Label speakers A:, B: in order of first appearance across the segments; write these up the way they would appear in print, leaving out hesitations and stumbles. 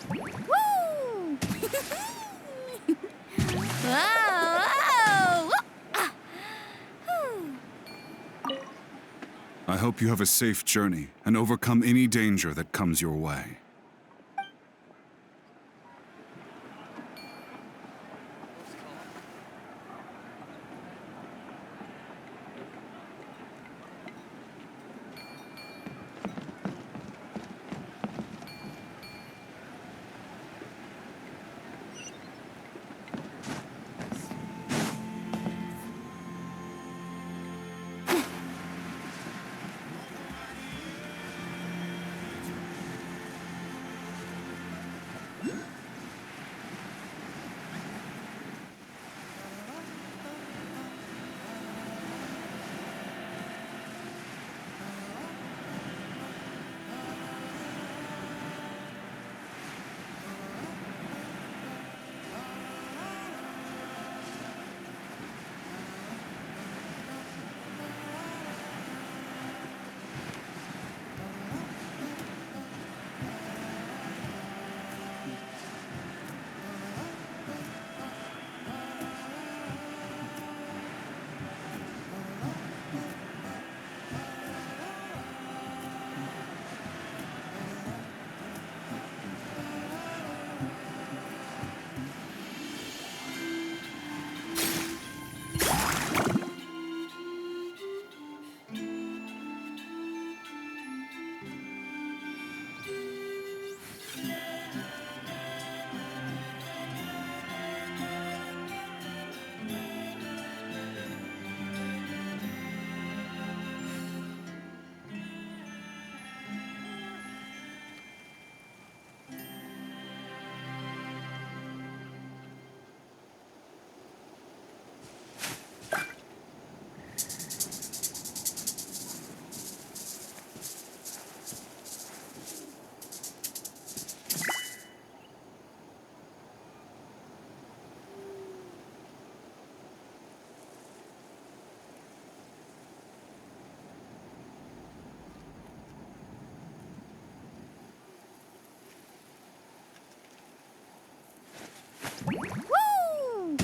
A: Woo! Whoa! Whoa! Ah. Whew.
B: I hope you have a safe journey and overcome any danger that comes your way.
A: Woo!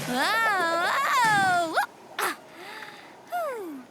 A: Whoa! Whoa! Ah. Whew.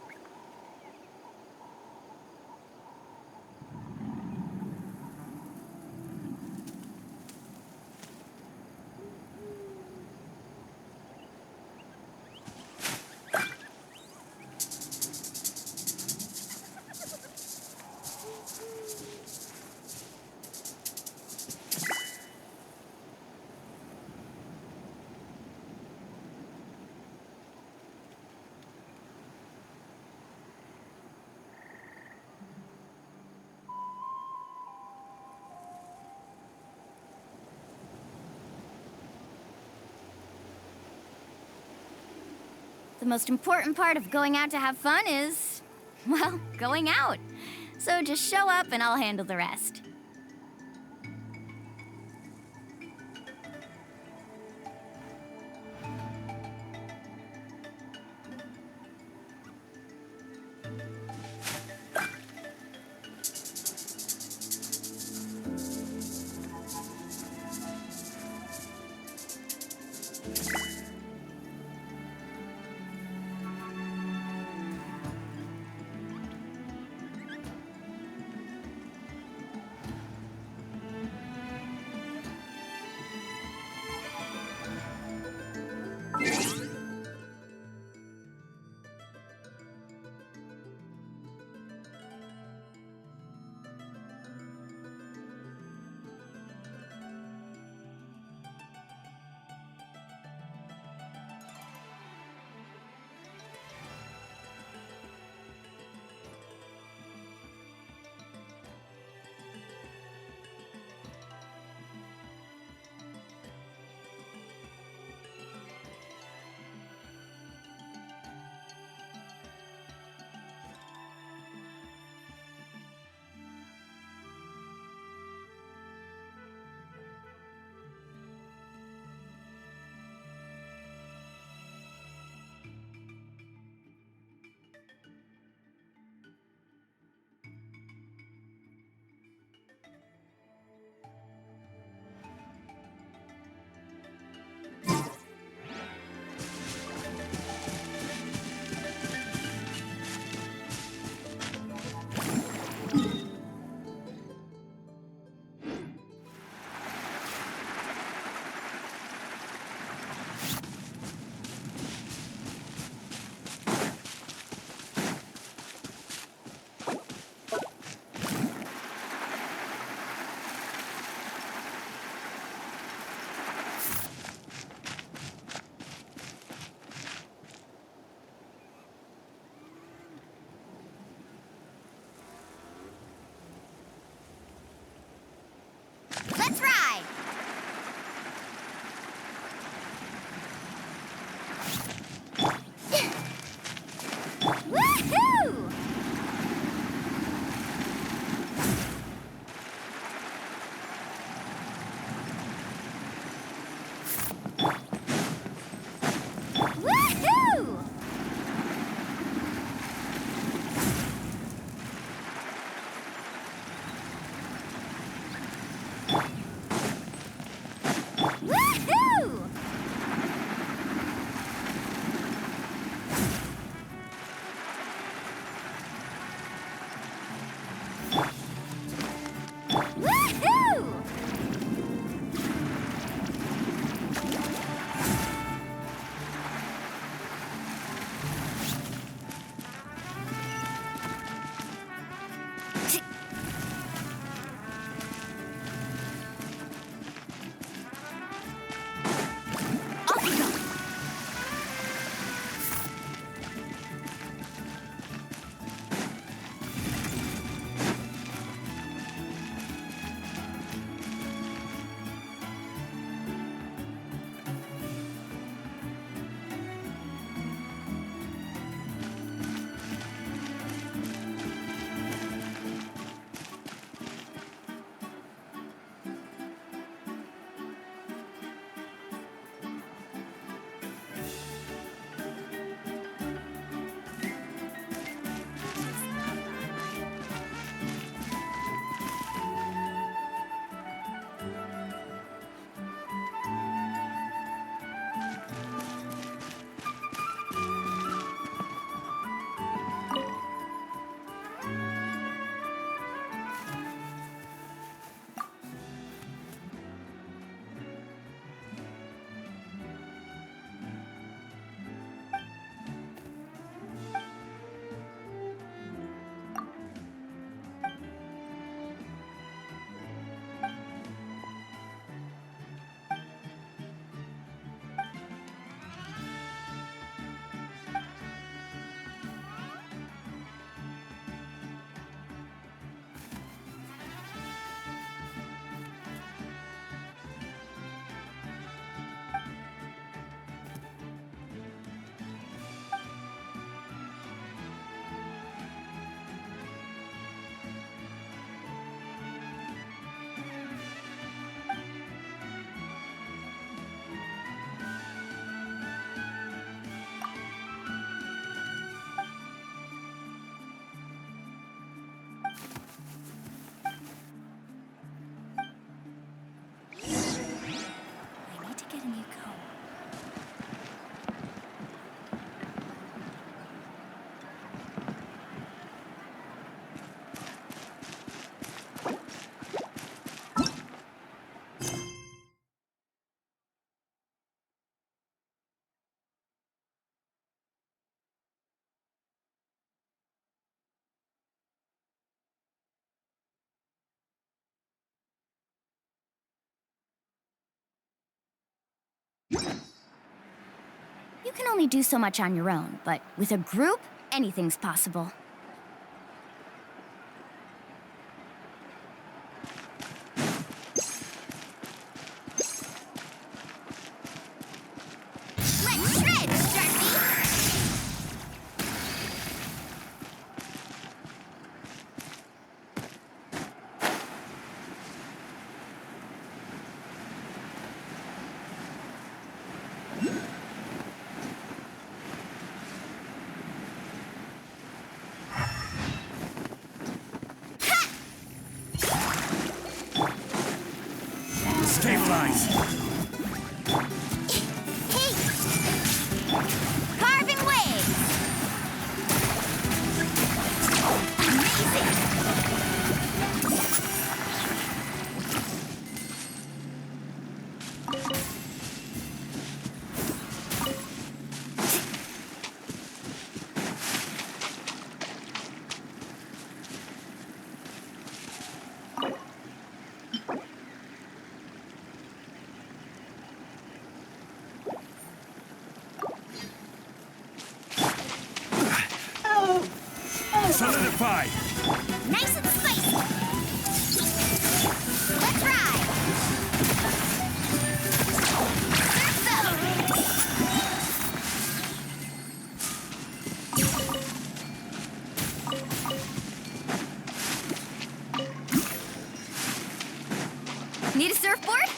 A: The most important part of going out to have fun is, well, going out. So just show up and I'll handle the rest. You can only do so much on your own, but with a group, anything's possible. Let's shred, Sharpie!
C: Stabilize!
A: Hey! Carving waves! Amazing!
C: Solidify!
A: Nice and spicy! Let's ride! Need a surfboard?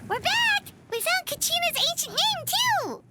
A: We're back! We found Kachina's ancient name, too!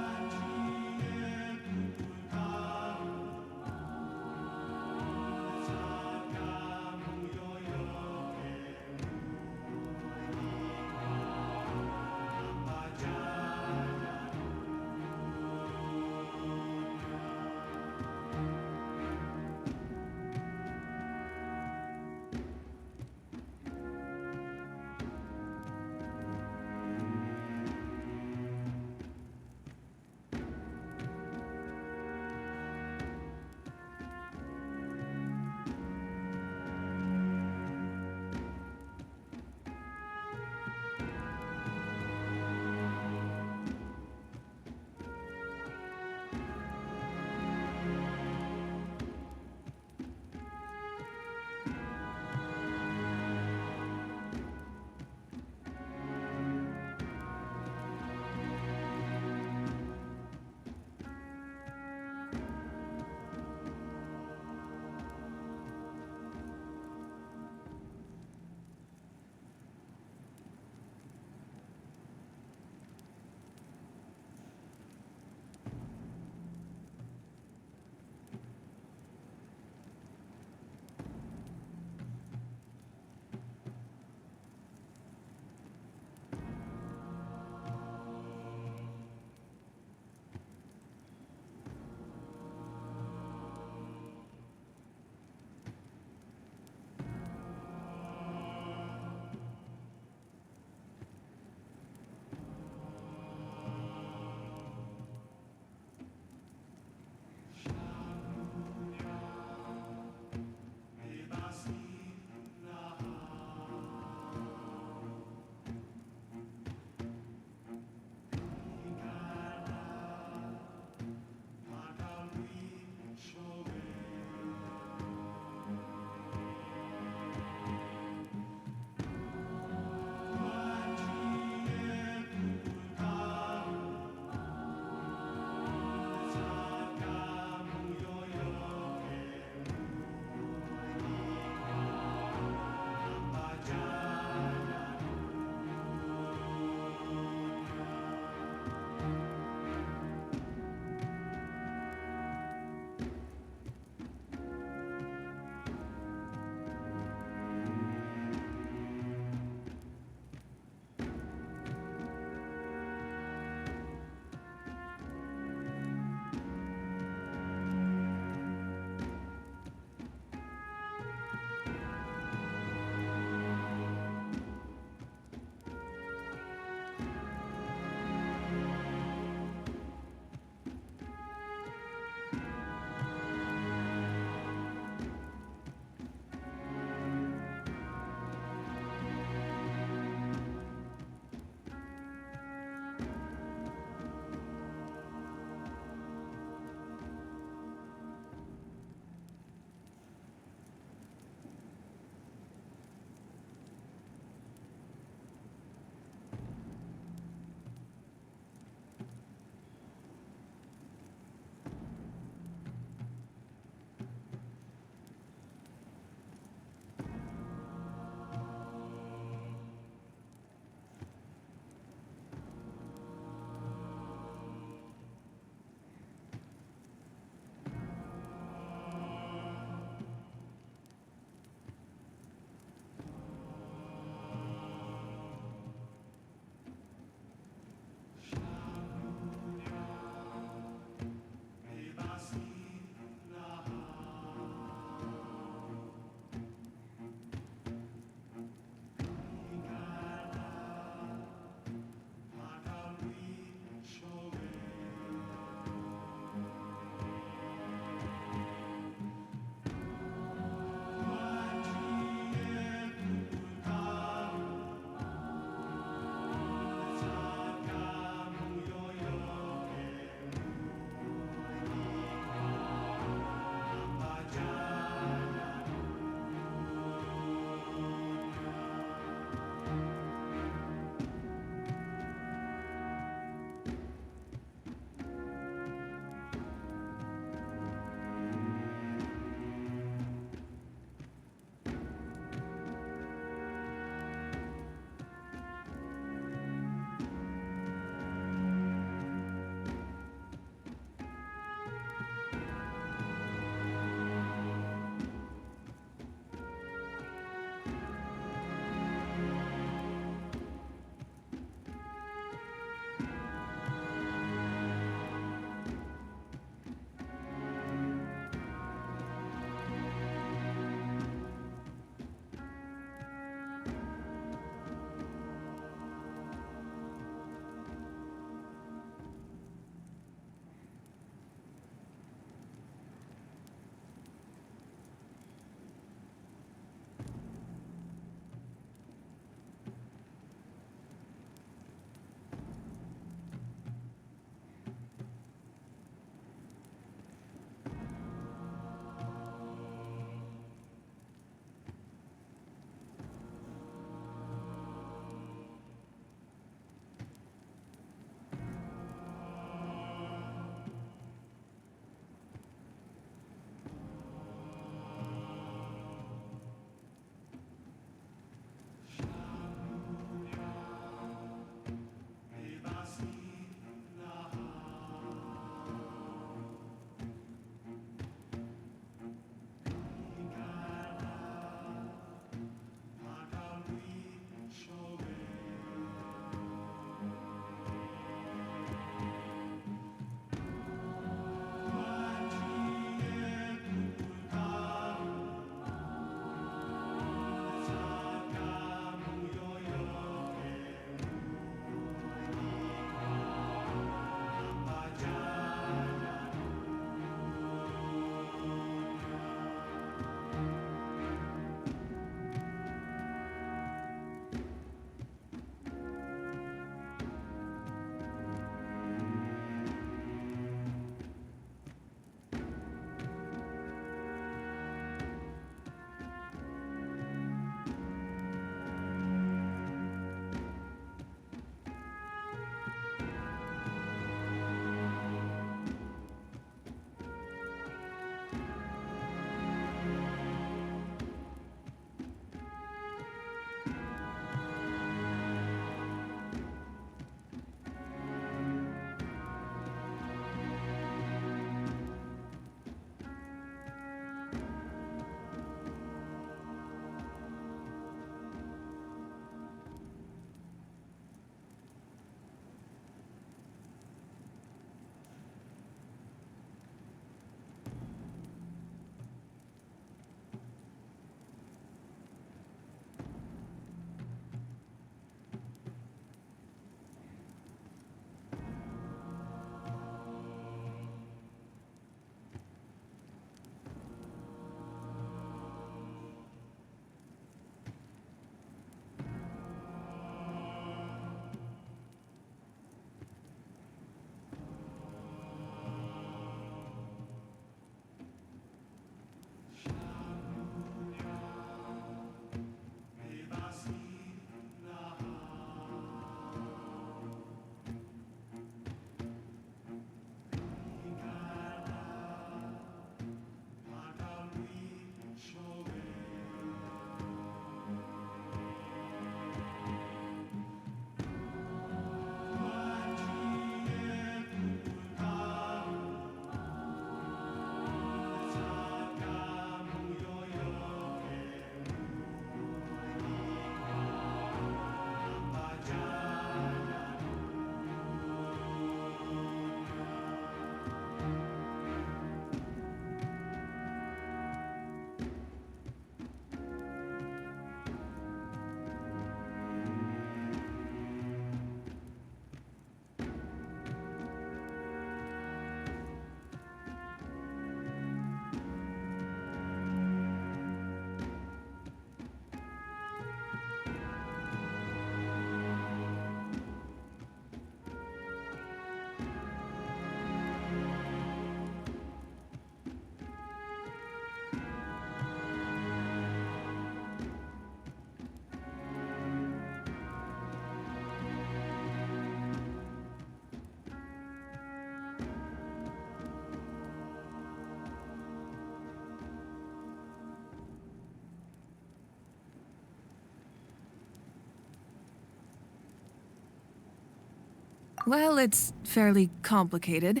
D: Well, it's fairly complicated.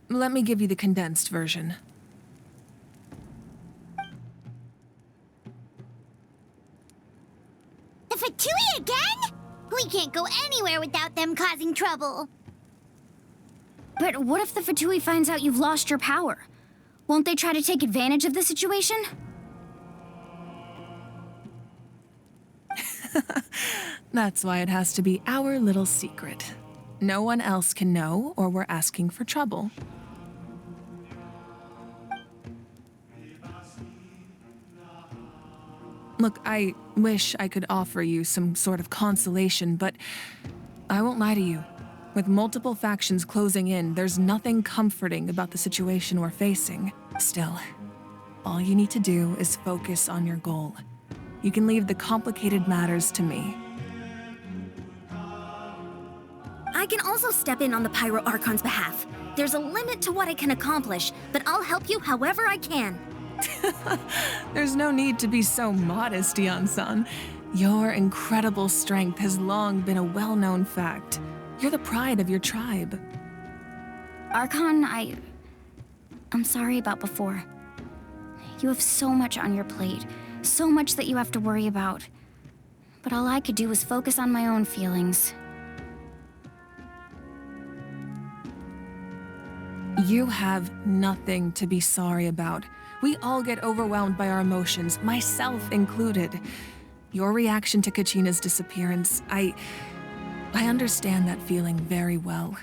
D: Let me give you the condensed version.
A: The Fatui again? We can't go anywhere without them causing trouble. But what if the Fatui finds out you've lost your power? Won't they try to take advantage of the situation?
D: That's why it has to be our little secret. No one else can know, or we're asking for trouble. Look, I wish I could offer you some sort of consolation, but I won't lie to you. With multiple factions closing in, there's nothing comforting about the situation we're facing. Still, all you need to do is focus on your goal. You can leave the complicated matters to me.
A: I can also step in on the Pyro Archon's behalf. There's a limit to what I can accomplish, but I'll help you however I can.
D: There's no need to be so modest, Yan-san. Your incredible strength has long been a well-known fact. You're the pride of your tribe.
A: Archon, I'm sorry about before. You have so much on your plate, so much that you have to worry about. But all I could do was focus on my own feelings.
D: You have nothing to be sorry about. We all get overwhelmed by our emotions, myself included. Your reaction to Kachina's disappearance, I understand that feeling very well.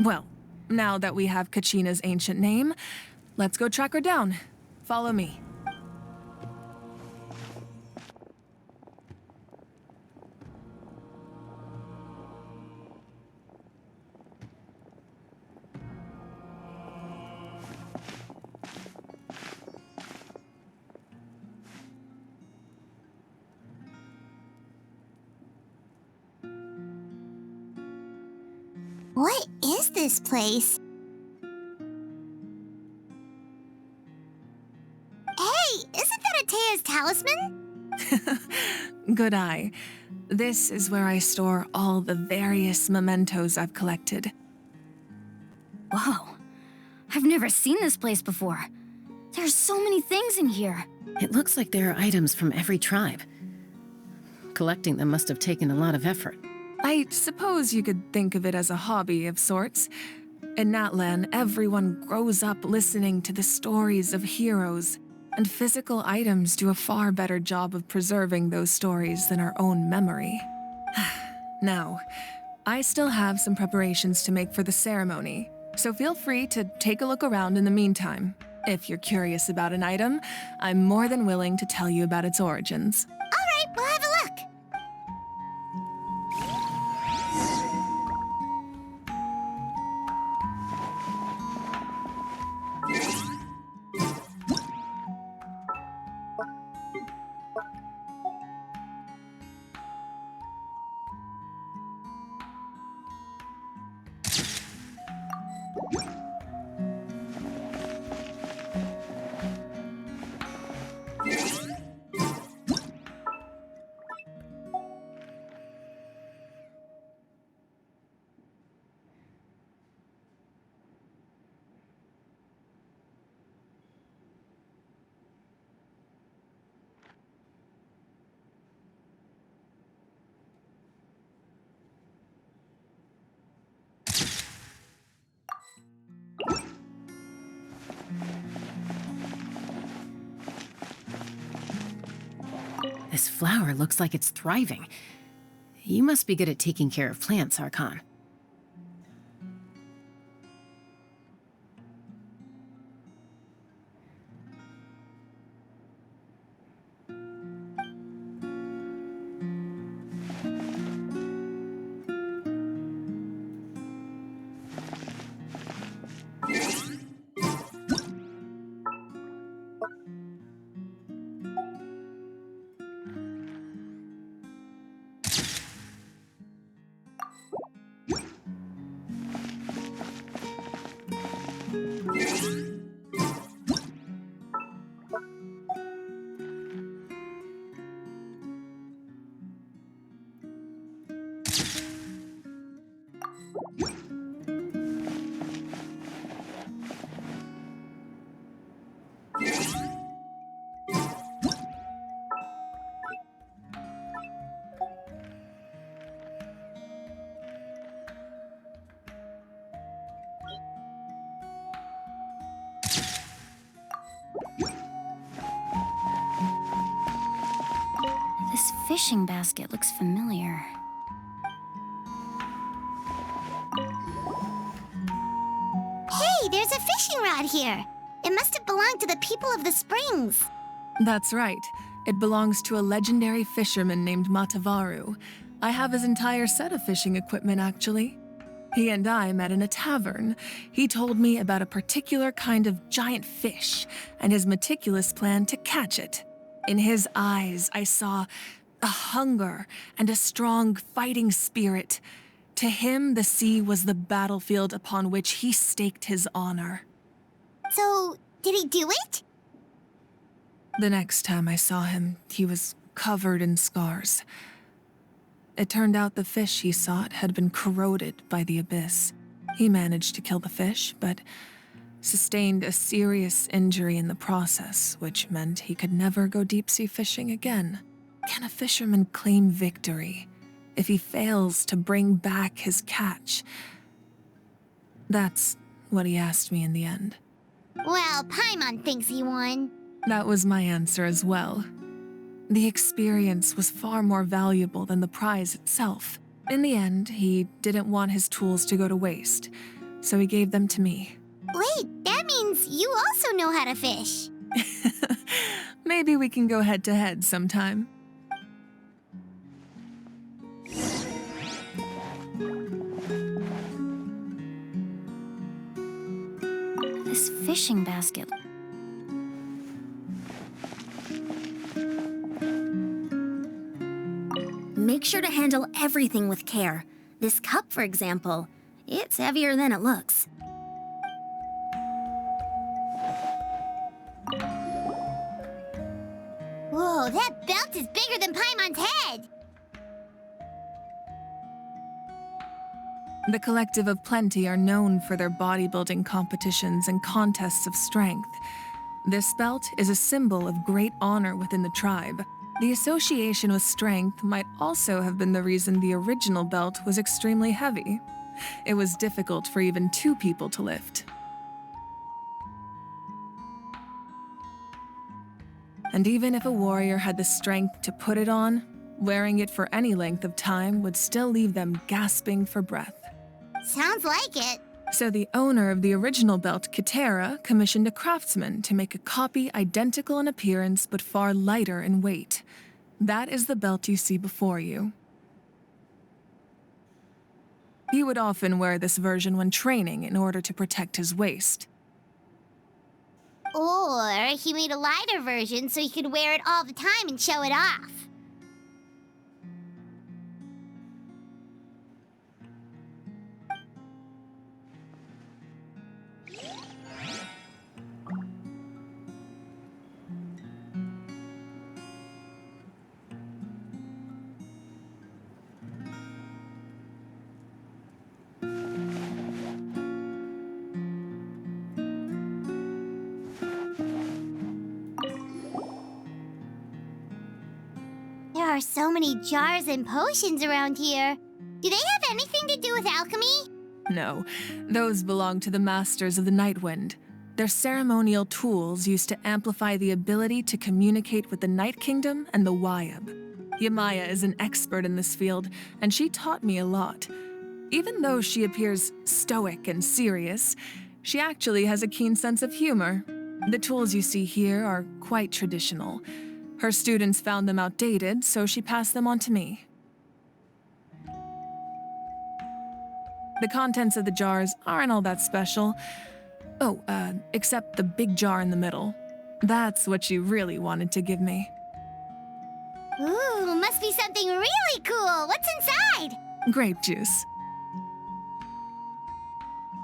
D: Well, now that we have Kachina's ancient name, let's go track her down. Follow me.
A: What is this place? Hey, isn't that Atea's talisman?
D: Good eye. This is where I store all the various mementos I've collected.
A: Whoa, I've never seen this place before. There's so many things in here.
E: It looks like there are items from every tribe. Collecting them must have taken a lot of effort.
D: I suppose you could think of it as a hobby of sorts. In Natlan, everyone grows up listening to the stories of heroes, and physical items do a far better job of preserving those stories than our own memory. Now, I still have some preparations to make for the ceremony, so feel free to take a look around in the meantime. If you're curious about an item, I'm more than willing to tell you about its origins.
A: All right, we'll have a look.
E: This flower looks like it's thriving. You must be good at taking care of plants, Archon.
A: This fishing basket looks familiar.
F: Hey, there's a fishing rod here. It must have belonged to the people of the springs.
D: That's right. It belongs to a legendary fisherman named Matavaru. I have his entire set of fishing equipment, actually. He and I met in a tavern. He told me about a particular kind of giant fish and his meticulous plan to catch it. In his eyes, I saw a hunger and a strong fighting spirit. To him, the sea was the battlefield upon which he staked his honor.
F: So, did he do it?
D: The next time I saw him, he was covered in scars. It turned out the fish he sought had been corroded by the abyss. He managed to kill the fish, but sustained a serious injury in the process, which meant he could never go deep-sea fishing again. Can a fisherman claim victory if he fails to bring back his catch? That's what he asked me in the end.
F: Well, Paimon thinks he won.
D: That was my answer as well. The experience was far more valuable than the prize itself. In the end, he didn't want his tools to go to waste, so he gave them to me.
F: Wait, that means you also know how to fish.
D: Maybe we can go head-to-head sometime.
A: This fishing basket.
G: Make sure to handle everything with care. This cup, for example, it's heavier than it looks.
F: Whoa, that belt is bigger than Paimon's head!
D: The Collective of Plenty are known for their bodybuilding competitions and contests of strength. This belt is a symbol of great honor within the tribe. The association with strength might also have been the reason the original belt was extremely heavy. It was difficult for even two people to lift. And even if a warrior had the strength to put it on, wearing it for any length of time would still leave them gasping for breath.
F: Sounds like it.
D: So the owner of the original belt, Kitera, commissioned a craftsman to make a copy identical in appearance but far lighter in weight. That is the belt you see before you. He would often wear this version when training in order to protect his waist.
F: Or he made a lighter version so he could wear it all the time and show it off. There are so many jars and potions around here. Do they have anything to do with alchemy?
D: No, those belong to the Masters of the Nightwind. They're ceremonial tools used to amplify the ability to communicate with the Night Kingdom and the Wyab. Yamaya is an expert in this field, and she taught me a lot. Even though she appears stoic and serious, she actually has a keen sense of humor. The tools you see here are quite traditional. Her students found them outdated, so she passed them on to me. The contents of the jars aren't all that special. Oh, except the big jar in the middle. That's what she really wanted to give me.
F: Ooh, must be something really cool. What's inside?
D: Grape juice.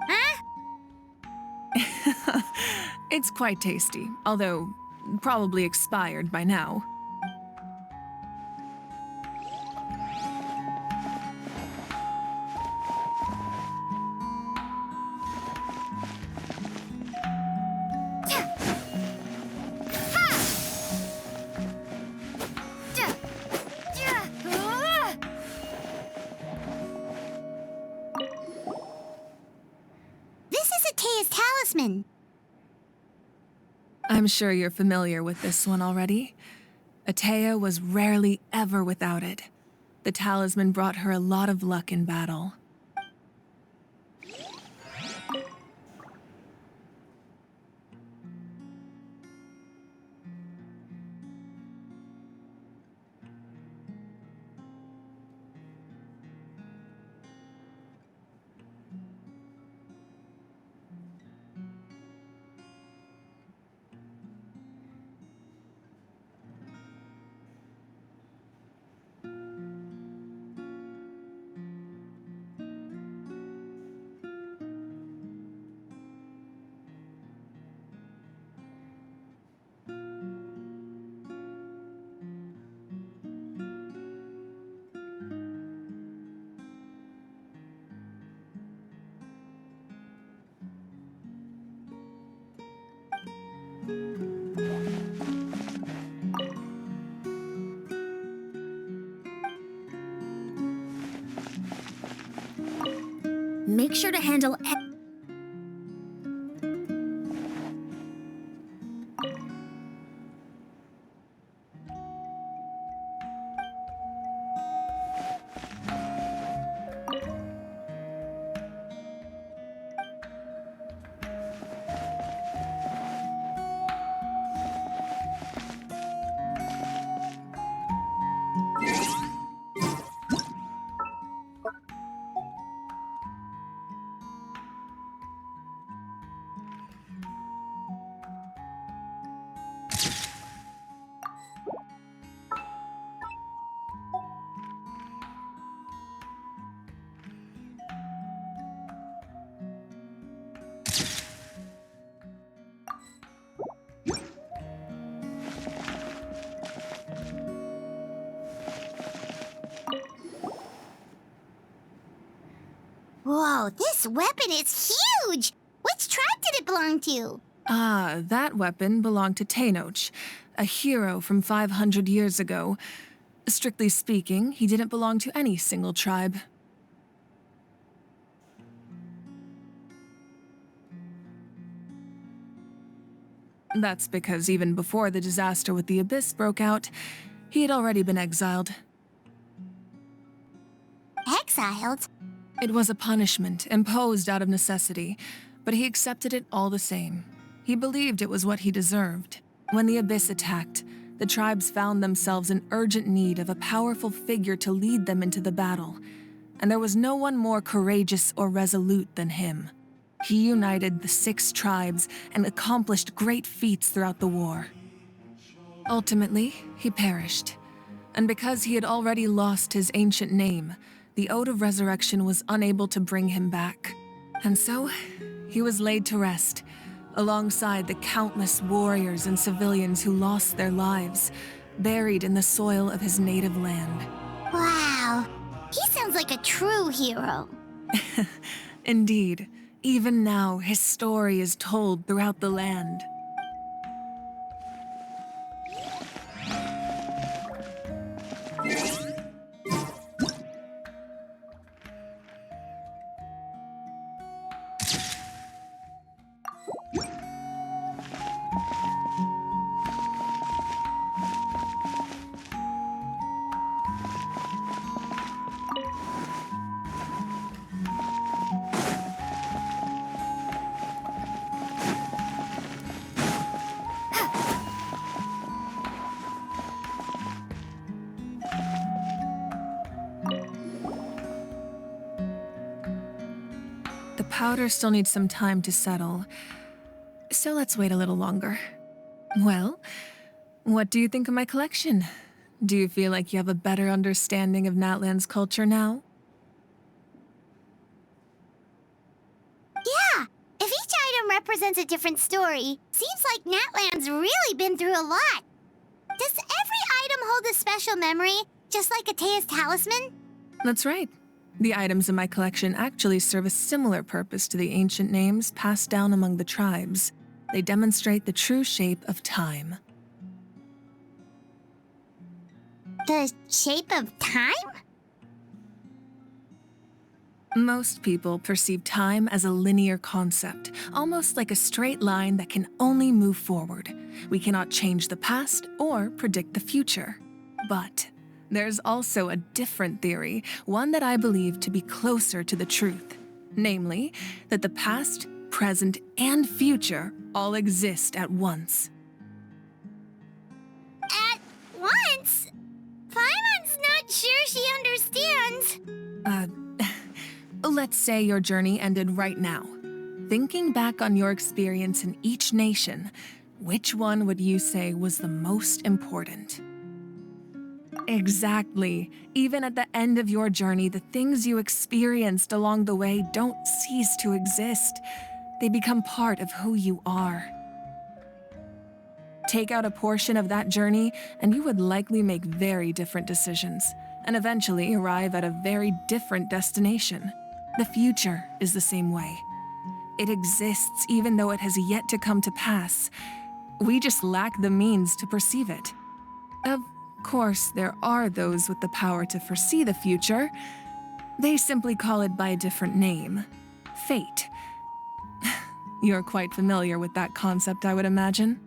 F: Huh?
D: It's quite tasty, although probably expired by now.
F: This is Atea's talisman.
D: I'm sure you're familiar with this one already. Atea was rarely ever without it. The talisman brought her a lot of luck in battle.
G: Make sure to handle
F: Whoa, this weapon is huge! Which tribe did it belong to?
D: Ah, that weapon belonged to Tenoch, a hero from 500 years ago. Strictly speaking, he didn't belong to any single tribe. That's because even before the disaster with the Abyss broke out, he had already been exiled.
F: Exiled?
D: It was a punishment imposed out of necessity, but he accepted it all the same. He believed it was what he deserved. When the Abyss attacked, the tribes found themselves in urgent need of a powerful figure to lead them into the battle, and there was no one more courageous or resolute than him. He united the 6 tribes and accomplished great feats throughout the war. Ultimately, he perished, and because he had already lost his ancient name, the Ode of Resurrection was unable to bring him back. And so, he was laid to rest, alongside the countless warriors and civilians who lost their lives, buried in the soil of his native land.
F: Wow, he sounds like a true hero.
D: Indeed, even now his story is told throughout the land. The powder still needs some time to settle, so let's wait a little longer. Well, what do you think of my collection? Do you feel like you have a better understanding of Natlan's culture now?
F: Yeah, if each item represents a different story, seems like Natlan's really been through a lot. Does every item hold a special memory, just like Atea's talisman?
D: That's right. The items in my collection actually serve a similar purpose to the ancient names passed down among the tribes. They demonstrate the true shape of time.
F: The shape of time?
D: Most people perceive time as a linear concept, almost like a straight line that can only move forward. We cannot change the past or predict the future. But there's also a different theory, one that I believe to be closer to the truth. Namely, that the past, present, and future all exist at once.
F: At once? Paimon's not sure she understands.
D: Let's say your journey ended right now. Thinking back on your experience in each nation, which one would you say was the most important? Exactly. Even at the end of your journey, the things you experienced along the way don't cease to exist. They become part of who you are. Take out a portion of that journey, and you would likely make very different decisions, and eventually arrive at a very different destination. The future is the same way. It exists even though it has yet to come to pass. We just lack the means to perceive it. Of course, there are those with the power to foresee the future. They simply call it by a different name: fate. You're quite familiar with that concept, I would imagine.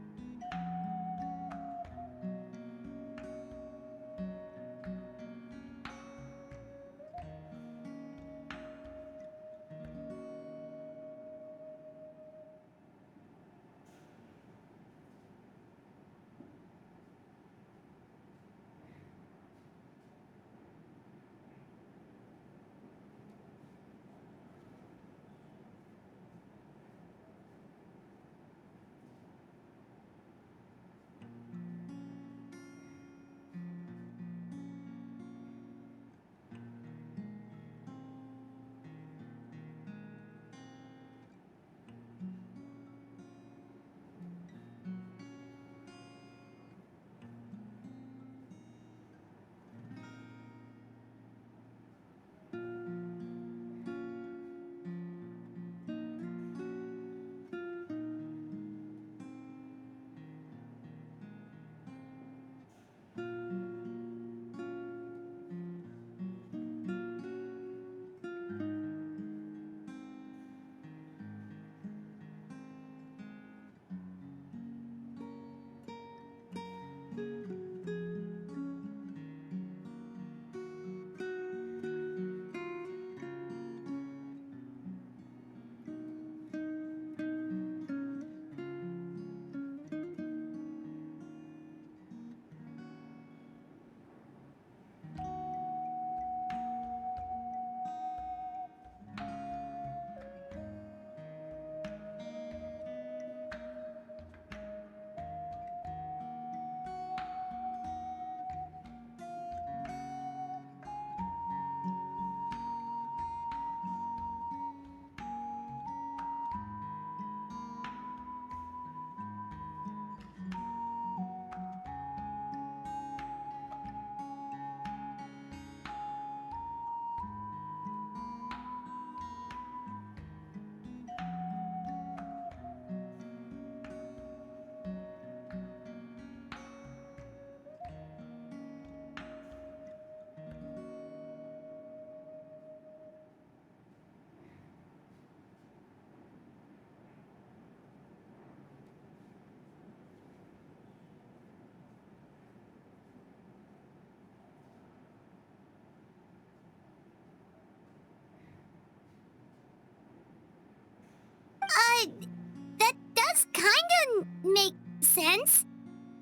F: That does kinda make sense.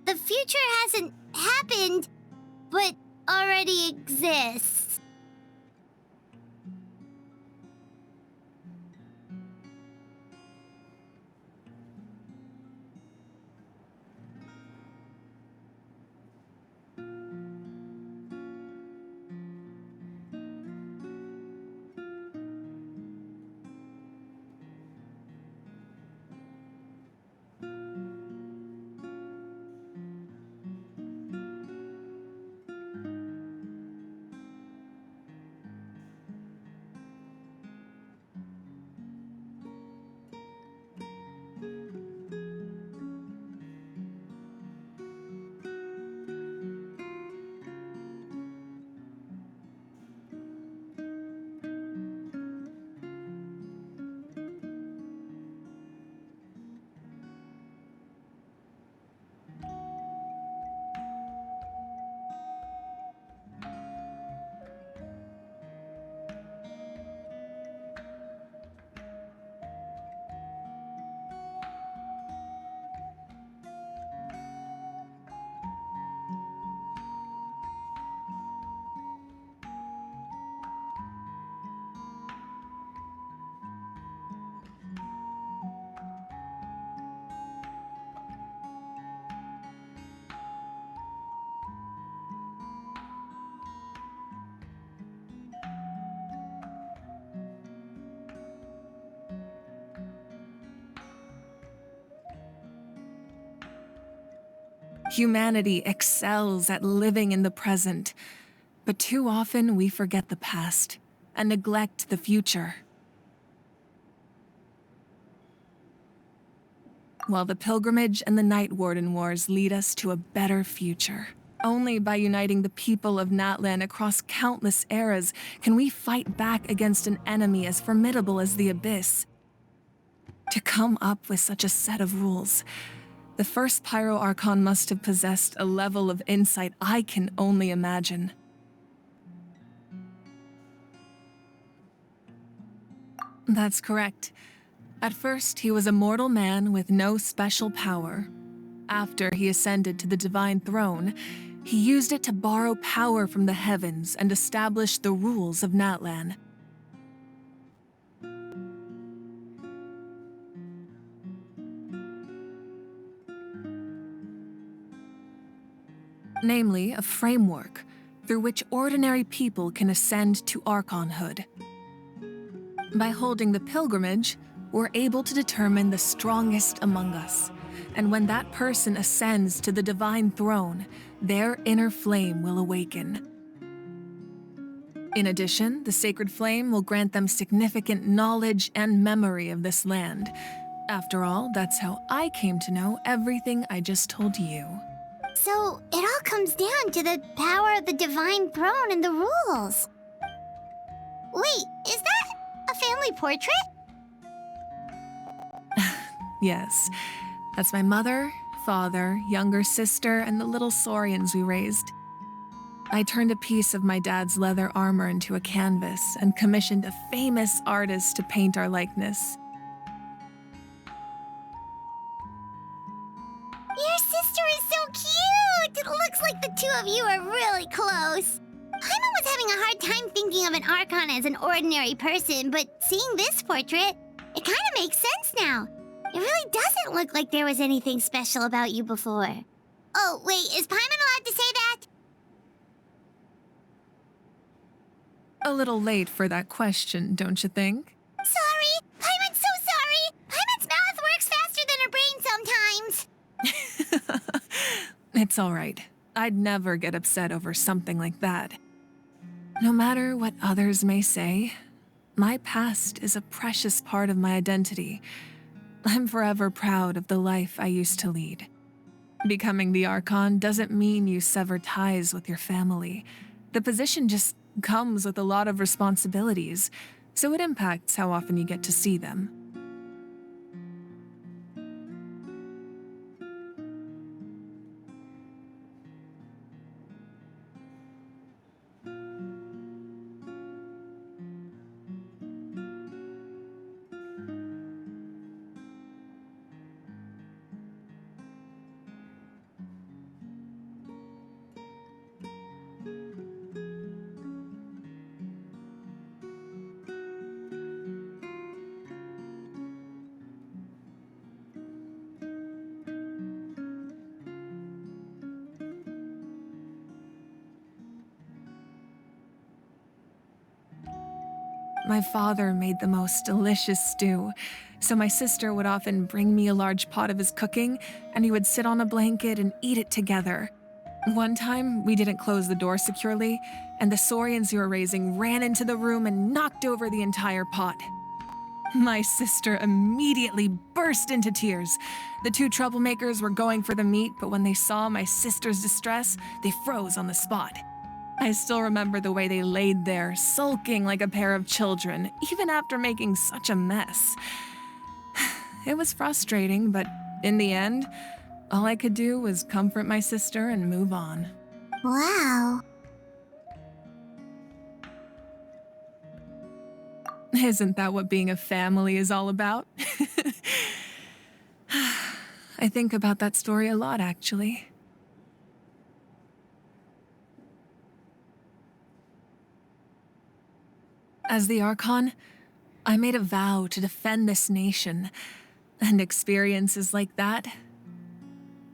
F: The future hasn't happened, but already exists.
D: Humanity excels at living in the present, but too often we forget the past and neglect the future. While the Pilgrimage and the Night Warden Wars lead us to a better future. Only by uniting the people of Natlan across countless eras can we fight back against an enemy as formidable as the Abyss. To come up with such a set of rules, the first Pyro Archon must have possessed a level of insight I can only imagine. That's correct. At first, he was a mortal man with no special power. After he ascended to the Divine Throne, he used it to borrow power from the heavens and establish the rules of Natlan. Namely, a framework through which ordinary people can ascend to Archonhood. By holding the pilgrimage, we're able to determine the strongest among us, and when that person ascends to the Divine Throne, their inner flame will awaken. In addition, the Sacred Flame will grant them significant knowledge and memory of this land. After all, that's how I came to know everything I just told you.
F: So, it all comes down to the power of the Divine Throne and the rules. Wait, is that a family portrait?
D: Yes, that's my mother, father, younger sister, and the little Saurians we raised. I turned a piece of my dad's leather armor into a canvas and commissioned a famous artist to paint our likeness.
F: Your sister is so cute! It looks like the two of you are really close. Paimon was having a hard time thinking of an Archon as an ordinary person, but seeing this portrait, it kind of makes sense now. It really doesn't look like there was anything special about you before. Oh, wait, is Paimon allowed to say that?
D: A little late for that question, don't you think?
F: Sorry! Paimon's so sorry! Paimon's mouth works faster than her brain sometimes!
D: It's all right. I'd never get upset over something like that. No matter what others may say, my past is a precious part of my identity. I'm forever proud of the life I used to lead. Becoming the Archon doesn't mean you sever ties with your family. The position just comes with a lot of responsibilities, so it impacts how often you get to see them. My father made the most delicious stew, so my sister would often bring me a large pot of his cooking, and he would sit on a blanket and eat it together. One time, we didn't close the door securely, and the Saurians you were raising ran into the room and knocked over the entire pot. My sister immediately burst into tears. The two troublemakers were going for the meat, but when they saw my sister's distress, they froze on the spot. I still remember the way they laid there, sulking like a pair of children, even after making such a mess. It was frustrating, but in the end, all I could do was comfort my sister and move on.
F: Wow.
D: Isn't that what being a family is all about? I think about that story a lot, actually. As the Archon, I made a vow to defend this nation, and experiences like that,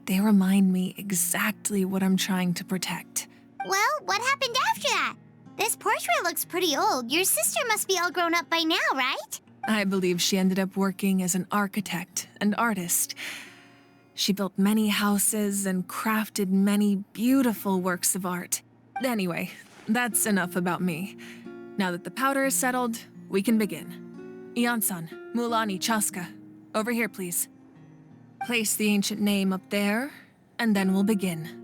D: they remind me exactly what I'm trying to protect.
F: Well, what happened after that? This portrait looks pretty old. Your sister must be all grown up by now, right?
D: I believe she ended up working as an architect and artist. She built many houses and crafted many beautiful works of art. Anyway, that's enough about me. Now that the powder is settled, we can begin. Ian-san, Mulani, Chaska, over here, please. Place the ancient name up there, and then we'll begin.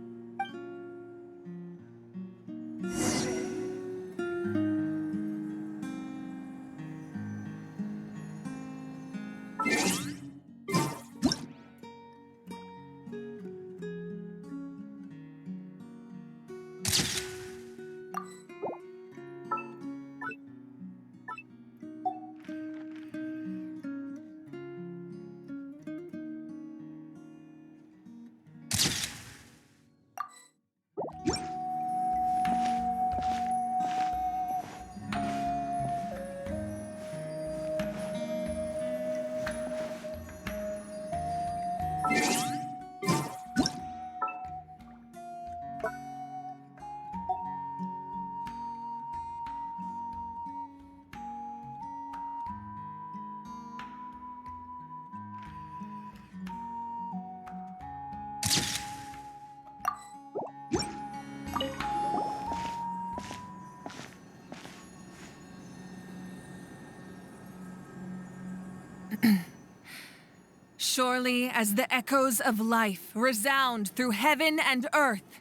D: Surely as the echoes of life resound through heaven and earth,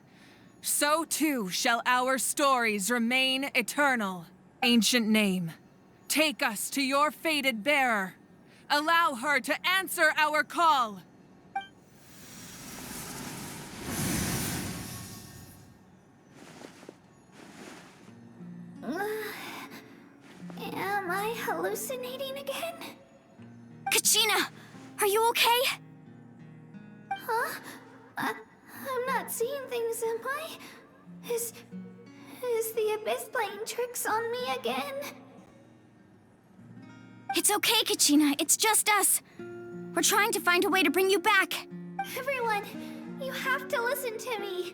D: so too shall our stories remain eternal. Ancient name, take us to your fated bearer. Allow her to answer our call.
F: Am I hallucinating again?
A: Kachina, are you okay?
F: Huh? I'm not seeing things, am I? Is the Abyss playing tricks on me again?
A: It's okay, Kachina. It's just us. We're trying to find a way to bring you back.
F: Everyone, you have to listen to me.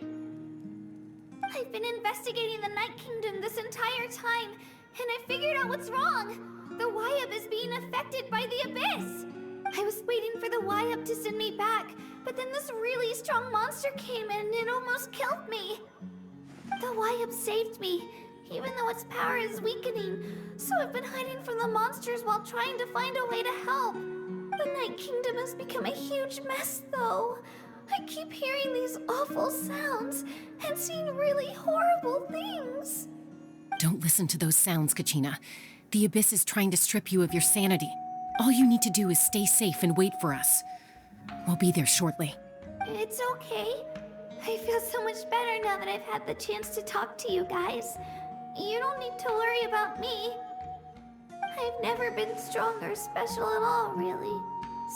F: I've been investigating the Night Kingdom this entire time, and I figured out what's wrong. The Wyab is being affected by the Abyss. I was waiting for the Wyab to send me back, but then this really strong monster came in and it almost killed me. The Wyab saved me, even though its power is weakening, so I've been hiding from the monsters while trying to find a way to help. The Night Kingdom has become a huge mess, though. I keep hearing these awful sounds and seeing really horrible things.
E: Don't listen to those sounds, Kachina. The Abyss is trying to strip you of your sanity. All you need to do is stay safe and wait for us. We'll be there shortly.
F: It's okay. I feel so much better now that I've had the chance to talk to you guys. You don't need to worry about me. I've never been strong or special at all, really.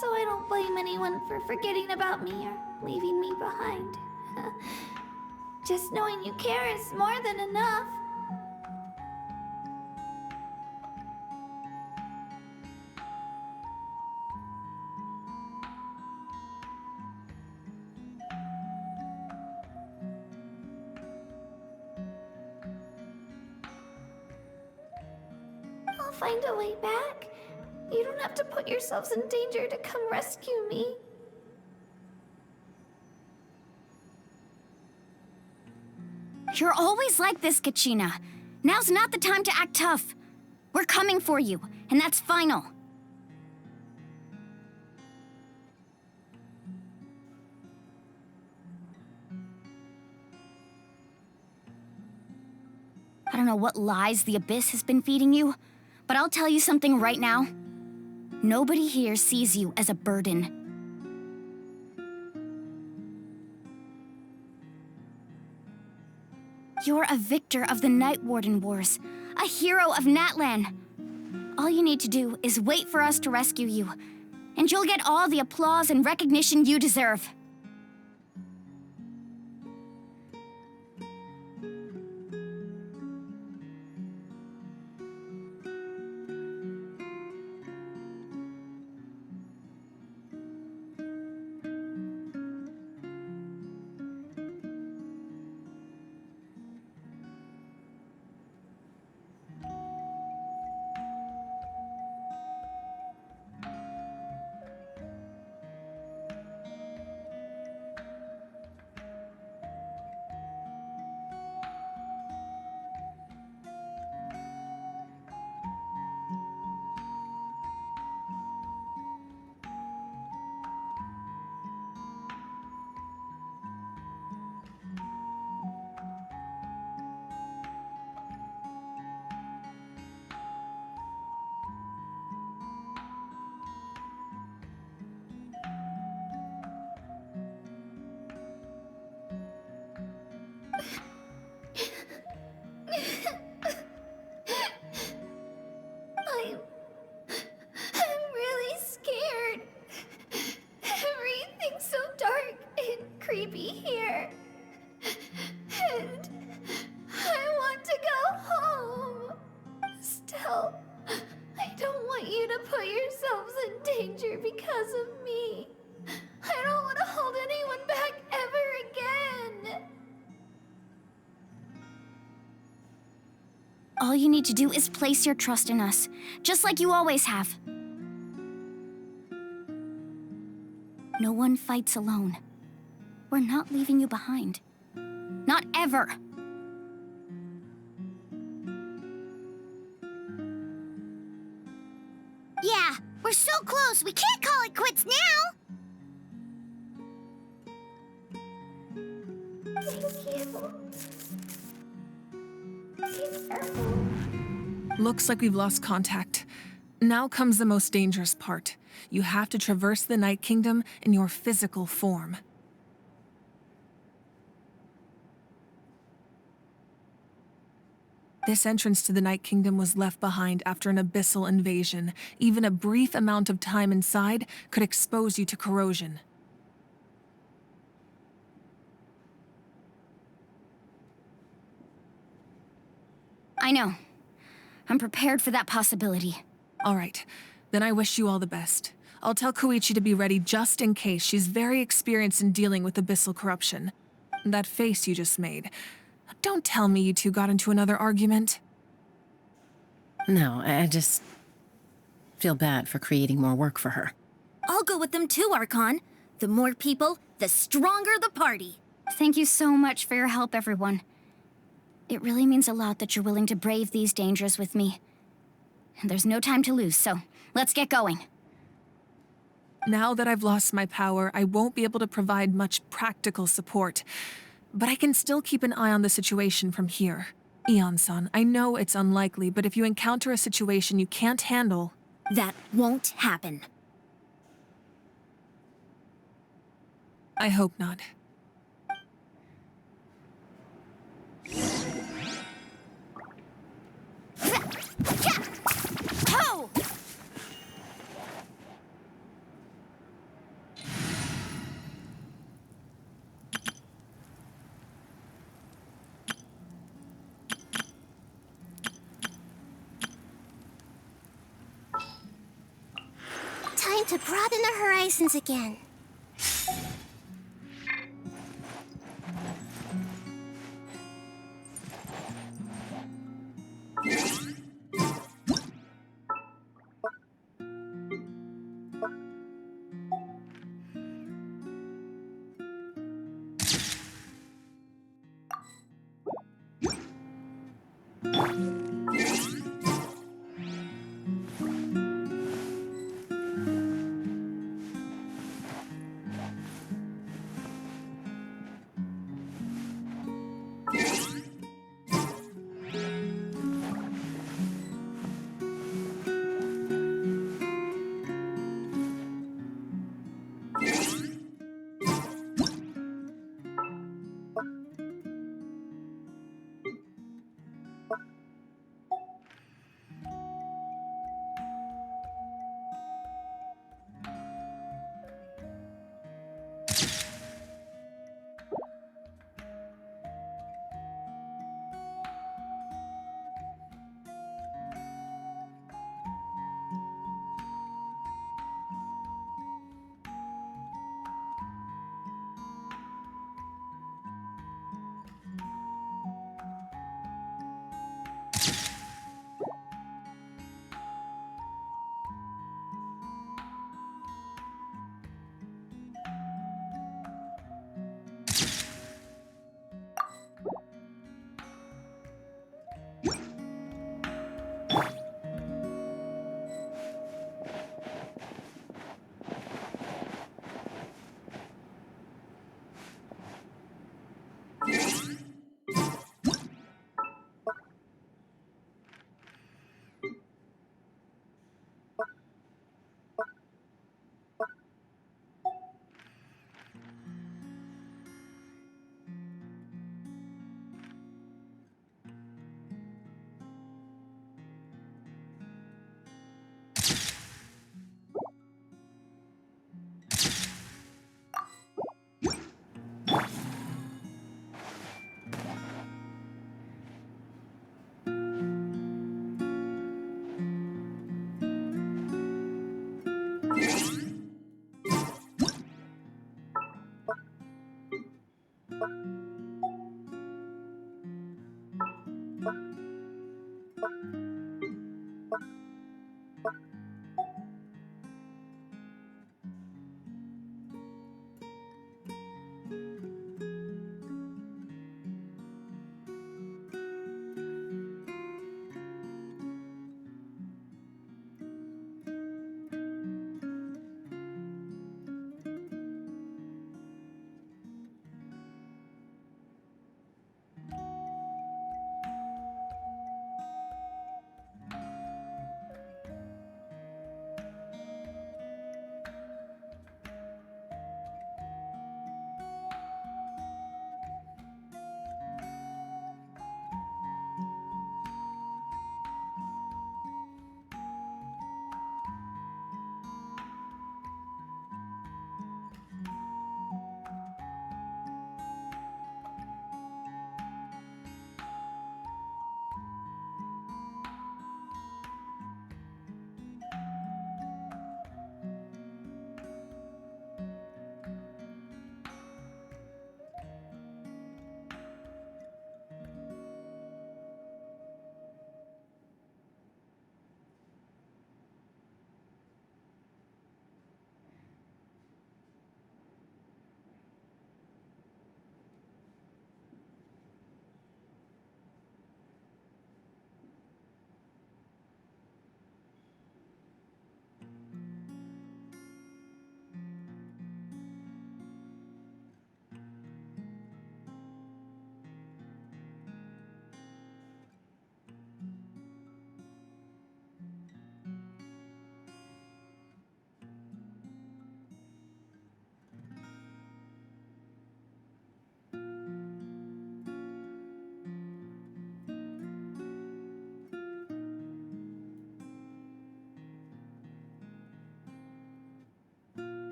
F: So I don't blame anyone for forgetting about me or leaving me behind. Just knowing you care is more than enough. I'll find a way back. You don't have to put yourselves in danger to come rescue me.
A: You're always like this, Kachina. Now's not the time to act tough. We're coming for you, and that's final. I don't know what lies the Abyss has been feeding you, but I'll tell you something right now. Nobody here sees you as a burden. You're a victor of the Night Warden Wars, a hero of Natlan. All you need to do is wait for us to rescue you, and you'll get all the applause and recognition you deserve. All you need to do is place your trust in us, just like you always have. No one fights alone. We're not leaving you behind. Not ever.
F: Yeah, we're so close, we can't call it quits now!
D: Looks like we've lost contact. Now comes the most dangerous part. You have to traverse the Night Kingdom in your physical form. This entrance to the Night Kingdom was left behind after an abyssal invasion. Even a brief amount of time inside could expose you to corrosion.
A: I know. I'm prepared for that possibility.
D: All right, then I wish you all the best. I'll tell Koichi to be ready just in case. She's very experienced in dealing with abyssal corruption. That face you just made. Don't tell me you two got into another argument.
E: No, I just feel bad for creating more work for her.
G: I'll go with them too, Archon. The more people, the stronger the party.
A: Thank you so much for your help, everyone. It really means a lot that you're willing to brave these dangers with me. And there's no time to lose, so let's get going.
D: Now that I've lost my power, I won't be able to provide much practical support. But I can still keep an eye on the situation from here. Eon-san, I know it's unlikely, but if you encounter a situation you can't handle...
G: That won't happen.
D: I hope not.
A: Ho!
F: Time to broaden the horizons again.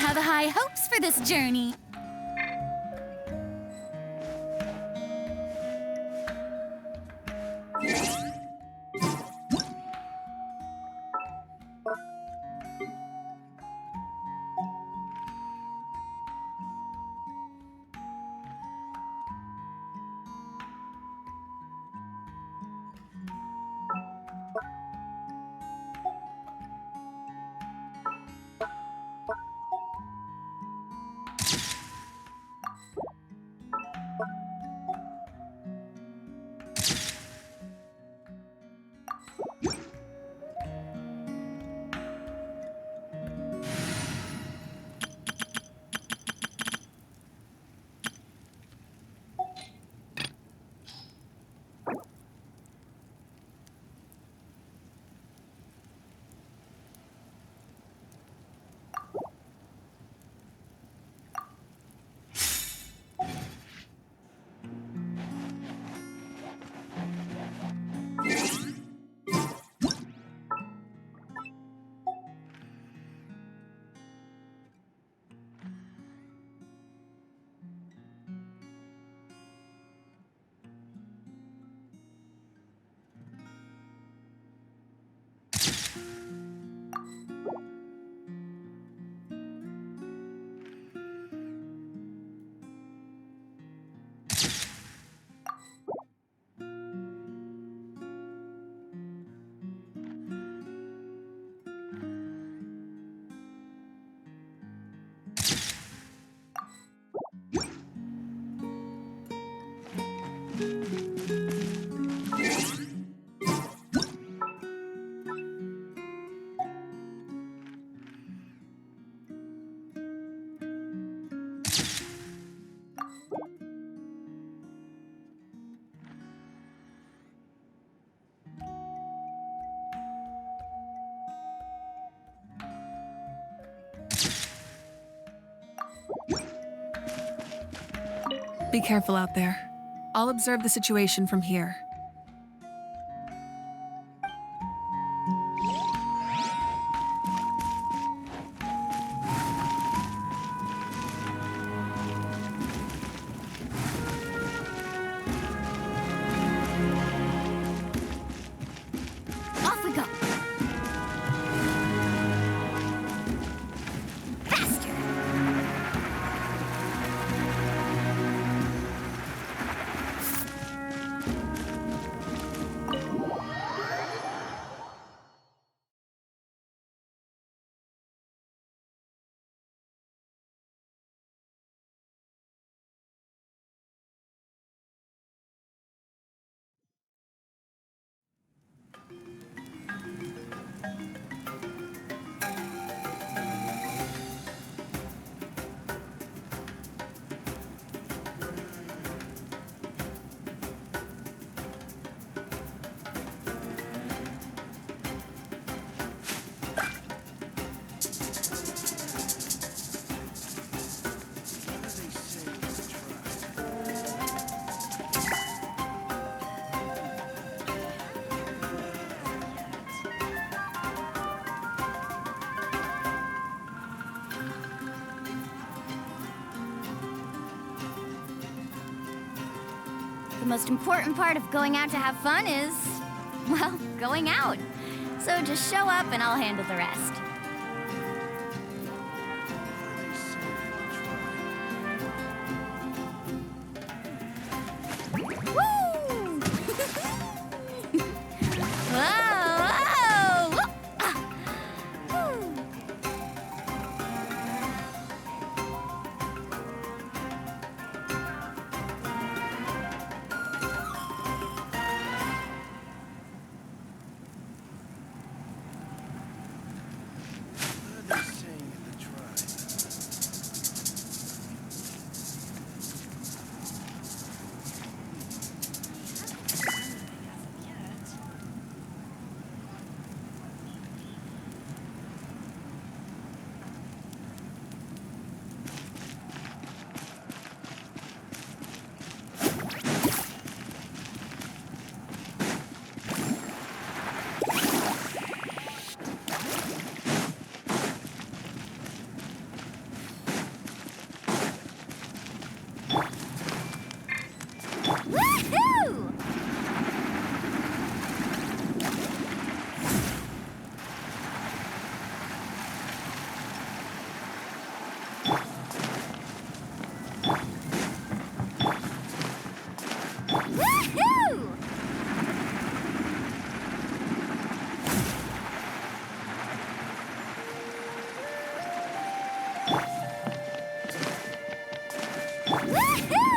A: have high hopes for this journey.
D: Be careful out there. I'll observe the situation from here.
A: Off we go. Faster. The most important part of going out to have fun is, well, going out. So just show up and I'll handle the rest. Woo! Whoa! Whoa! Ah! Whew. Woohoo! Woohoo! Woohoo!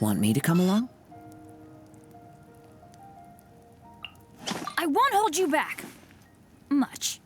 H: Want me to come along?
A: I won't hold you back. Much.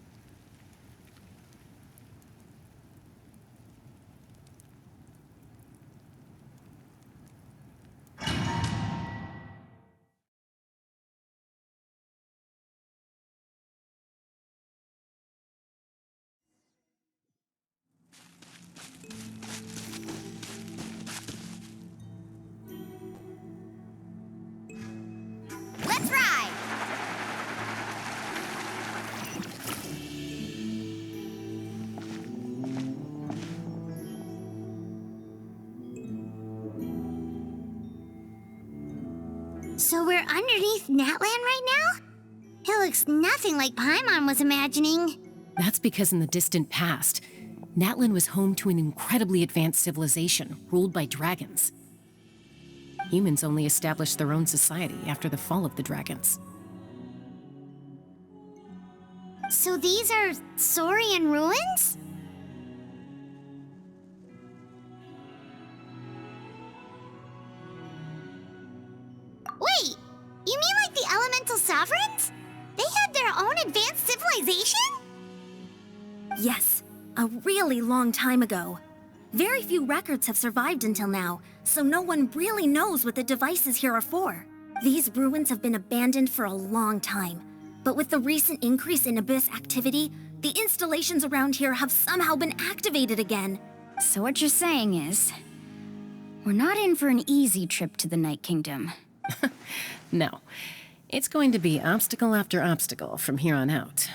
F: Let's ride! So we're underneath Natlan right now? It looks nothing like Paimon was imagining.
E: That's because in the distant past, Natlan was home to an incredibly advanced civilization ruled by dragons. Humans only established their own society after the fall of the dragons.
F: So these are Saurian ruins? Wait, you mean like the elemental sovereigns? They had their own advanced civilization?
G: Yes, a really long time ago. Very few records have survived until now, so no one really knows what the devices here are for. These ruins have been abandoned for a long time, but with the recent increase in Abyss activity, the installations around here have somehow been activated again.
A: So what you're saying is, we're not in for an easy trip to the Night Kingdom.
E: No, it's going to be obstacle after obstacle from here on out.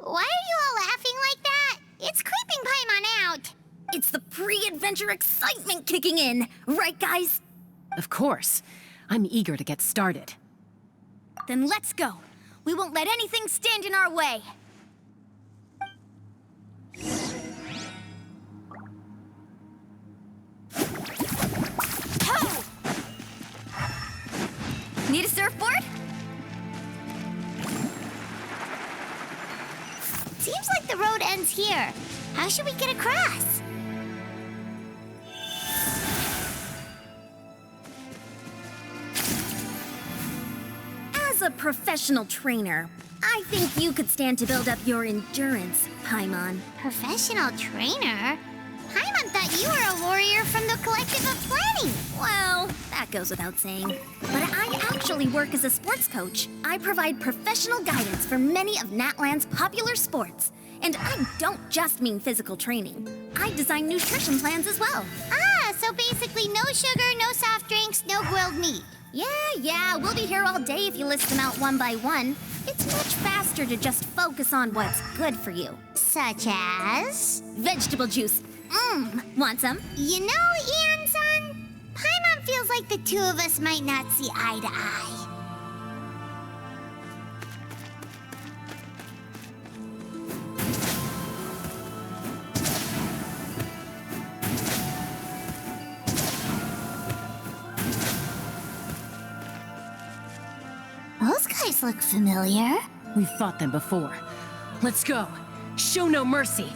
F: Why are you all laughing like that? It's creeping Paimon out.
G: It's the pre-adventure excitement kicking in, right guys?
E: Of course. I'm eager to get started.
A: Then let's go. We won't let anything stand in our way. Ho! Need a surfboard?
F: Seems like the road ends here. How should we get across?
G: As a professional trainer, I think you could stand to build up your endurance, Paimon.
F: Professional trainer? Paimon thought you were a warrior from the Collective of Planning.
G: Well, that goes without saying. But I actually work as a sports coach. I provide professional guidance for many of Natlan's popular sports. And I don't just mean physical training. I design nutrition plans as well.
F: Ah, so basically no sugar, no soft drinks, no grilled meat.
G: Yeah, we'll be here all day if you list them out one by one. It's much faster to just focus on what's good for you.
F: Such as?
G: Vegetable juice. Want some?
F: You know, Ian-san, Paimon feels like the two of us might not see eye to eye. Those guys look familiar.
E: We've fought them before. Let's go. Show no mercy.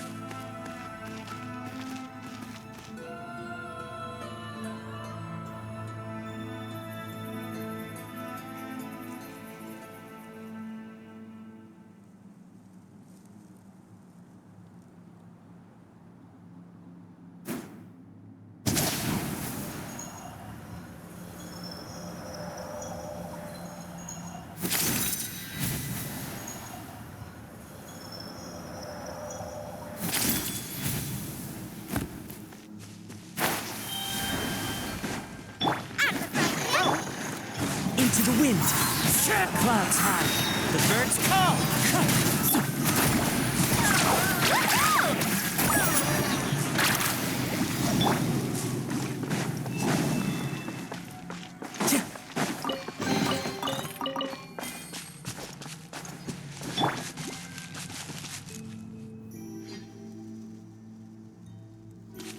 C: Into the wind. Clouds high. The birds call.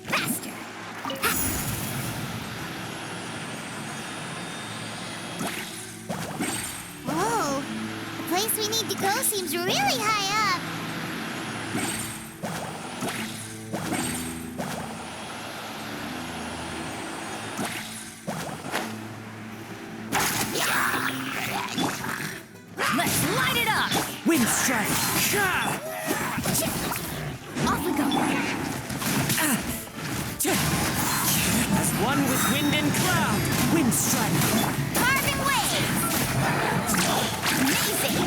F: Faster. we need to go seems really high up.
C: Let's light it up! Wind strike!
A: Off we go.
C: As one with wind and cloud! Wind strike!
F: Carbon wave! Amazing!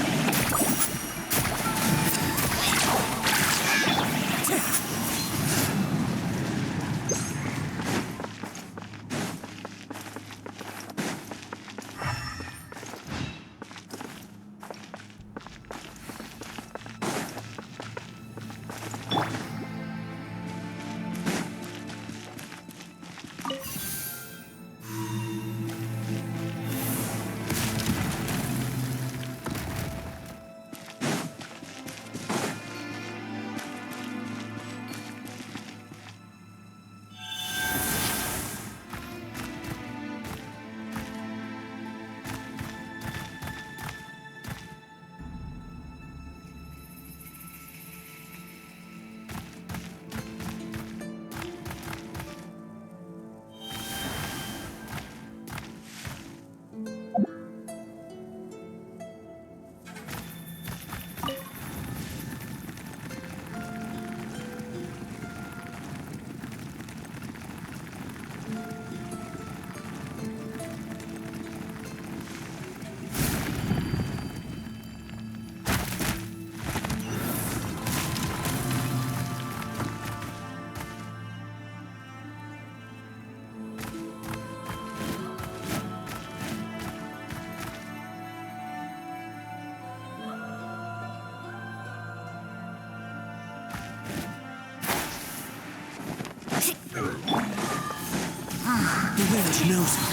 C: The wind knows me.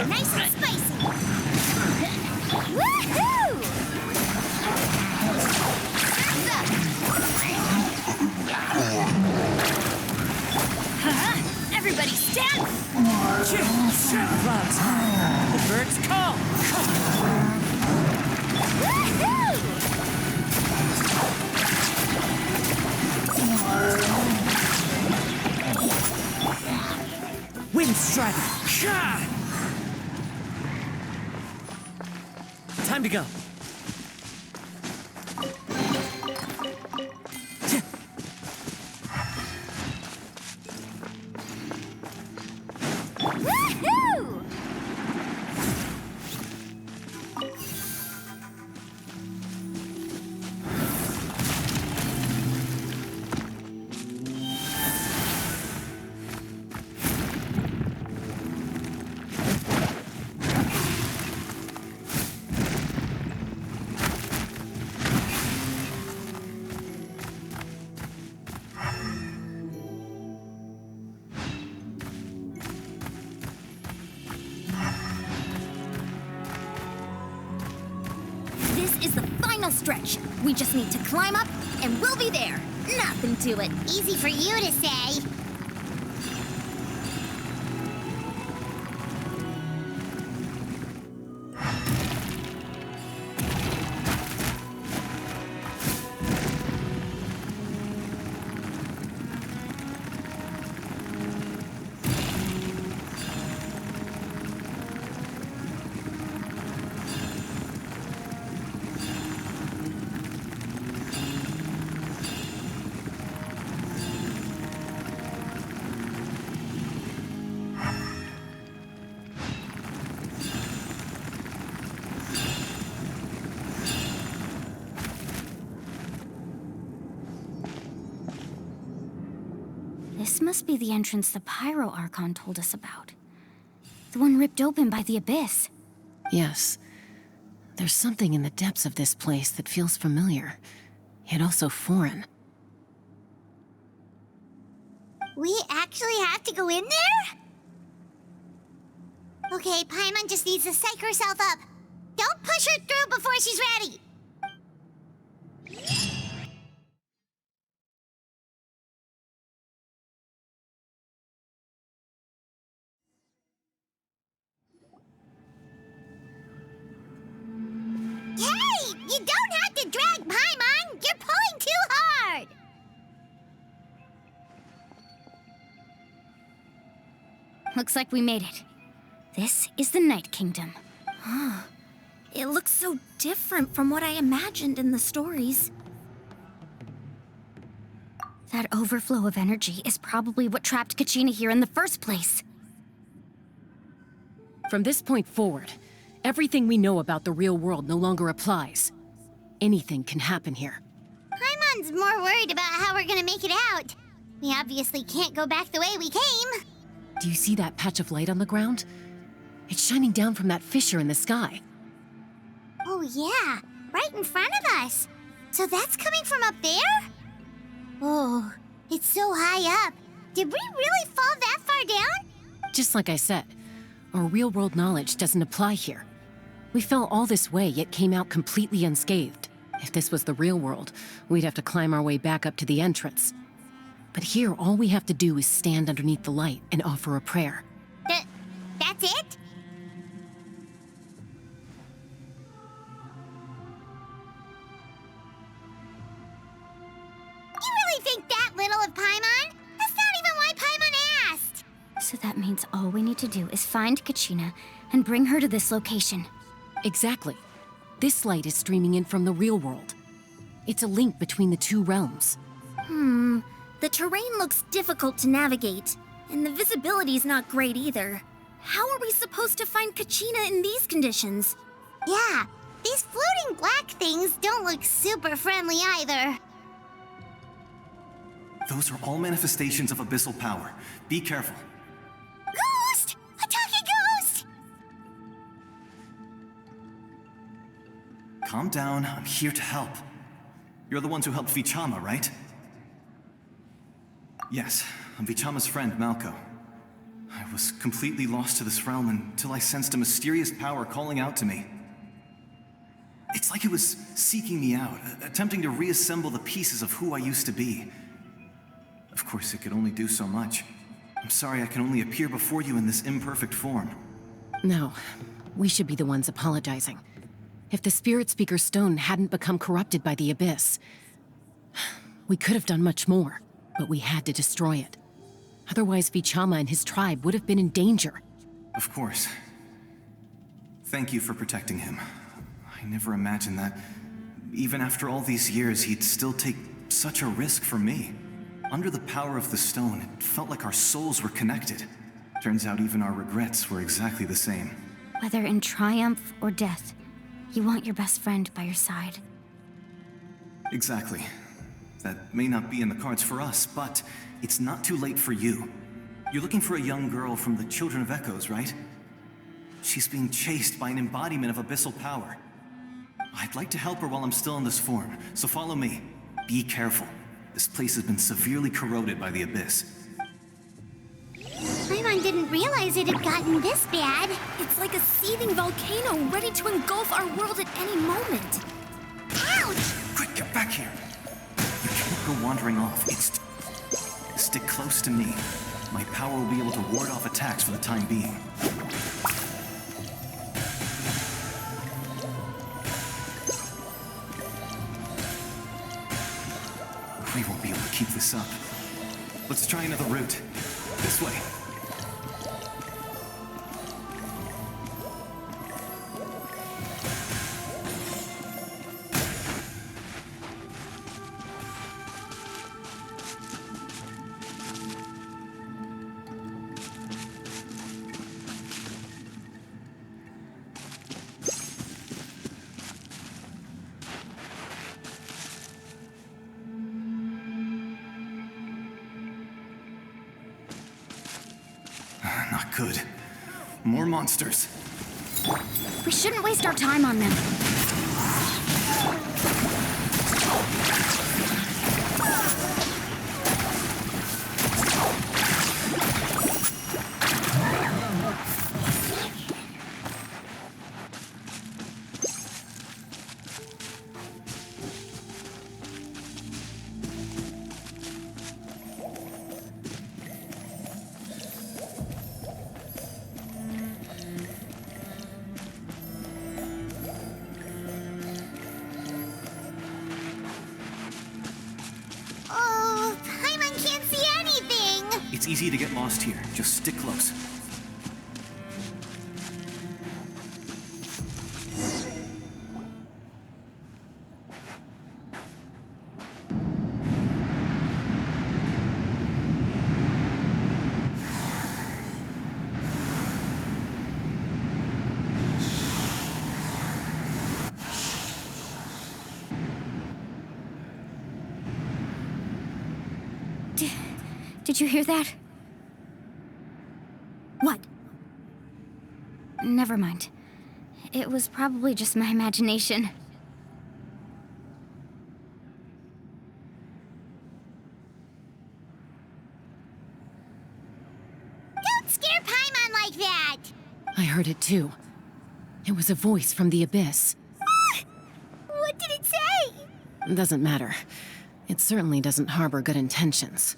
F: Nice and spicy! Woohoo!
A: Everybody stand!
C: Clouds high. The birds call! Wind strike! Time to go.
F: Woohoo!
G: This is the final stretch. We just need to climb up, and we'll be there. Nothing to it.
F: Easy for you to say.
A: This must be the entrance the Pyro Archon told us about. The one ripped open by the Abyss.
E: Yes. There's something in the depths of this place that feels familiar, yet also foreign.
F: We actually have to go in there? Okay, Paimon just needs to psych herself up. Don't push her through before she's ready. Hey, you don't back, Paimon! You're pulling too hard!
A: Looks like we made it. This is the Night Kingdom.
G: It looks so different from what I imagined in the stories.
A: That overflow of energy is probably what trapped Kachina here in the first place.
E: From this point forward, everything we know about the real world no longer applies. Anything can happen here.
F: Paimon's more worried about how we're gonna make it out. We obviously can't go back the way we came.
E: Do you see that patch of light on the ground? It's shining down from that fissure in the sky.
F: Oh yeah, right in front of us. So that's coming from up there? Oh, it's so high up. Did we really fall that far down?
E: Just like I said, our real-world knowledge doesn't apply here. We fell all this way, yet came out completely unscathed. If this was the real world, we'd have to climb our way back up to the entrance. But here, all we have to do is stand underneath the light and offer a prayer.
F: That's it? You really think that little of Paimon? That's not even why Paimon asked!
A: So that means all we need to do is find Kachina and bring her to this location.
E: Exactly. This light is streaming in from the real world. It's a link between the two realms.
G: The terrain looks difficult to navigate, and the visibility's not great either. How are we supposed to find Kachina in these conditions?
F: Yeah, these floating black things don't look super friendly either.
H: Those are all manifestations of abyssal power. Be careful.
F: Ghost! A talking ghost!
H: Calm down, I'm here to help. You're the ones who helped Vichama, right? Yes, I'm Vichama's friend, Malko. I was completely lost to this realm until I sensed a mysterious power calling out to me. It's like it was seeking me out, attempting to reassemble the pieces of who I used to be. Of course, it could only do so much. I'm sorry I can only appear before you in this imperfect form.
E: No, we should be the ones apologizing. If the Spirit Speaker's stone hadn't become corrupted by the Abyss, we could have done much more, but we had to destroy it. Otherwise, Vichama and his tribe would have been in danger.
H: Of course. Thank you for protecting him. I never imagined that, even after all these years, he'd still take such a risk for me. Under the power of the stone, it felt like our souls were connected. Turns out even our regrets were exactly the same.
A: Whether in triumph or death, you want your best friend by your side.
H: Exactly. That may not be in the cards for us, but it's not too late for you. You're looking for a young girl from the Children of Echoes, right? She's being chased by an embodiment of abyssal power. I'd like to help her while I'm still in this form, so follow me. Be careful. This place has been severely corroded by the Abyss.
F: Paimon didn't realize it had gotten this bad.
G: It's like a seething volcano ready to engulf our world at any moment.
F: Ouch!
H: Quick, get back here! You can't go wandering off. Stick close to me. My power will be able to ward off attacks for the time being. We won't be able to keep this up. Let's try another route. This way. Not good. More monsters.
A: We shouldn't waste our time on them.
H: easy to get lost here. Just stick close.
A: Did you hear that?
G: What?
A: Never mind. It was probably just my imagination.
F: Don't scare Paimon like that!
E: I heard it too. It was a voice from the abyss.
F: What did it say?
E: Doesn't matter. It certainly doesn't harbor good intentions.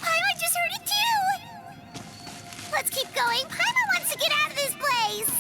F: Paimon just heard it too! Let's keep going. Paimon wants to get out of this place!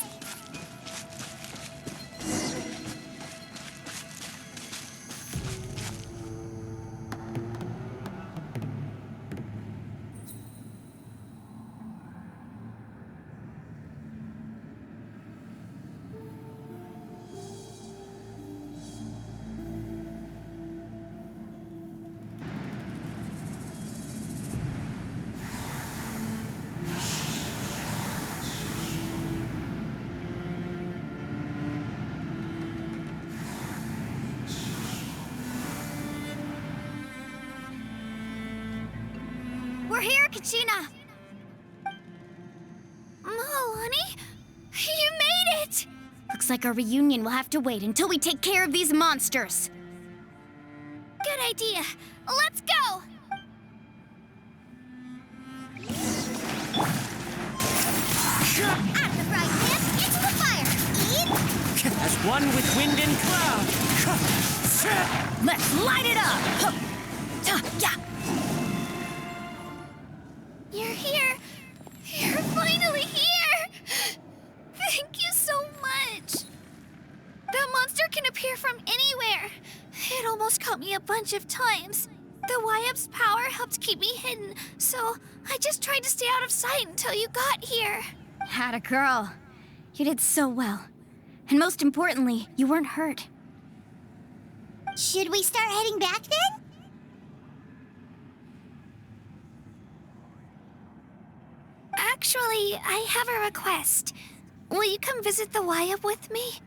A: We're here, Kachina! Oh, honey? You made it! Looks like our reunion will have to wait until we take care of these monsters. Good idea. Let's go!
F: Out of the frying pan, into the fire! Eat!
C: As one with wind and cloud.
A: Let's light it up! Yeah. You're here. You're finally here! Thank you so much. That monster can appear from anywhere. It almost caught me a bunch of times. The YF's power helped keep me hidden, so I just tried to stay out of sight until you got here. Atta girl. You did so well. And most importantly, you weren't hurt.
F: Should we start heading back then?
A: Actually, I have a request. Will you come visit the YF with me?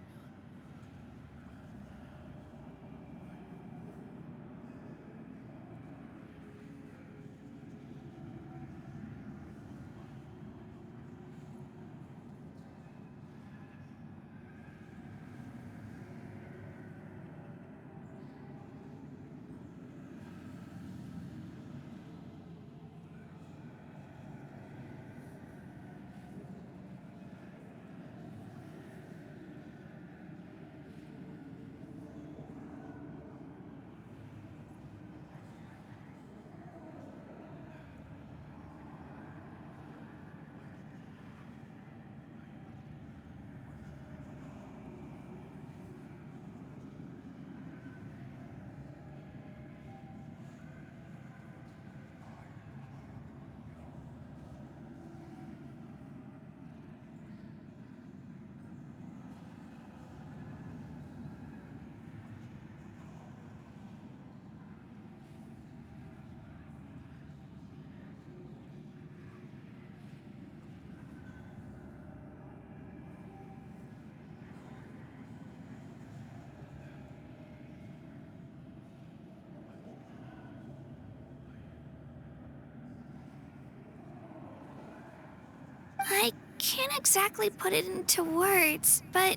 A: I can't exactly put it into words, but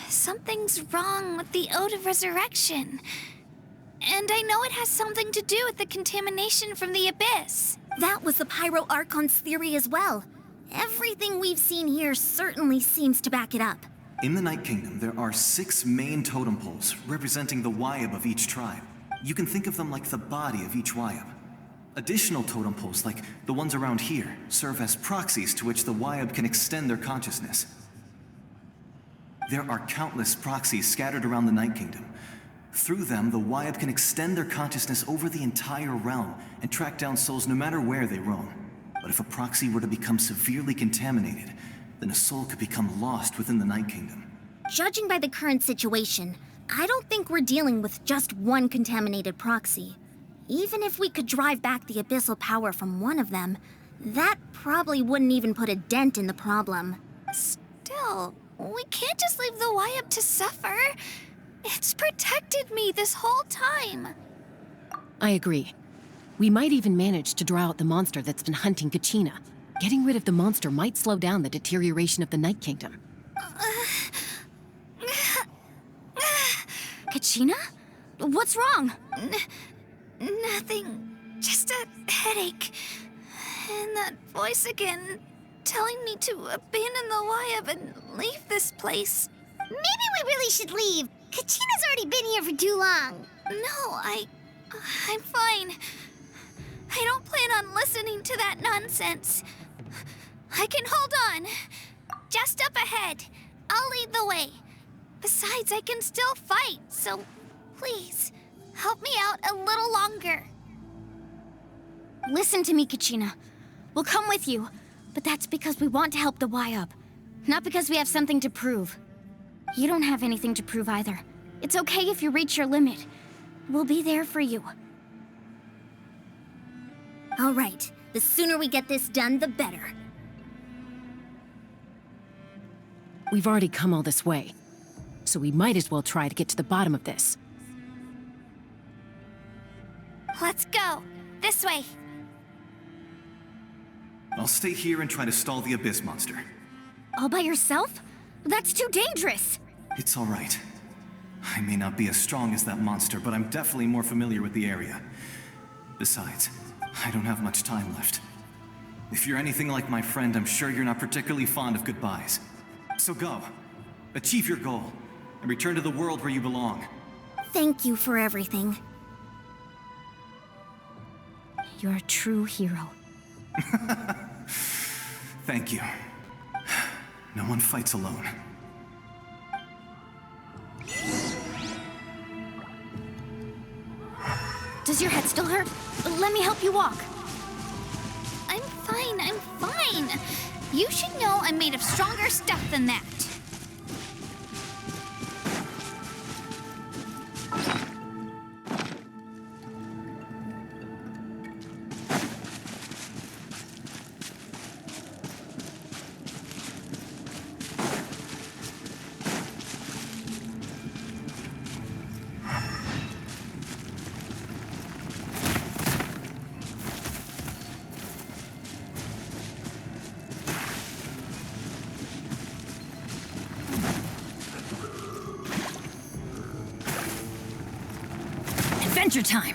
A: something's wrong with the Ode of Resurrection. And I know it has something to do with the contamination from the Abyss.
G: That was the Pyro Archon's theory as well. Everything we've seen here certainly seems to back it up.
H: In the Night Kingdom, there are 6 main totem poles representing the Wyab of each tribe. You can think of them like the body of each Wyab. Additional totem poles, like the ones around here, serve as proxies to which the Wyab can extend their consciousness. There are countless proxies scattered around the Night Kingdom. Through them, the Wyab can extend their consciousness over the entire realm and track down souls no matter where they roam. But if a proxy were to become severely contaminated, then a soul could become lost within the Night Kingdom.
G: Judging by the current situation, I don't think we're dealing with just one contaminated proxy. Even if we could drive back the abyssal power from one of them, that probably wouldn't even put a dent in the problem.
A: Still, we can't just leave the Wyab to suffer. It's protected me this whole time.
E: I agree. We might even manage to draw out the monster that's been hunting Kachina. Getting rid of the monster might slow down the deterioration of the Night Kingdom.
A: Kachina? What's wrong?
I: Nothing. Just a headache. And that voice again, telling me to abandon the Wyab and leave this place.
F: Maybe we really should leave. Kachina's already been here for too long.
I: No, I'm fine. I don't plan on listening to that nonsense. I can hold on. Just up ahead. I'll lead the way. Besides, I can still fight, so please, help me out a little longer.
A: Listen to me, Kachina. We'll come with you, but that's because we want to help the Wyab, not because we have something to prove. You don't have anything to prove either. It's okay if you reach your limit. We'll be there for you.
G: All right, the sooner we get this done, the better.
E: We've already come all this way, so we might as well try to get to the bottom of this.
I: Let's go. This way.
H: I'll stay here and try to stall the Abyss monster.
A: All by yourself? That's too dangerous.
H: It's all right. I may not be as strong as that monster, but I'm definitely more familiar with the area. Besides, I don't have much time left. If you're anything like my friend, I'm sure you're not particularly fond of goodbyes. So go. Achieve your goal, and return to the world where you belong.
G: Thank you for everything.
A: You're a true hero.
H: Thank you. No one fights alone.
A: Does your head still hurt? Let me help you walk.
I: I'm fine. You should know I'm made of stronger stuff than that.
A: Adventure time!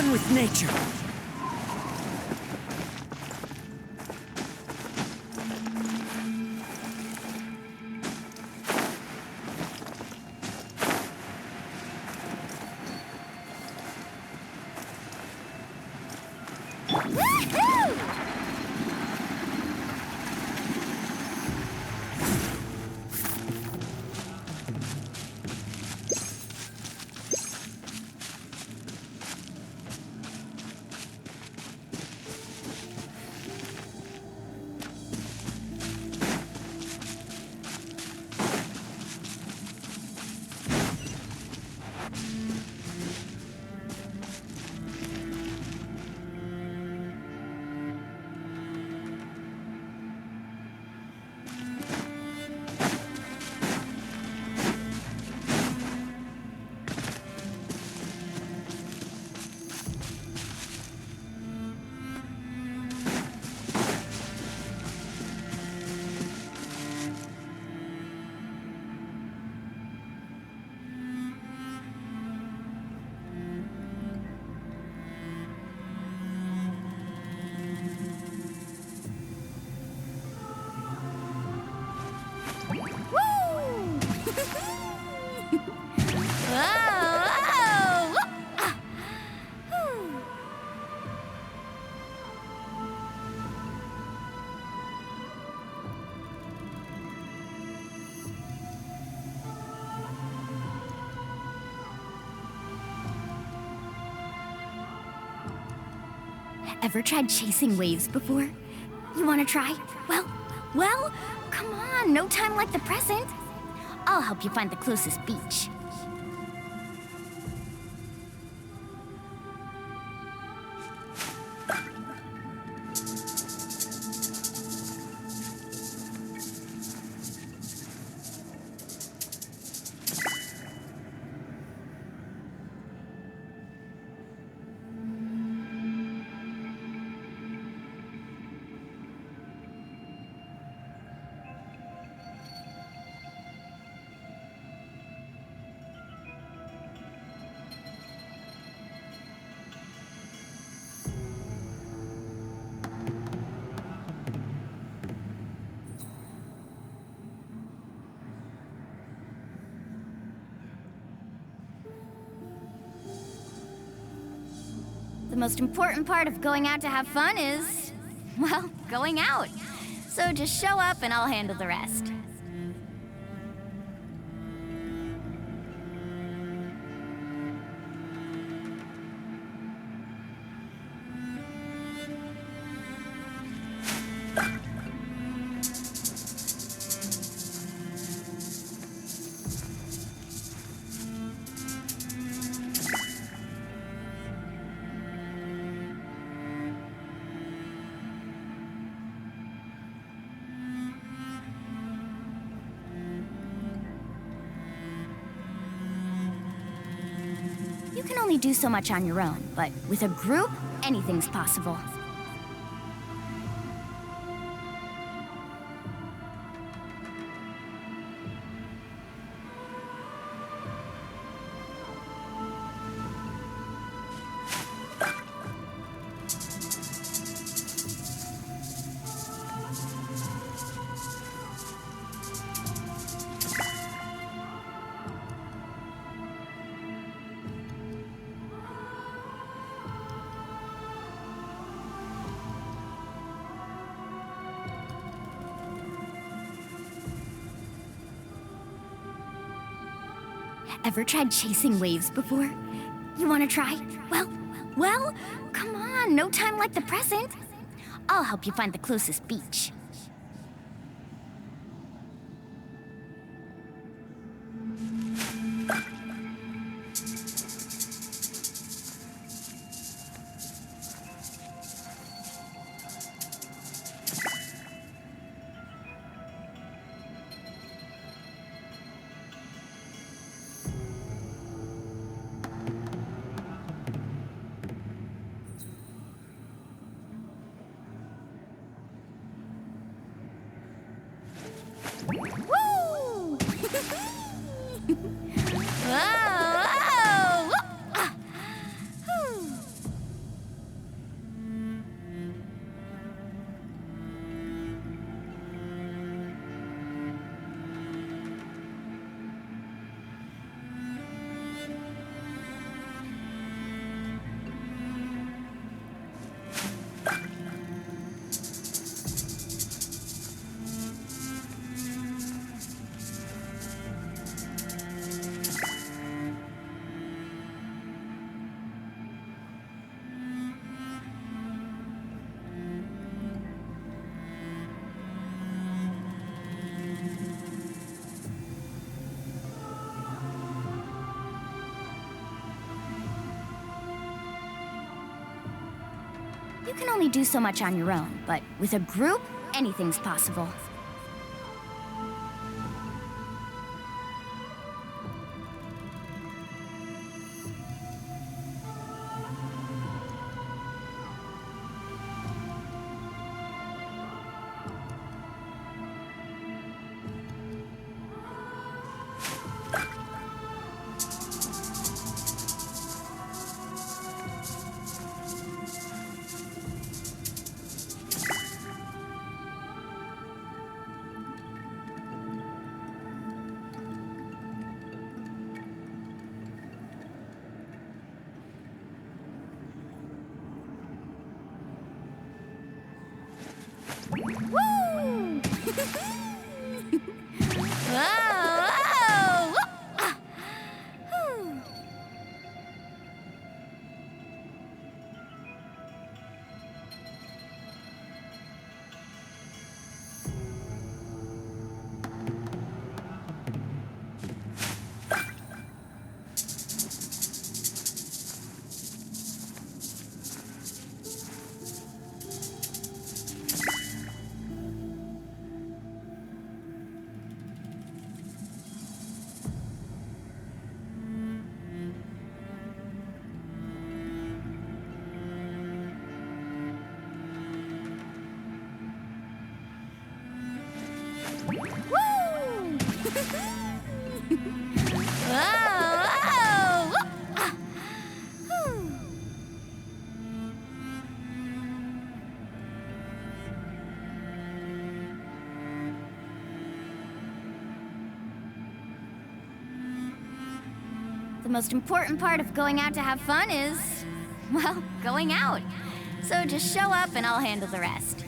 C: one with nature.
A: Ever tried chasing waves before? You wanna try? Well, come on, no time like the present. I'll help you find the closest beach. The most important part of going out to have fun is, well, going out. So just show up and I'll handle the rest. You can only do so much on your own, but with a group, anything's possible. Ever tried chasing waves before? You wanna try? Well, come on, no time like the present. I'll help you find the closest beach. You can only do so much on your own, but with a group, anything's possible.
I: Woo! Whoa!
A: The most important part of going out to have fun is, well, going out. So just show up and I'll handle the rest.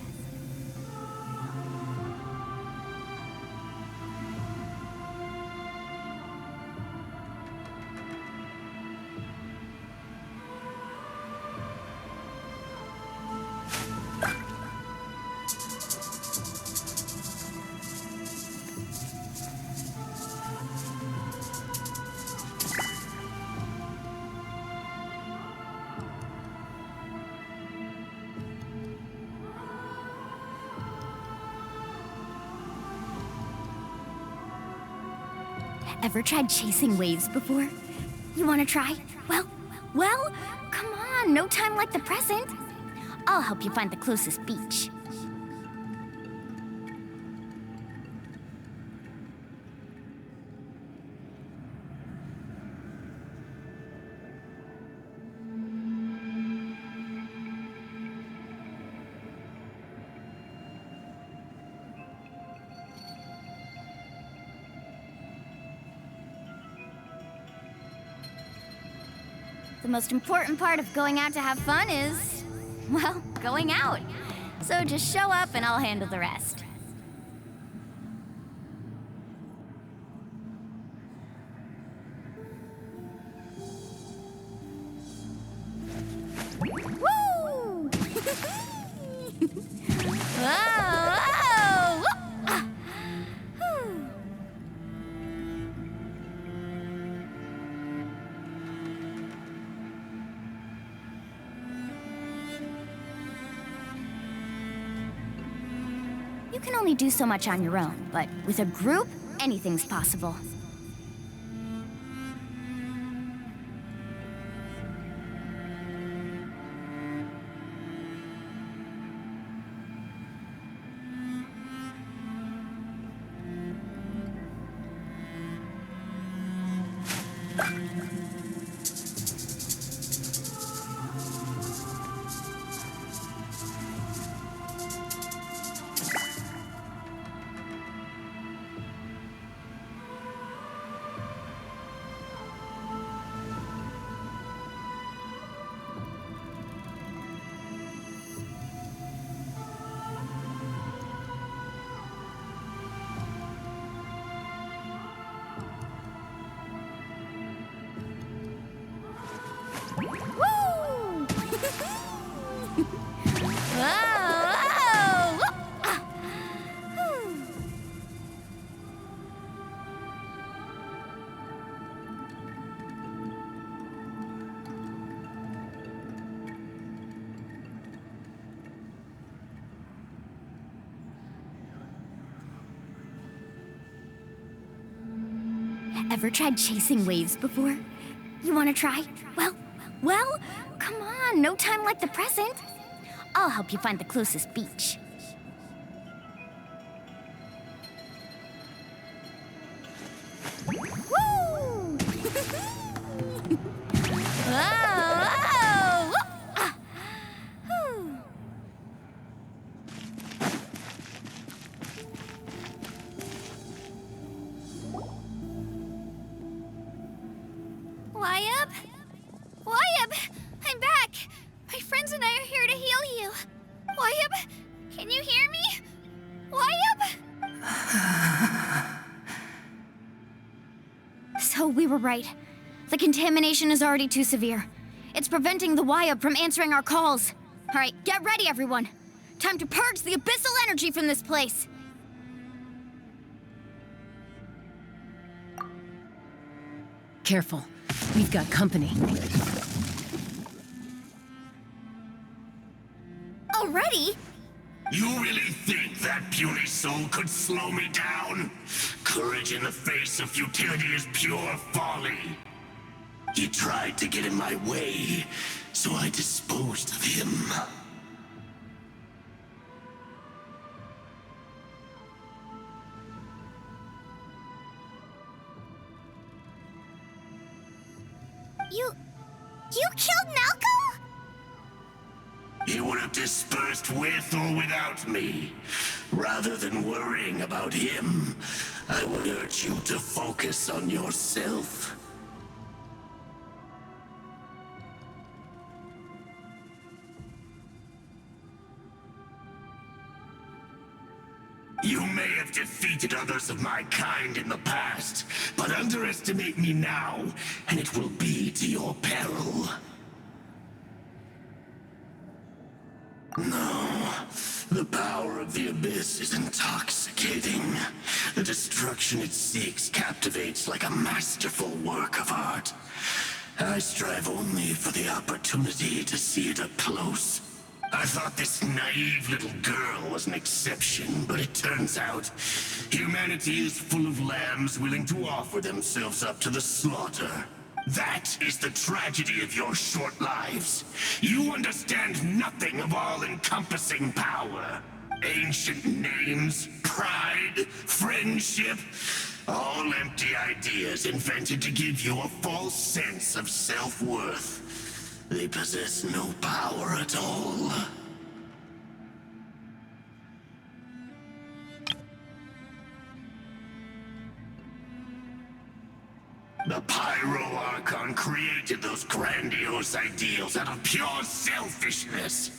A: Ever tried chasing waves before? You wanna try? Well, come on, no time like the present. I'll help you find the closest beach. The most important part of going out to have fun is, well, going out. So just show up and I'll handle the rest. Woo! Whoa! You can only do so much on your own, but with a group, anything's possible. Ever tried chasing waves before? You wanna try? Well, come on, no time like the present. I'll help you find the closest beach. Woo! Whoa! Ah! Whew.
I: Wyatt? Wyatt! I'm back! My friends and I are here to heal you. Wyatt, can you hear me? Wyatt?
A: So we were right. The contamination is already too severe. It's preventing the Wyatt from answering our calls. All right, get ready, everyone. Time to purge the abyssal energy from this place.
E: Careful. We've got company.
A: Already?
J: You really think that puny soul could slow me down? Courage in the face of futility is pure folly. He tried to get in my way, so I disposed of him.
F: You killed Malco?
J: He would have dispersed with or without me. Rather than worrying about him, I would urge you to focus on yourself. You may have defeated others of my kind in the past, but underestimate me now, and it will be to your peril. No, the power of the Abyss is intoxicating. The destruction it seeks captivates like a masterful work of art. I strive only for the opportunity to see it up close. I thought this naive little girl was an exception, but it turns out humanity is full of lambs willing to offer themselves up to the slaughter. That is the tragedy of your short lives. You understand nothing of all-encompassing power. Ancient names, pride, friendship, all empty ideas invented to give you a false sense of self-worth. They possess no power at all. The Pyro Archon created those grandiose ideals out of pure selfishness.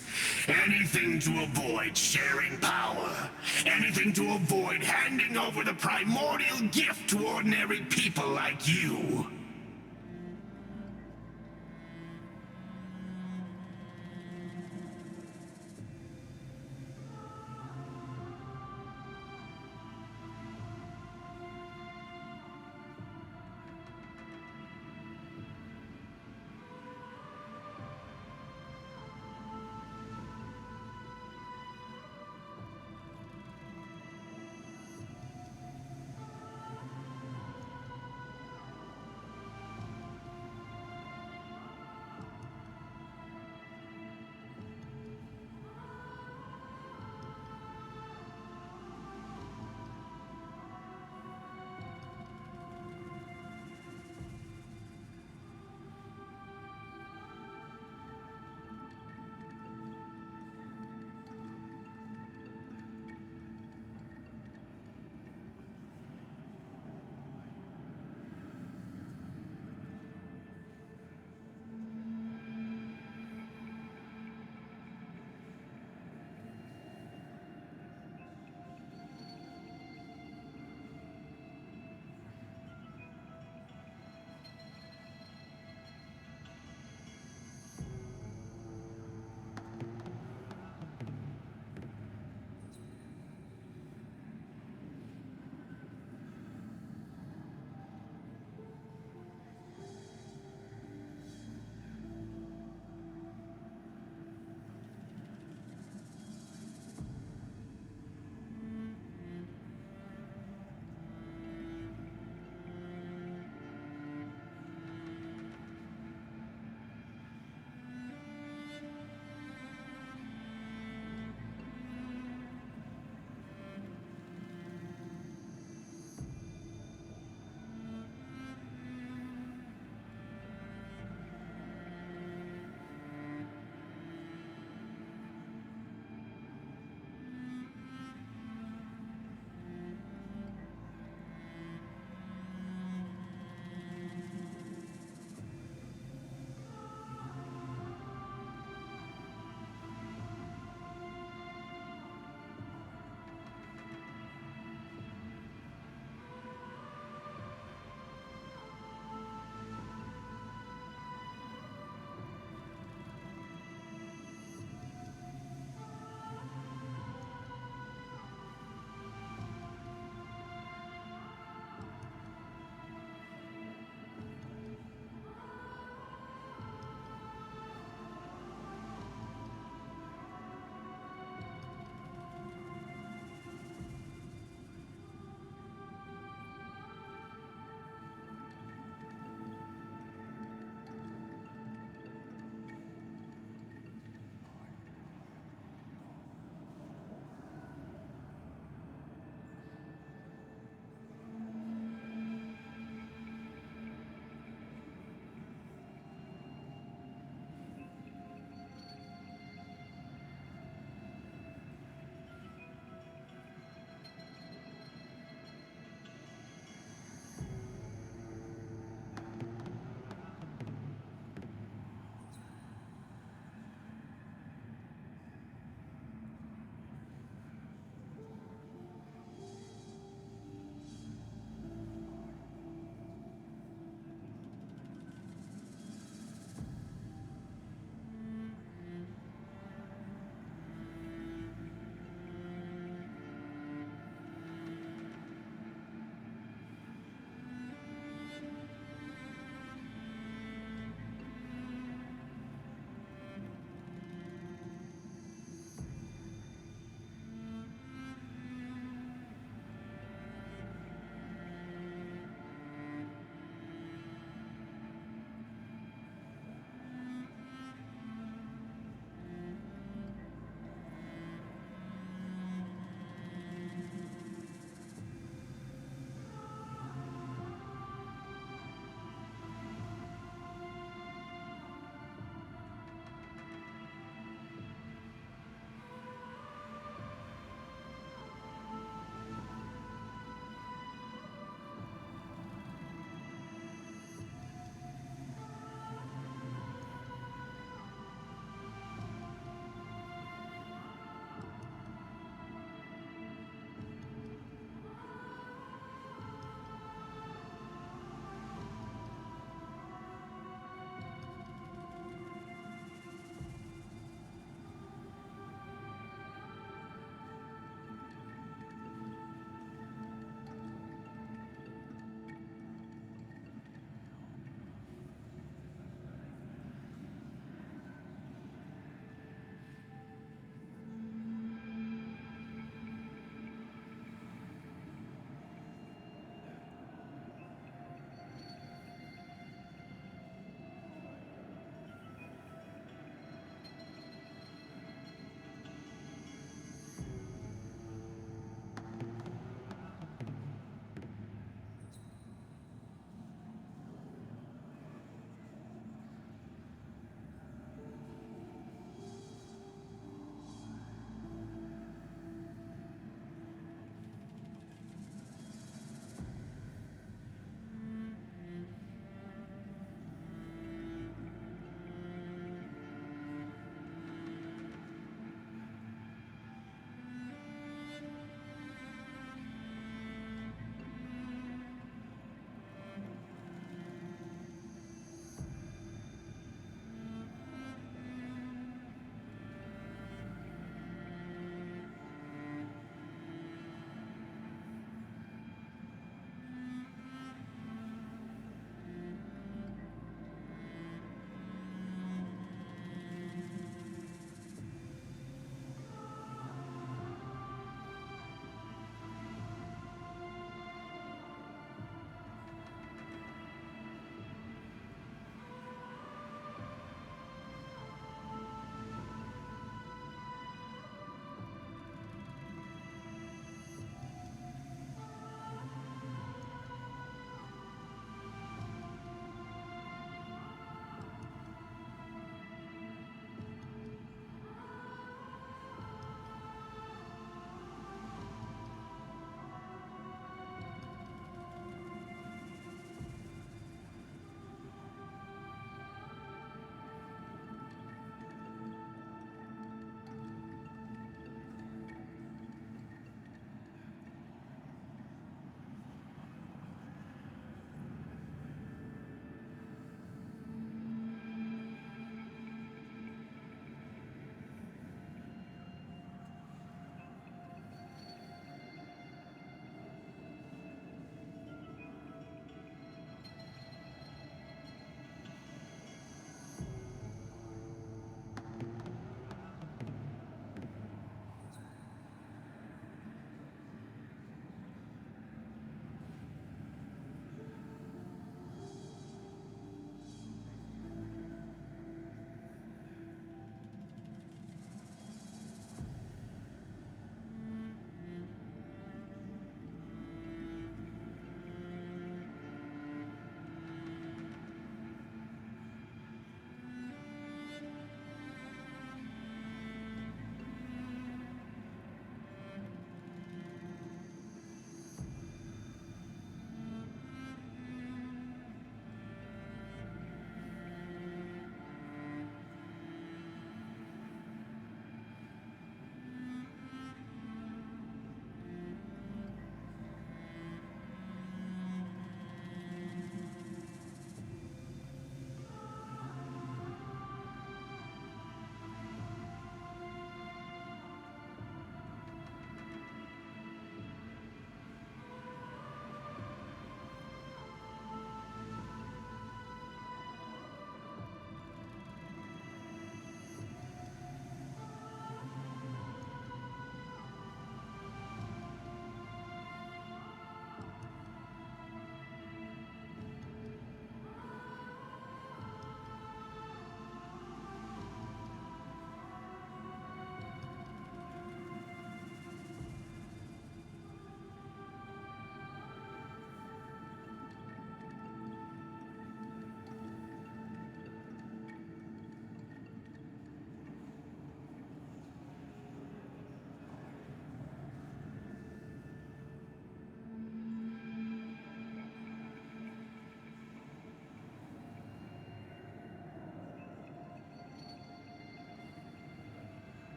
J: Anything to avoid sharing power. Anything to avoid handing over the primordial gift to ordinary people like you.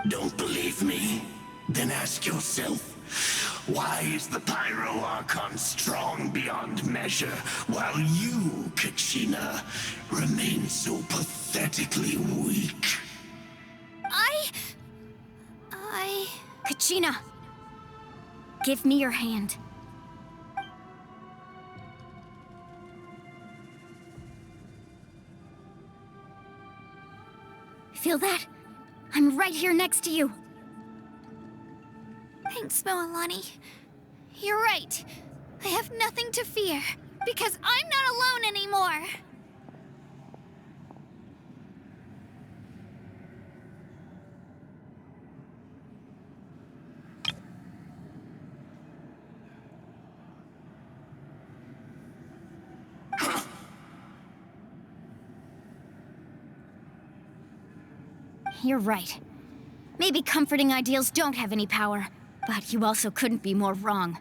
J: Don't believe me? Then ask yourself, why is the Pyro Archon strong beyond measure, while you, Kachina, remain so pathetically weak?
A: Kachina! Give me your hand. Feel that? I'm right here next to you.
I: Thanks, Moalani. You're right. I have nothing to fear, because I'm not alone anymore.
A: You're right. Maybe comforting ideals don't have any power, but you also couldn't be more wrong.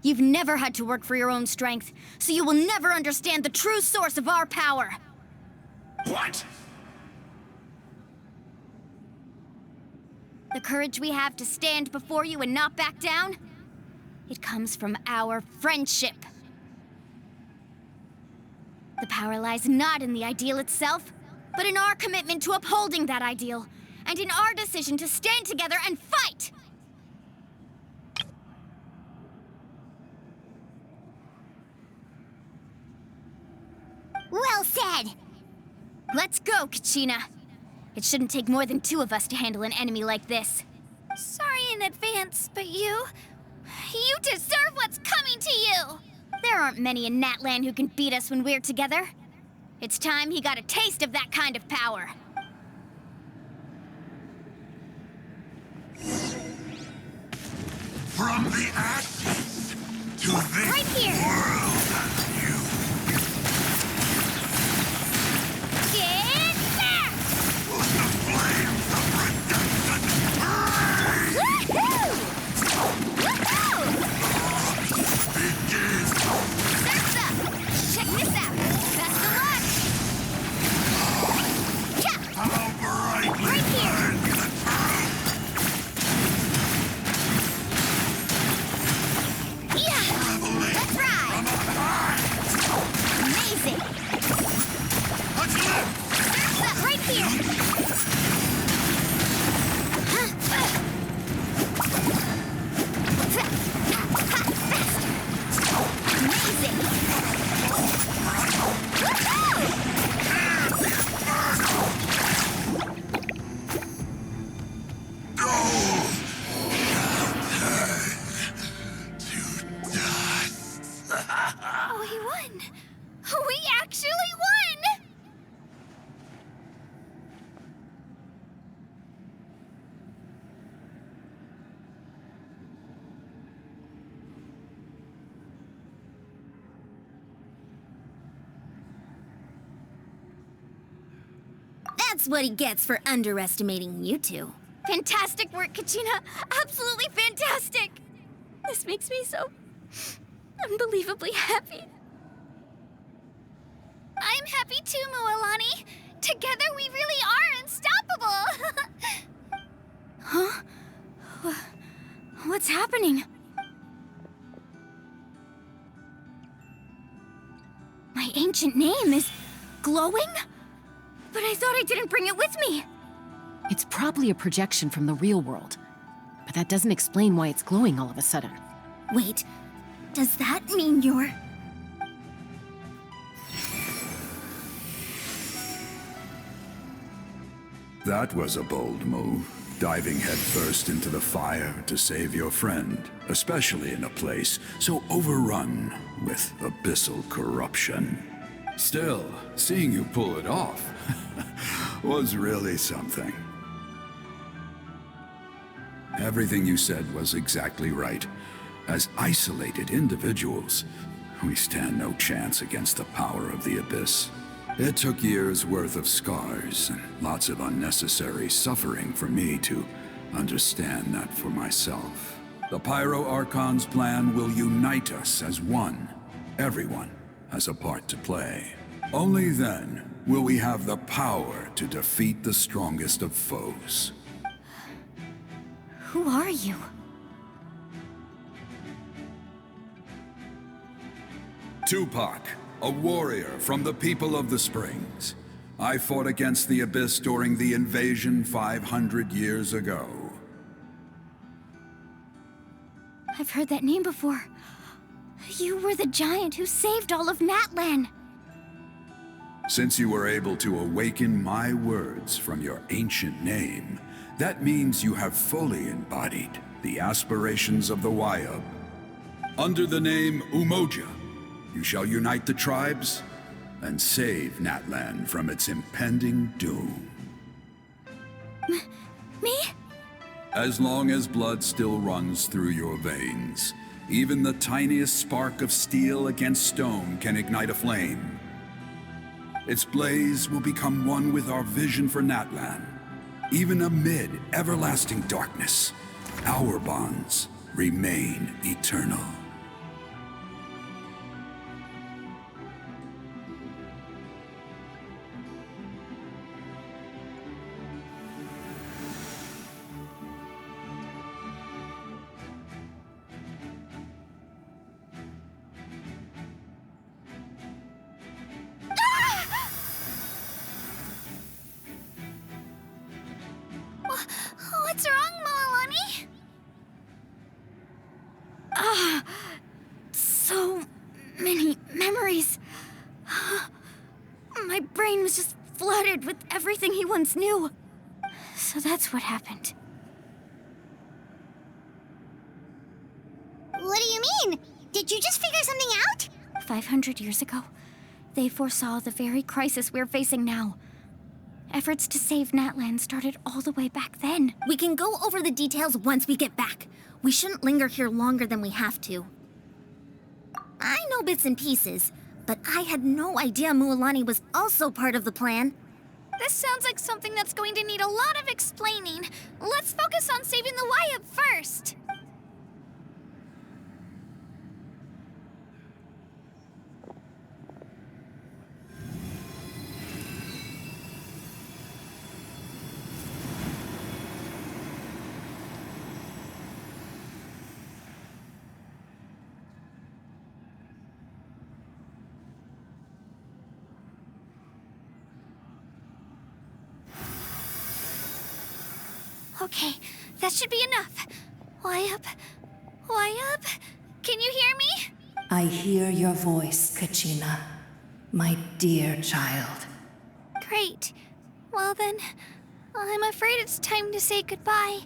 A: You've never had to work for your own strength, so you will never understand the true source of our power.
J: What?
A: The courage we have to stand before you and not back down, it comes from our friendship. The power lies not in the ideal itself, but in our commitment to upholding that ideal, and in our decision to stand together and fight!
F: Well said!
A: Let's go, Kachina. It shouldn't take more than 2 of us to handle an enemy like this.
I: Sorry in advance, but you deserve what's coming to you!
A: There aren't many in Natlan who can beat us when we're together. It's time he got a taste of that kind of power.
J: From the ashes to this
A: Right here.
J: world of you.
A: Get back!
J: Let the flames of redemption burn!
A: Woohoo! Woohoo!
J: Begin!
A: Surf's up! Check this out! Best of luck! Yeah!
J: How brightly
A: Right here.
J: burns the truth!
A: Yeah!
J: Reveling
A: Let's ride!
J: from on high!
A: Amazing!
J: Let's live!
A: Surf's up! Right here! Amazing! Woohoo!
J: To dust!
I: Oh, we won! We actually won!
G: That's what he gets for underestimating you two.
A: Fantastic work, Kachina! Absolutely fantastic! This makes me so unbelievably happy.
I: I'm happy too, Moalani. Together we really are unstoppable!
A: Huh? What's happening? My ancient name is glowing? But I thought I didn't bring it with me.
E: It's probably a projection from the real world. But that doesn't explain why it's glowing all of a sudden.
G: Wait, does that mean you're...
B: That was a bold move, diving headfirst into the fire to save your friend, especially in a place so overrun with abyssal corruption. Still, seeing you pull it off was really something. Everything you said was exactly right. As isolated individuals, we stand no chance against the power of the Abyss. It took years' worth of scars and lots of unnecessary suffering for me to understand that for myself. The Pyro Archon's plan will unite us as one. Everyone has a part to play. Only then will we have the power to defeat the strongest of foes.
A: Who are you?
B: Tupac, a warrior from the people of the Springs. I fought against the Abyss during the invasion 500 years ago.
A: I've heard that name before. You were the giant who saved all of Natlan.
B: Since you were able to awaken my words from your ancient name, that means you have fully embodied the aspirations of the Wayub. Under the name Umoja, you shall unite the tribes and save Natlan from its impending doom.
A: Me?
B: As long as blood still runs through your veins, even the tiniest spark of steel against stone can ignite a flame. Its blaze will become one with our vision for Natlan. Even amid everlasting darkness, our bonds remain eternal.
I: What's wrong, Moalani?
A: So many memories. My brain was just flooded with everything he once knew. So that's what happened.
F: What do you mean? Did you just figure something out?
A: 500 years ago, they foresaw the very crisis we're facing now. Efforts to save Natlan started all the way back then.
G: We can go over the details once we get back. We shouldn't linger here longer than we have to. I know bits and pieces, but I had no idea Mualani was also part of the plan.
I: This sounds like something that's going to need a lot of explaining. Let's focus on saving the Wayub first. Okay, that should be enough. Wayub? Wayub? Can you hear me?
K: I hear your voice, Kachina, my dear child.
I: Great. Well then, I'm afraid it's time to say goodbye.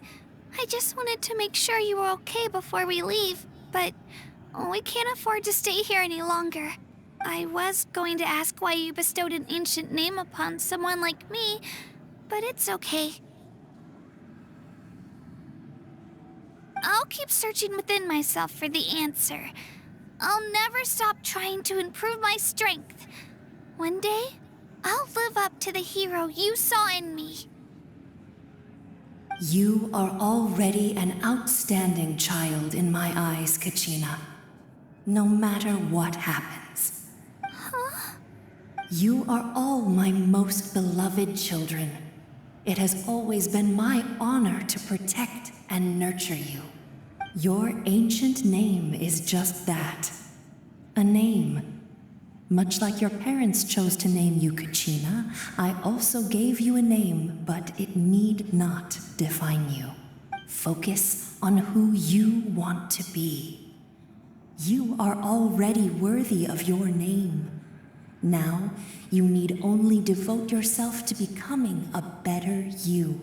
I: I just wanted to make sure you were okay before we leave, but we can't afford to stay here any longer. I was going to ask why you bestowed an ancient name upon someone like me, but it's okay. I'll keep searching within myself for the answer. I'll never stop trying to improve my strength. One day, I'll live up to the hero you saw in me.
K: You are already an outstanding child in my eyes, Kachina. No matter what happens.
I: Huh?
K: You are all my most beloved children. It has always been my honor to protect and nurture you. Your ancient name is just that. A name. Much like your parents chose to name you Kachina, I also gave you a name, but it need not define you. Focus on who you want to be. You are already worthy of your name. Now, you need only devote yourself to becoming a better you.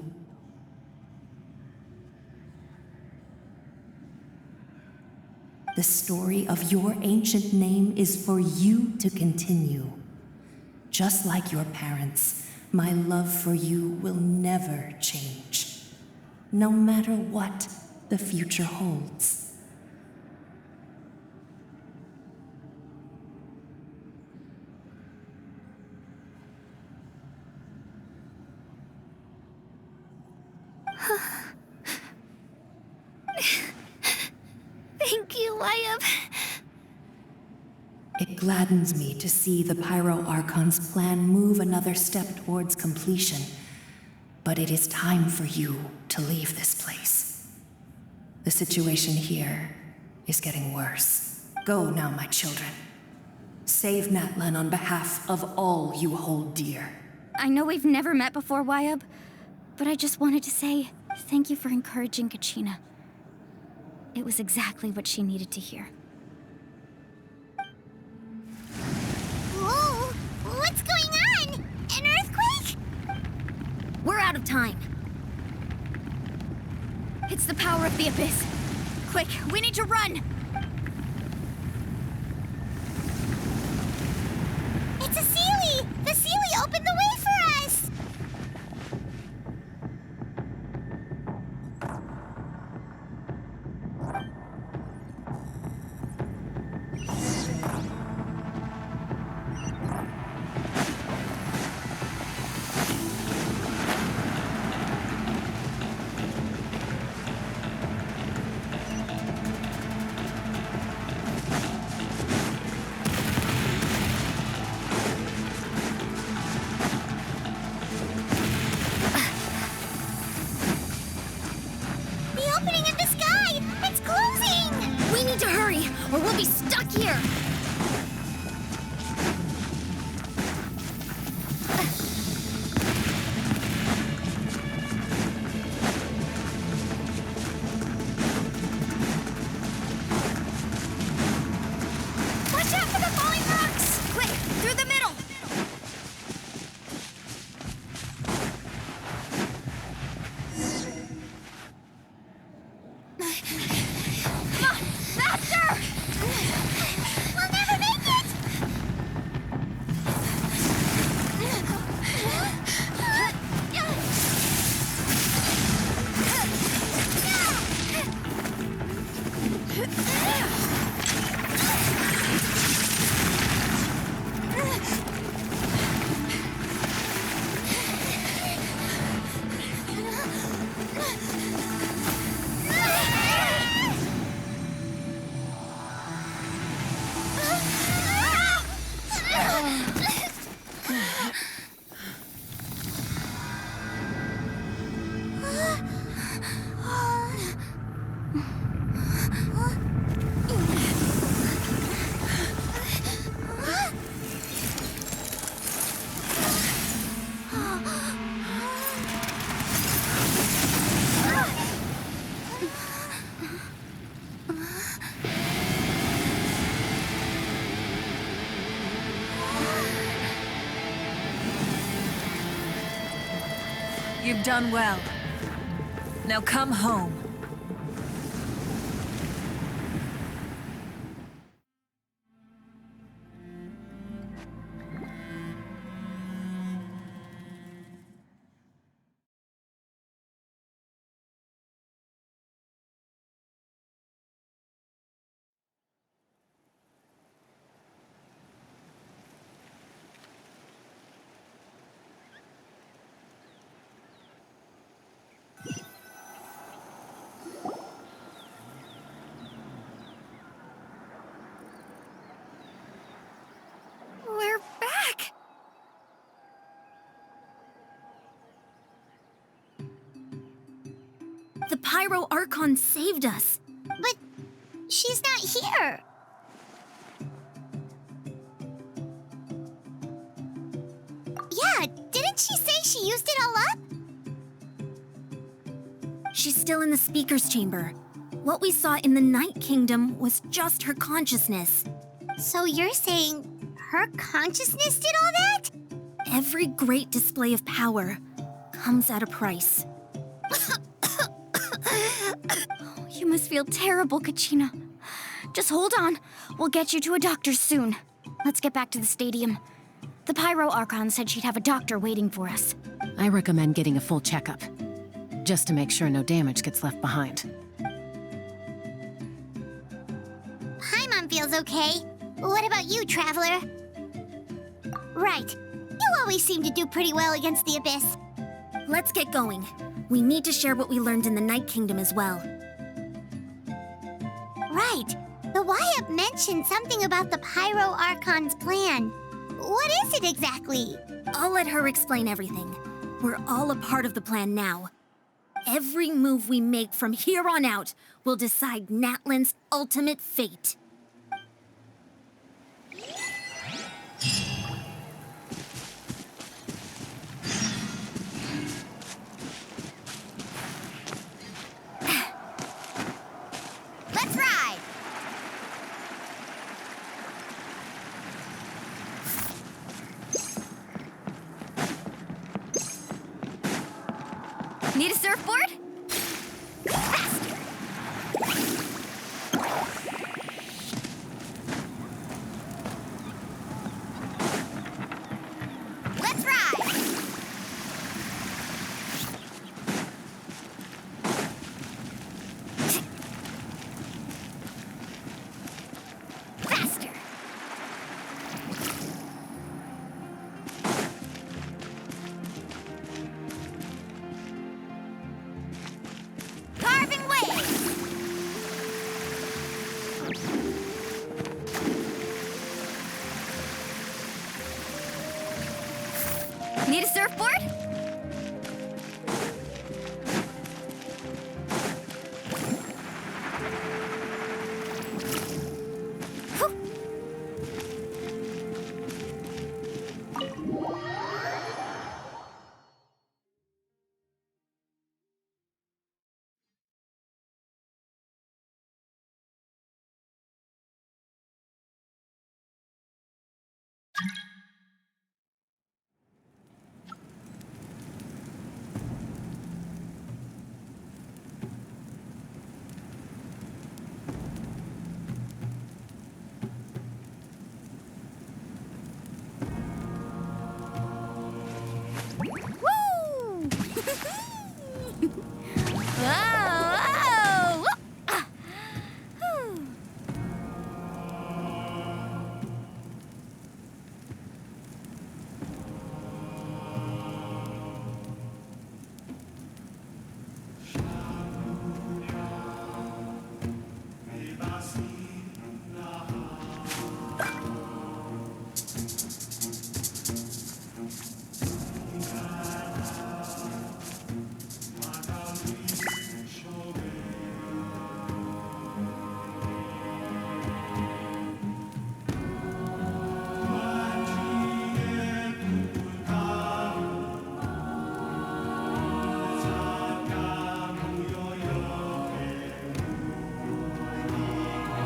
K: The story of your ancient name is for you to continue. Just like your parents, my love for you will never change, no matter what the future holds.
I: Thank you, Wayub.
K: It gladdens me to see the Pyro Archon's plan move another step towards completion, but it is time for you to leave this place. The situation here is getting worse. Go now, my children. Save Natlan on behalf of all you hold dear.
A: I know we've never met before, Wayab, but I just wanted to say thank you for encouraging Kachina. It was exactly what she needed to hear.
F: Whoa! What's going on? An earthquake?
G: We're out of time.
A: It's the power of the Abyss. Quick, we need to run!
F: It's a Sealy! The Sealy opened the way for us! The opening in the sky! It's closing!
G: We need to hurry, or we'll be stuck here!
A: Watch out for the falling rocks! Quick, through the middle! Come on, faster!
F: We'll never make it!
D: You've done well. Now come home.
A: We're back!
G: The Pyro Archon saved us.
F: But she's not here. Yeah, didn't she say she used it all up?
G: She's still in the speaker's chamber. What we saw in the Night Kingdom was just her consciousness.
F: So you're saying her consciousness did all that?
G: Every great display of power comes at a price.
A: You must feel terrible, Kachina. Just hold on. We'll get you to a doctor soon. Let's get back to the stadium. The Pyro Archon said she'd have a doctor waiting for us.
E: I recommend getting a full checkup, just to make sure no damage gets left behind.
F: Paimon feels okay. What about you, Traveler? Right. You always seem to do pretty well against the Abyss.
G: Let's get going. We need to share what we learned in the Night Kingdom as well.
F: Right. The Wyatt mentioned something about the Pyro Archon's plan. What is it exactly?
G: I'll let her explain everything. We're all a part of the plan now. Every move we make from here on out will decide Natlan's ultimate fate.
F: Let's ride!
A: Need a surfboard? Faster!
F: Let's ride!
A: Faster!
F: Carving waves!
A: Need a surfboard? Whew.
F: Woo!
A: Whoa! Whoa! Ah. Whew.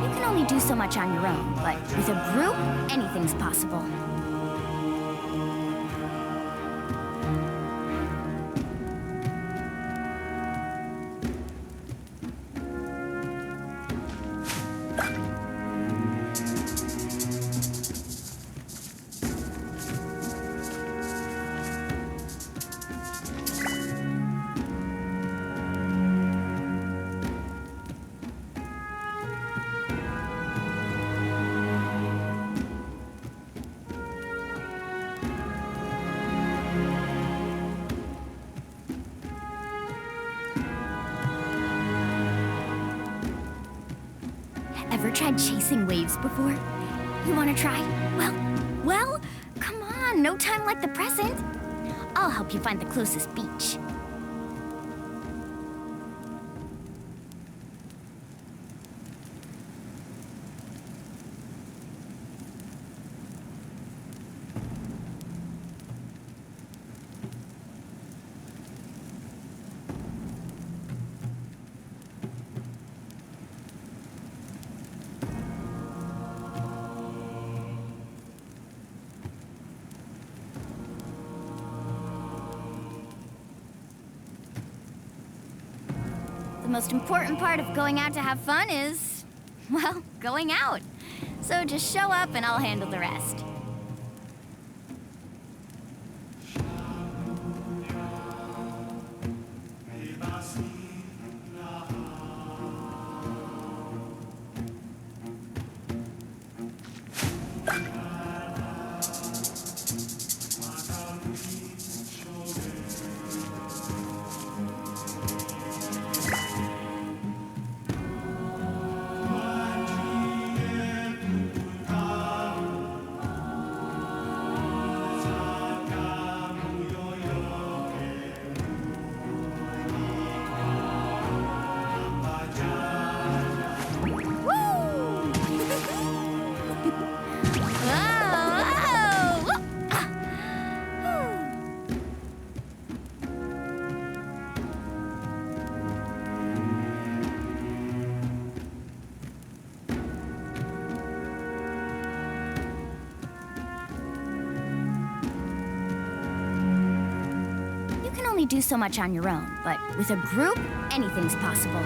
A: You can only do so much on your own, but with a group, anything's possible. Ever tried chasing waves before? You wanna try? Well, come on, no time like the present. I'll help you find the closest beach. The most important part of going out to have fun is, well, going out. So just show up and I'll handle the rest. only do so much on your own, but with a group, anything's possible.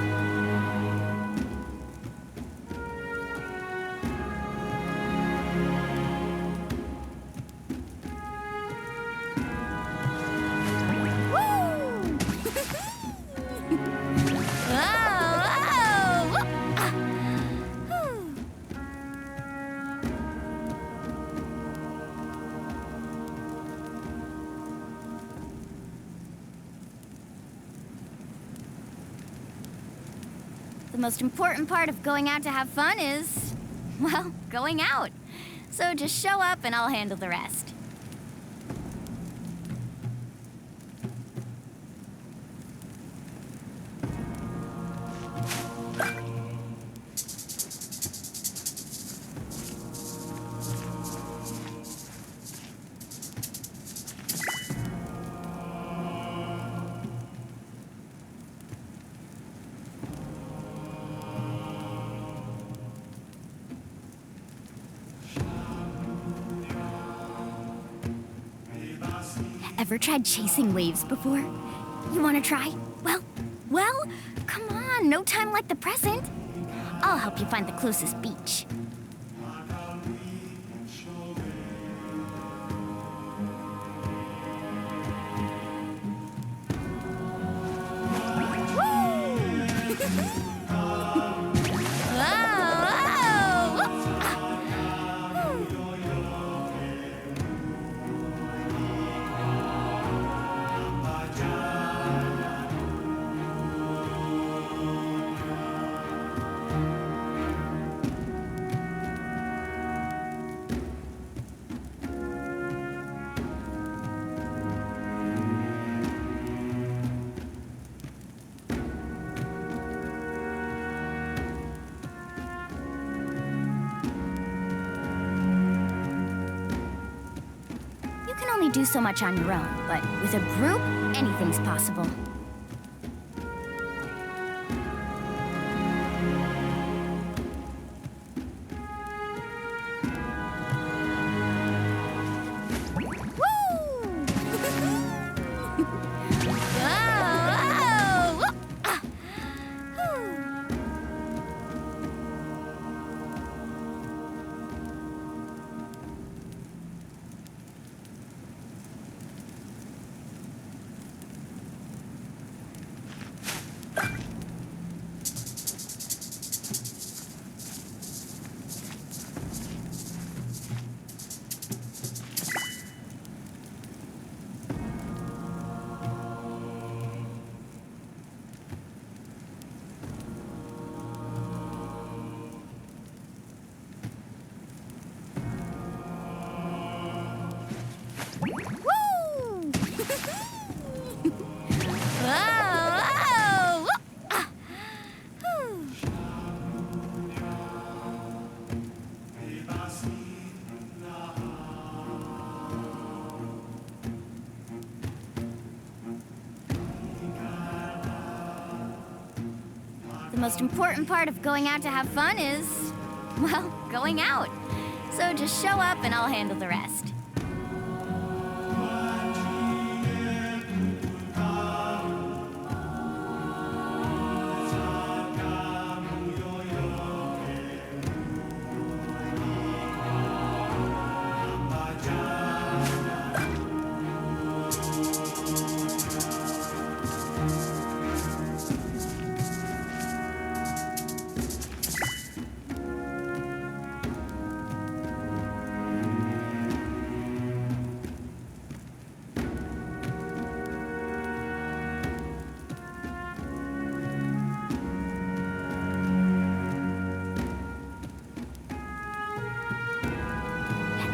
A: The most important part of going out to have fun is, well, going out. So just show up and I'll handle the rest. Ever tried chasing waves before? You want to try? Well, come on, no time like the present. I'll help you find the closest beach. You can only do so much on your own, but with a group, anything's possible. The most important part of going out to have fun is, well, going out. So just show up and I'll handle the rest.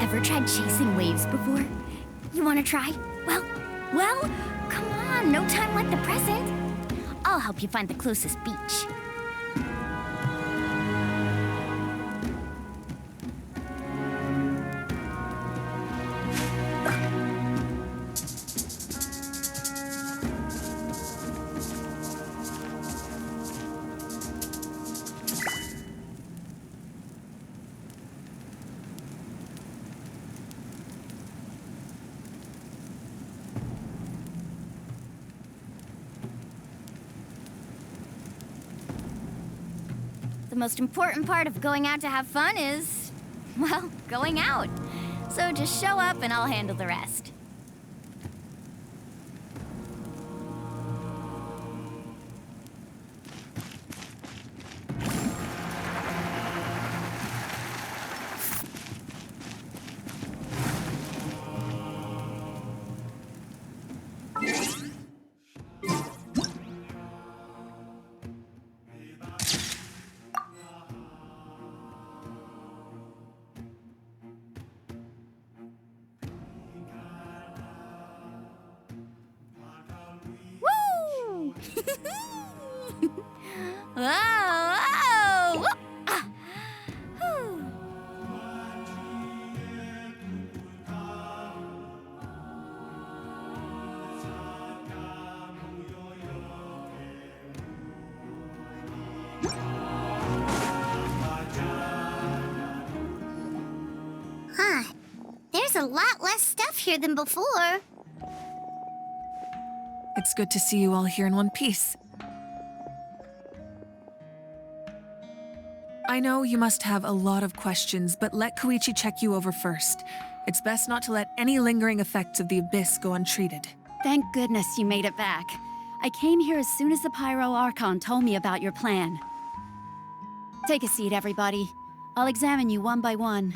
A: Ever tried chasing waves before? You want to try? Well, come on, no time like the present. I'll help you find the closest beach. most important part of going out to have fun is, well, going out. So just show up and I'll handle the rest. Woo! Whoa! Whoa! Ah! Whew.
F: Huh. There's a lot less stuff here than before.
D: It's good to see you all here in one piece. I know you must have a lot of questions, but let Koichi check you over first. It's best not to let any lingering effects of the Abyss go untreated.
L: Thank goodness you made it back. I came here as soon as the Pyro Archon told me about your plan. Take a seat, everybody. I'll examine you one by one.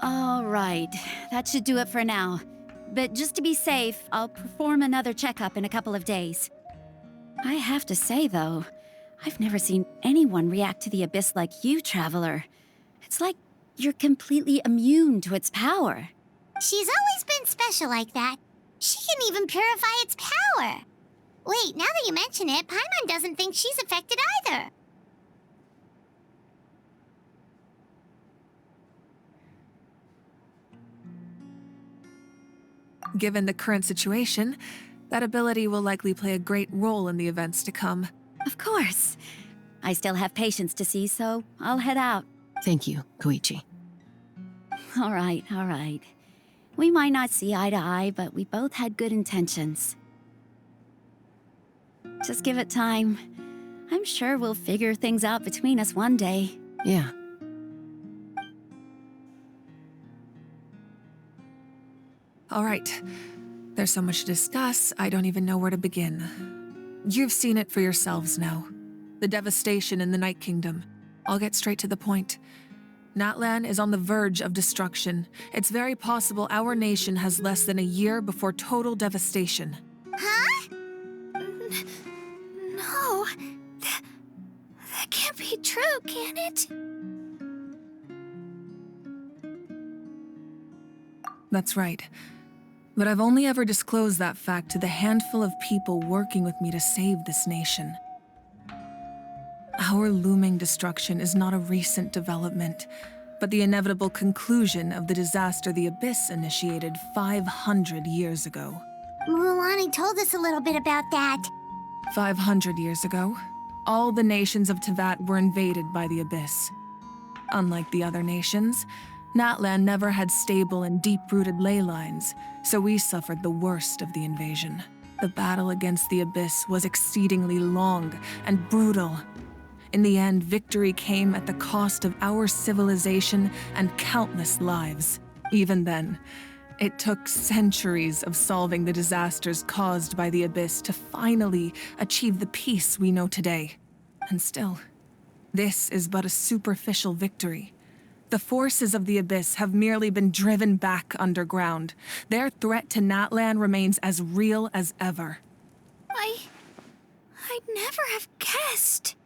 L: All right, that should do it for now. But just to be safe, I'll perform another checkup in a couple of days. I have to say, though, I've never seen anyone react to the Abyss like you, Traveler. It's like you're completely immune to its power.
F: She's always been special like that. She can even purify its power. Wait, now that you mention it, Paimon doesn't think she's affected either.
D: Given the current situation, that ability will likely play a great role in the events to come.
L: Of course. I still have patients to see, so I'll head out.
E: Thank you, Koichi.
L: All right, all right. We might not see eye to eye, but we both had good intentions. Just give it time. I'm sure we'll figure things out between us one day.
E: Yeah.
D: All right. There's so much to discuss, I don't even know where to begin. You've seen it for yourselves now. The devastation in the Night Kingdom. I'll get straight to the point. Natlan is on the verge of destruction. It's very possible our nation has less than a year before total devastation.
F: Huh?
I: No. That can't be true, can it?
D: That's right. But I've only ever disclosed that fact to the handful of people working with me to save this nation. Our looming destruction is not a recent development, but the inevitable conclusion of the disaster the Abyss initiated 500 years ago.
F: Mulani told us a little bit about that.
D: 500 years ago, all the nations of Teyvat were invaded by the Abyss. Unlike the other nations, Natlan never had stable and deep-rooted ley lines, so we suffered the worst of the invasion. The battle against the Abyss was exceedingly long and brutal. In the end, victory came at the cost of our civilization and countless lives. Even then, it took centuries of solving the disasters caused by the Abyss to finally achieve the peace we know today. And still, this is but a superficial victory. The forces of the Abyss have merely been driven back underground. Their threat to Natlan remains as real as ever.
I: I'd never have guessed.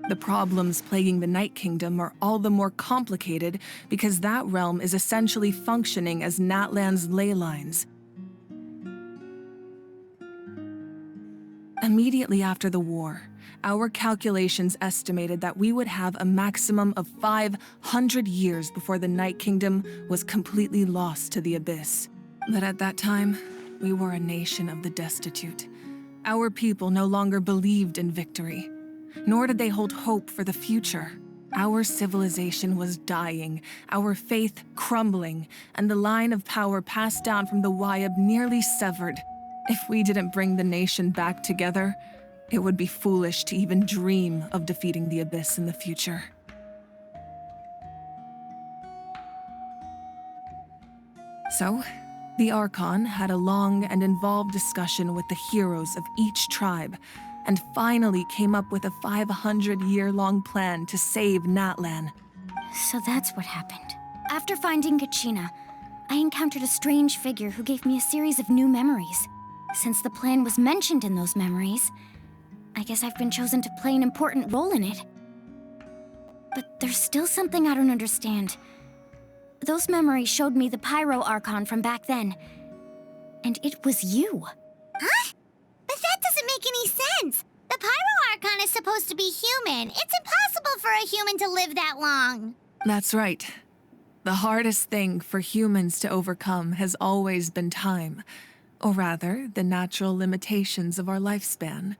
D: The problems plaguing the Night Kingdom are all the more complicated because that realm is essentially functioning as Natlan's ley lines. Immediately after the war, our calculations estimated that we would have a maximum of 500 years before the Night Kingdom was completely lost to the Abyss. But at that time, we were a nation of the destitute. Our people no longer believed in victory, nor did they hold hope for the future. Our civilization was dying, our faith crumbling, and the line of power passed down from the Wyab nearly severed. If we didn't bring the nation back together, it would be foolish to even dream of defeating the Abyss in the future. So, the Archon had a long and involved discussion with the heroes of each tribe, and finally came up with a 500-year-long plan to save Natlan.
A: So that's what happened. After finding Kachina, I encountered a strange figure who gave me a series of new memories. Since the plan was mentioned in those memories, I guess I've been chosen to play an important role in it. But there's still something I don't understand. Those memories showed me the Pyro Archon from back then, and it was you.
F: Huh? But that doesn't make any sense. The Pyro Archon is supposed to be human. It's impossible for a human to live that long.
D: That's right. The hardest thing for humans to overcome has always been time, or rather, the natural limitations of our lifespan.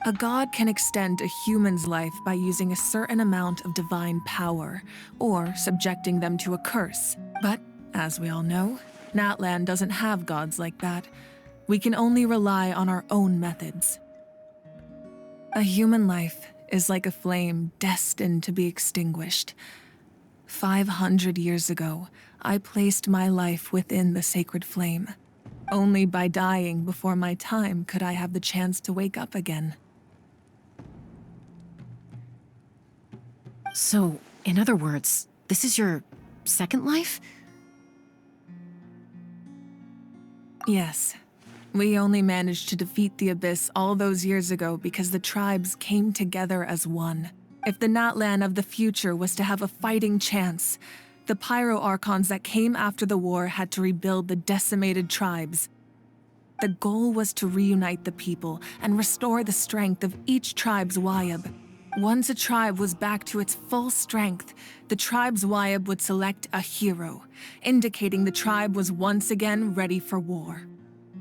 D: A god can extend a human's life by using a certain amount of divine power, or subjecting them to a curse. But, as we all know, Natlan doesn't have gods like that. We can only rely on our own methods. A human life is like a flame destined to be extinguished. 500 years ago, I placed my life within the sacred flame. Only by dying before my time could I have the chance to wake up again.
E: So, in other words, this is your second life?
D: Yes. We only managed to defeat the Abyss all those years ago because the tribes came together as one. If the Natlan of the future was to have a fighting chance, the Pyro Archons that came after the war had to rebuild the decimated tribes. The goal was to reunite the people and restore the strength of each tribe's Wayab. Once a tribe was back to its full strength, the tribe's Wayab would select a hero, indicating the tribe was once again ready for war.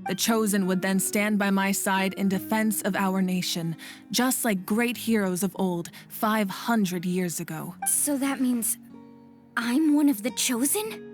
D: The Chosen would then stand by my side in defense of our nation, just like great heroes of old 500 years ago.
A: So that means I'm one of the Chosen?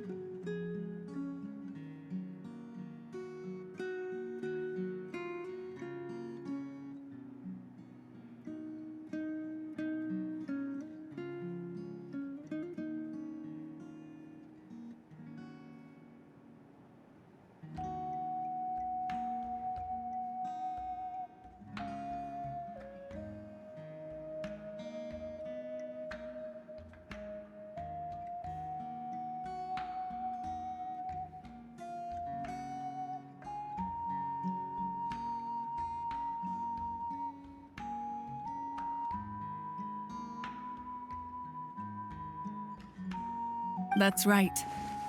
D: That's right.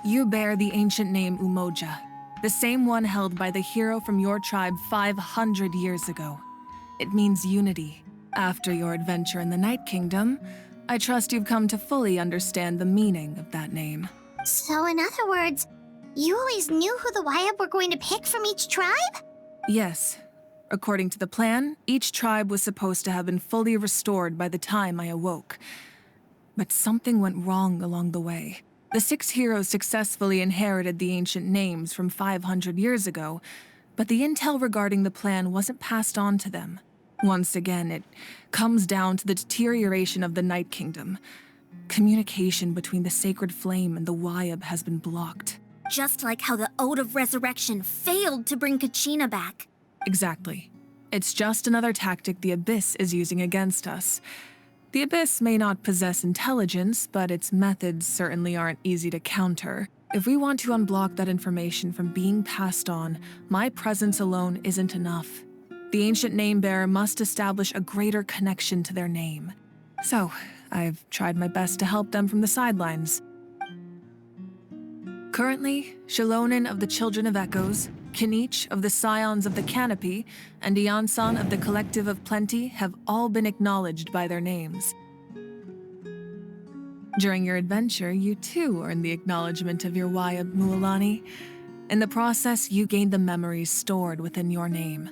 D: You bear the ancient name Umoja, the same one held by the hero from your tribe 500 years ago. It means unity. After your adventure in the Night Kingdom, I trust you've come to fully understand the meaning of that name.
F: So in other words, you always knew who the Wayab were going to pick from each tribe?
D: Yes. According to the plan, each tribe was supposed to have been fully restored by the time I awoke. But something went wrong along the way. The 6 heroes successfully inherited the ancient names from 500 years ago, but the intel regarding the plan wasn't passed on to them. Once again, it comes down to the deterioration of the Night Kingdom. Communication between the Sacred Flame and the Wayab has been blocked.
G: Just like how the Ode of Resurrection failed to bring Kachina back.
D: Exactly. It's just another tactic the Abyss is using against us. The Abyss may not possess intelligence, but its methods certainly aren't easy to counter. If we want to unblock that information from being passed on, my presence alone isn't enough. The ancient name-bearer must establish a greater connection to their name. So, I've tried my best to help them from the sidelines. Currently, Shilonin of the Children of Echoes, Kinich of the Scions of the Canopy, and Iansan of the Collective of Plenty have all been acknowledged by their names. During your adventure, you too earned the acknowledgement of your Wayab, Mualani. In the process, you gained the memories stored within your name.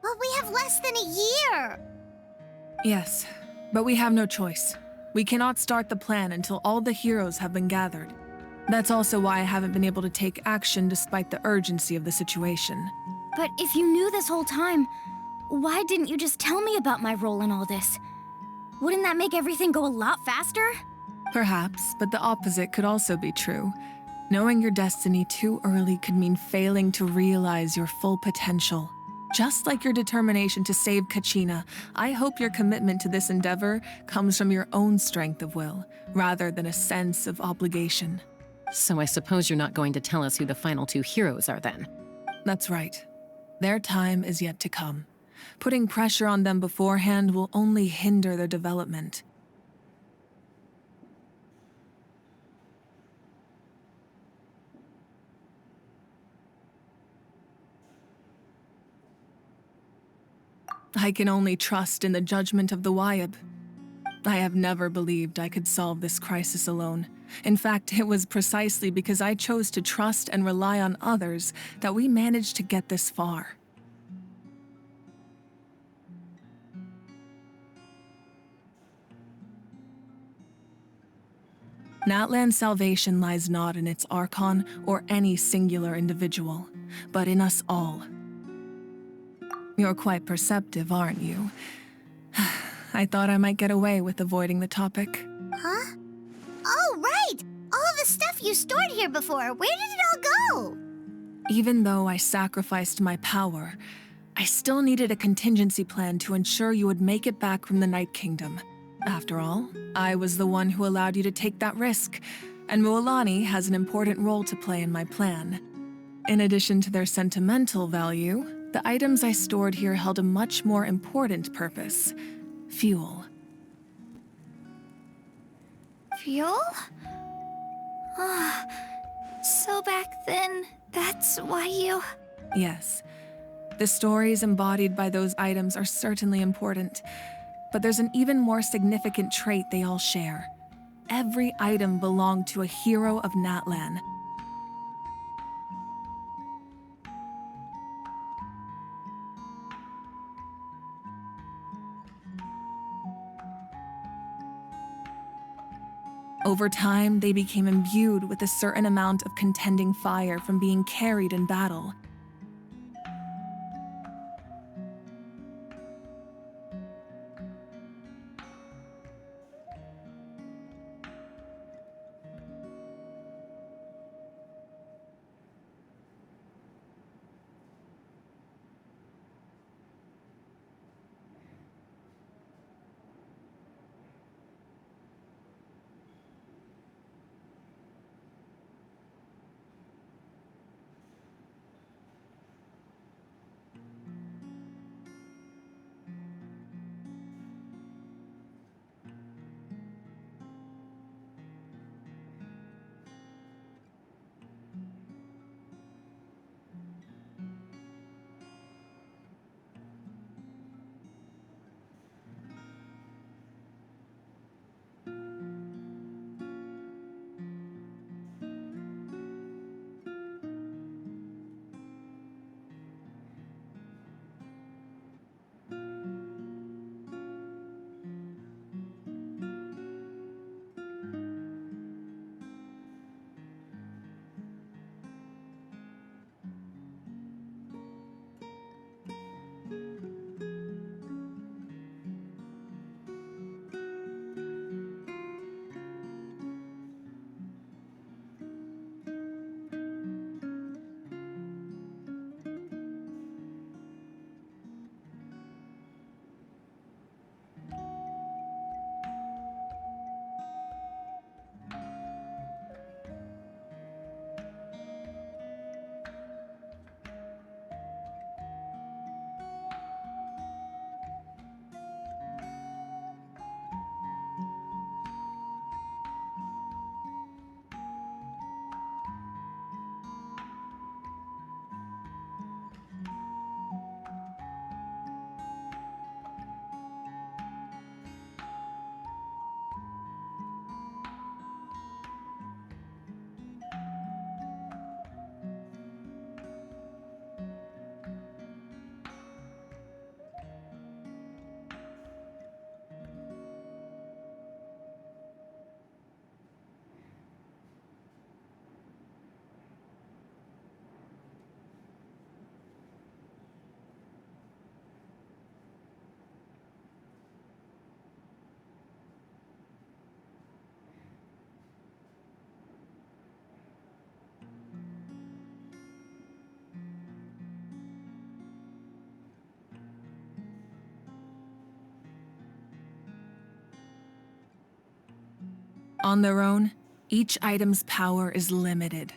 F: But we have less than a year!
D: Yes, but we have no choice. We cannot start the plan until all the heroes have been gathered. That's also why I haven't been able to take action despite the urgency of the situation.
A: But if you knew this whole time, why didn't you just tell me about my role in all this? Wouldn't that make everything go a lot faster?
D: Perhaps, but the opposite could also be true. Knowing your destiny too early could mean failing to realize your full potential. Just like your determination to save Kachina, I hope your commitment to this endeavor comes from your own strength of will, rather than a sense of obligation.
E: So I suppose you're not going to tell us who the final 2 heroes are then?
D: That's right. Their time is yet to come. Putting pressure on them beforehand will only hinder their development. I can only trust in the judgment of the Wayab. I have never believed I could solve this crisis alone. In fact, it was precisely because I chose to trust and rely on others that we managed to get this far. Natlan's salvation lies not in its Archon or any singular individual, but in us all. You're quite perceptive, aren't you? I thought I might get away with avoiding the topic.
F: Huh? Oh, right! All the stuff you stored here before, where did it all go?
D: Even though I sacrificed my power, I still needed a contingency plan to ensure you would make it back from the Night Kingdom. After all, I was the one who allowed you to take that risk, and Mualani has an important role to play in my plan. In addition to their sentimental value, the items I stored here held a much more important purpose: fuel.
I: Fuel? So back then, that's why you...
D: Yes. The stories embodied by those items are certainly important, but there's an even more significant trait they all share. Every item belonged to a hero of Natlan. Over time, they became imbued with a certain amount of contending fire from being carried in battle. On their own, each item's power is limited,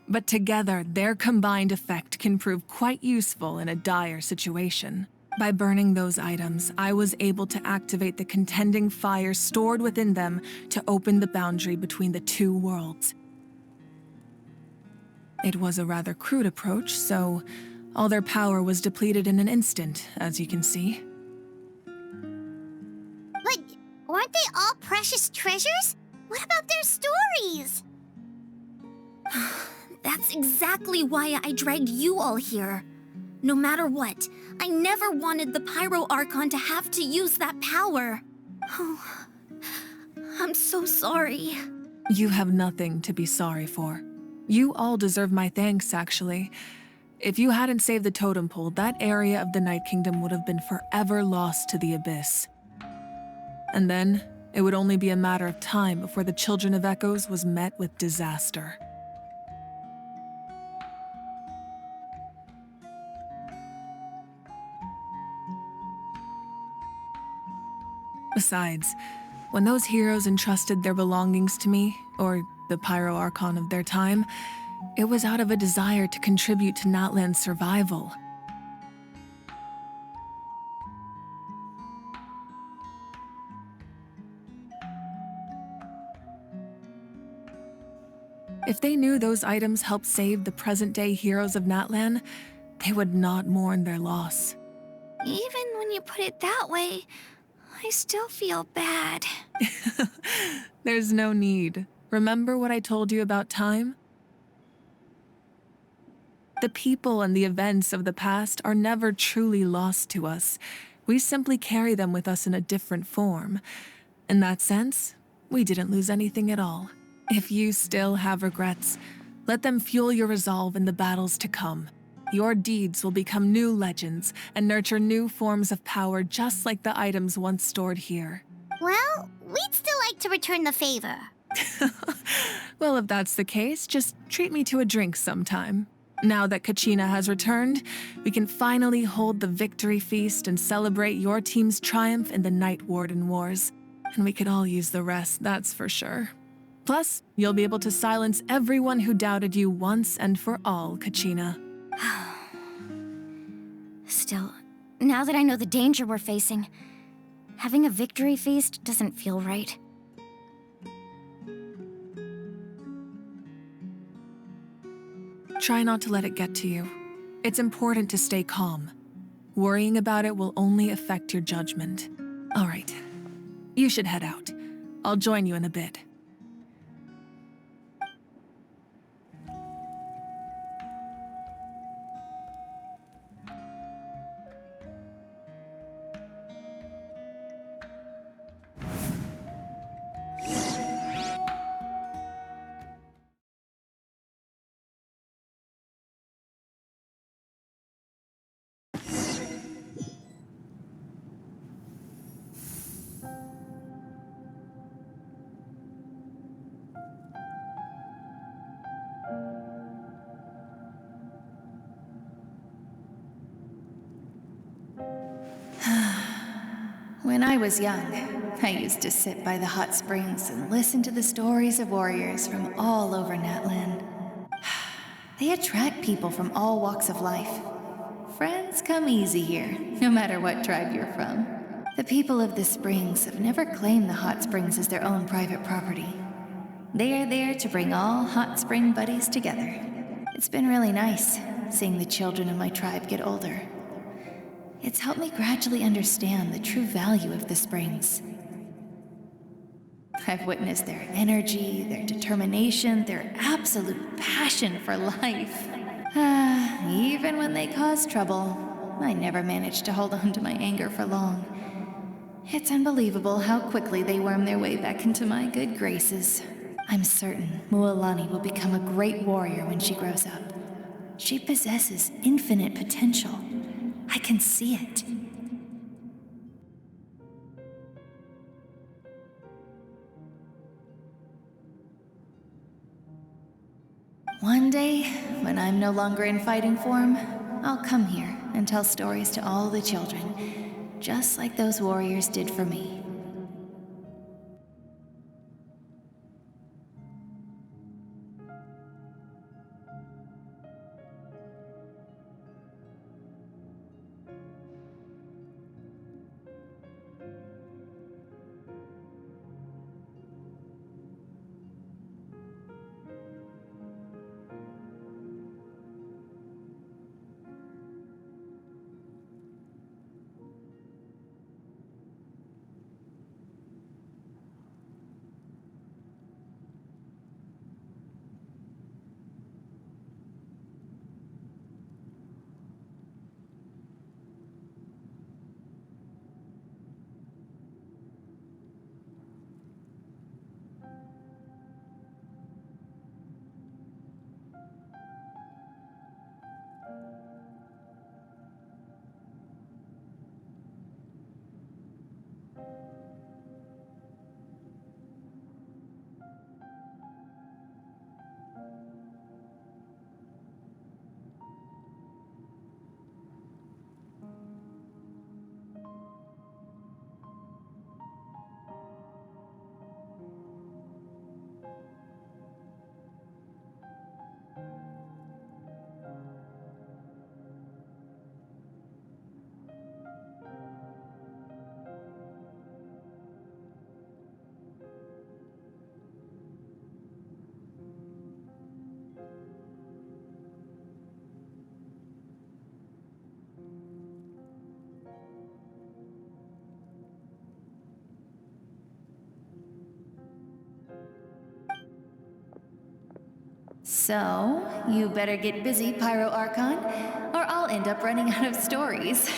D: but together their combined effect can prove quite useful in a dire situation. By burning those items, I was able to activate the contending fire stored within them to open the boundary between the two worlds. It was a rather crude approach, so all their power was depleted in an instant, as you can see.
F: But weren't they all precious treasures? What about their stories?
G: That's exactly why I dragged you all here. No matter what, I never wanted the Pyro Archon to have to use that power. Oh, I'm so sorry.
D: You have nothing to be sorry for. You all deserve my thanks, actually. If you hadn't saved the totem pole, that area of the Night Kingdom would have been forever lost to the Abyss. And then, it would only be a matter of time before the Children of Echoes was met with disaster. Besides, when those heroes entrusted their belongings to me, or the Pyro Archon of their time, it was out of a desire to contribute to Natlan's survival. If they knew those items helped save the present-day heroes of Natlan, they would not mourn their loss.
I: Even when you put it that way, I still feel bad.
D: There's no need. Remember what I told you about time? The people and the events of the past are never truly lost to us. We simply carry them with us in a different form. In that sense, we didn't lose anything at all. If you still have regrets, let them fuel your resolve in the battles to come. Your deeds will become new legends and nurture new forms of power just like the items once stored here.
F: Well, we'd still like to return the favor.
D: Well, if that's the case, just treat me to a drink sometime. Now that Kachina has returned, we can finally hold the victory feast and celebrate your team's triumph in the Night Warden Wars. And we could all use the rest, that's for sure. Plus, you'll be able to silence everyone who doubted you once and for all, Kachina.
A: Still, now that I know the danger we're facing, having a victory feast doesn't feel right.
D: Try not to let it get to you. It's important to stay calm. Worrying about it will only affect your judgment. All right, you should head out. I'll join you in a bit.
M: When I was young, I used to sit by the hot springs and listen to the stories of warriors from all over Natlan. They attract people from all walks of life. Friends come easy here, no matter what tribe you're from. The people of the springs have never claimed the hot springs as their own private property. They are there to bring all hot spring buddies together. It's been really nice seeing the children of my tribe get older. It's helped me gradually understand the true value of the springs. I've witnessed their energy, their determination, their absolute passion for life. Even when they cause trouble, I never managed to hold on to my anger for long. It's unbelievable how quickly they worm their way back into my good graces. I'm certain Mualani will become a great warrior when she grows up. She possesses infinite potential. I can see it. One day, when I'm no longer in fighting form, I'll come here and tell stories to all the children, just like those warriors did for me. So, you better get busy, Pyro Archon, or I'll end up running out of stories.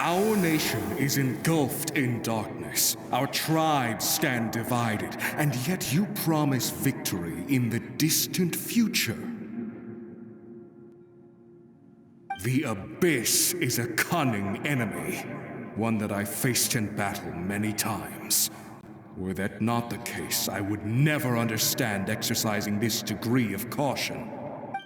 N: Our nation is engulfed in darkness. Our tribes stand divided, and yet you promise victory in the distant future. The Abyss is a cunning enemy, one that I faced in battle many times. Were that not the case, I would never understand exercising this degree of caution.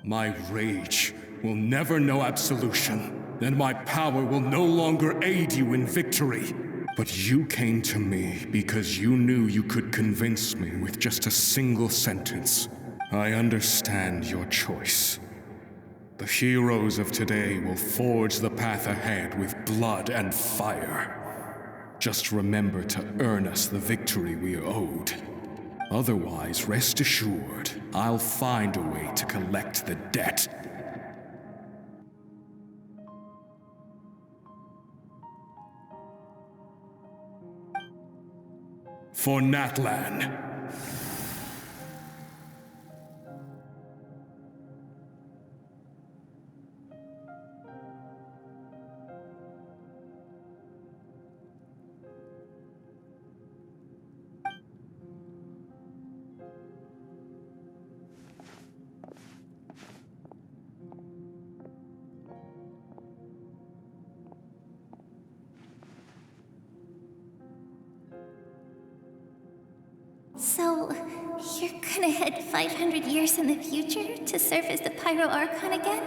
N: My rage will never know absolution, and my power will no longer aid you in victory. But you came to me because you knew you could convince me with just a single sentence. I understand your choice. The heroes of today will forge the path ahead with blood and fire. Just remember to earn us the victory we are owed. Otherwise, rest assured, I'll find a way to collect the debt. For Natlan.
F: So, you're gonna head 500 years in the future to serve as the Pyro Archon again?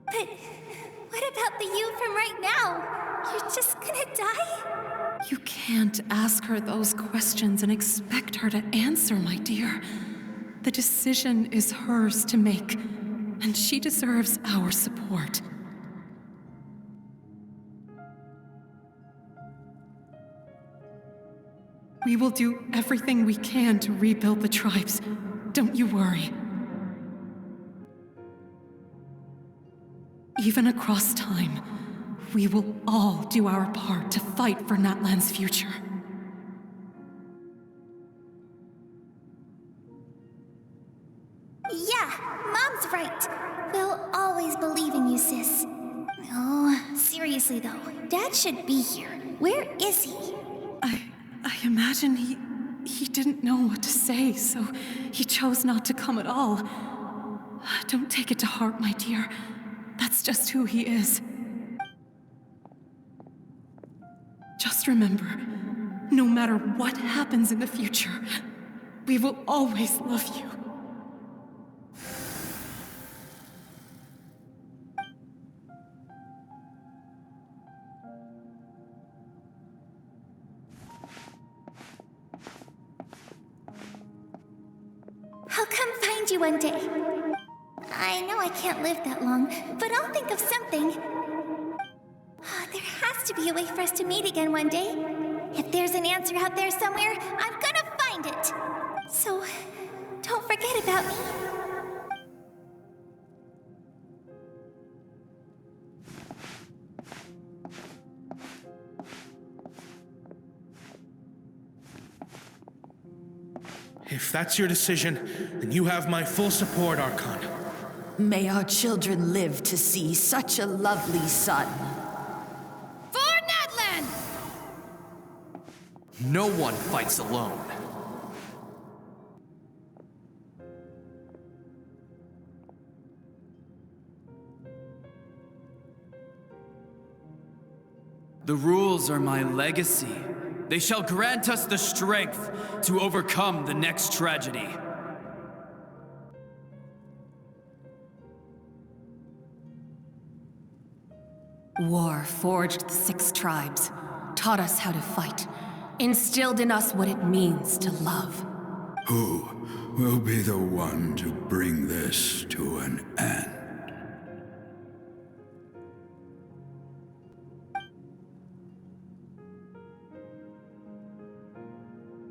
F: But what about the you from right now? You're just gonna die?
D: You can't ask her those questions and expect her to answer, my dear. The decision is hers to make, and she deserves our support. We will do everything we can to rebuild the tribes. Don't you worry. Even across time, we will all do our part to fight for Natlan's future.
F: Yeah, Mom's right. We'll always believe in you, sis. Oh, seriously though, Dad should be here. Where is he?
D: I imagine he didn't know what to say, so he chose not to come at all. Don't take it to heart, my dear. That's just who he is. Just remember, no matter what happens in the future, we will always love you.
F: I'll come find you one day. I know I can't live that long, but I'll think of something. There has to be a way for us to meet again one day. If there's an answer out there somewhere, I'm gonna find it. So, don't forget about me.
O: If that's your decision, then you have my full support, Archon.
P: May our children live to see such a lovely son.
C: For Natlan!
Q: No one fights alone.
C: The rules are my legacy. They shall grant us the strength to overcome the next tragedy.
K: War forged the 6 tribes, taught us how to fight, instilled in us what it means to love.
B: Who will be the one to bring this to an end?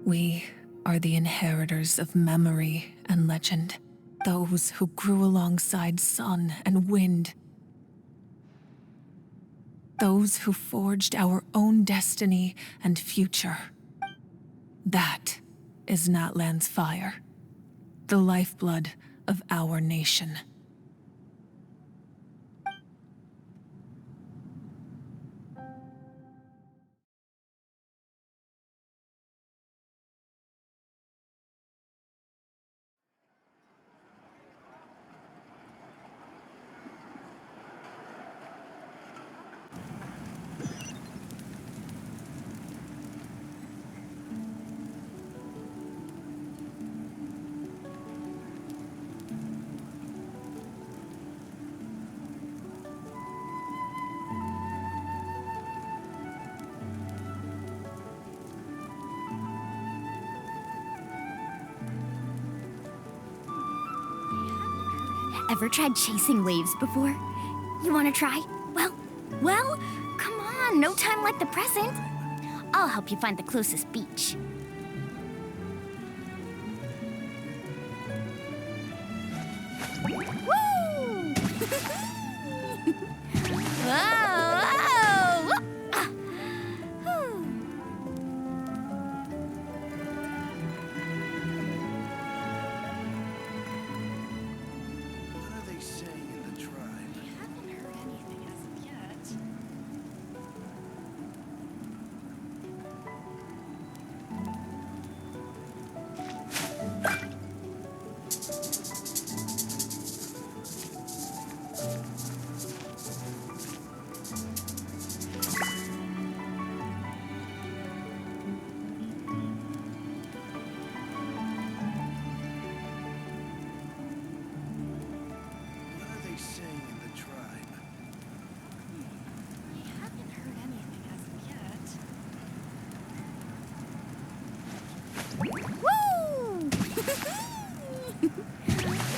D: We are the inheritors of memory and legend, those who grew alongside sun and wind, those who forged our own destiny and future. That is Natlan's fire, the lifeblood of our nation.
A: Ever tried chasing waves before? You want to try? Well, come on, no time like the present. I'll help you find the closest beach. Woo! Whoa! Ah! Whew.
J: What are they saying in the tribe?
L: We haven't heard anything as of yet.
J: What are they saying in the tribe?
L: We haven't heard anything as of yet.
A: Woo!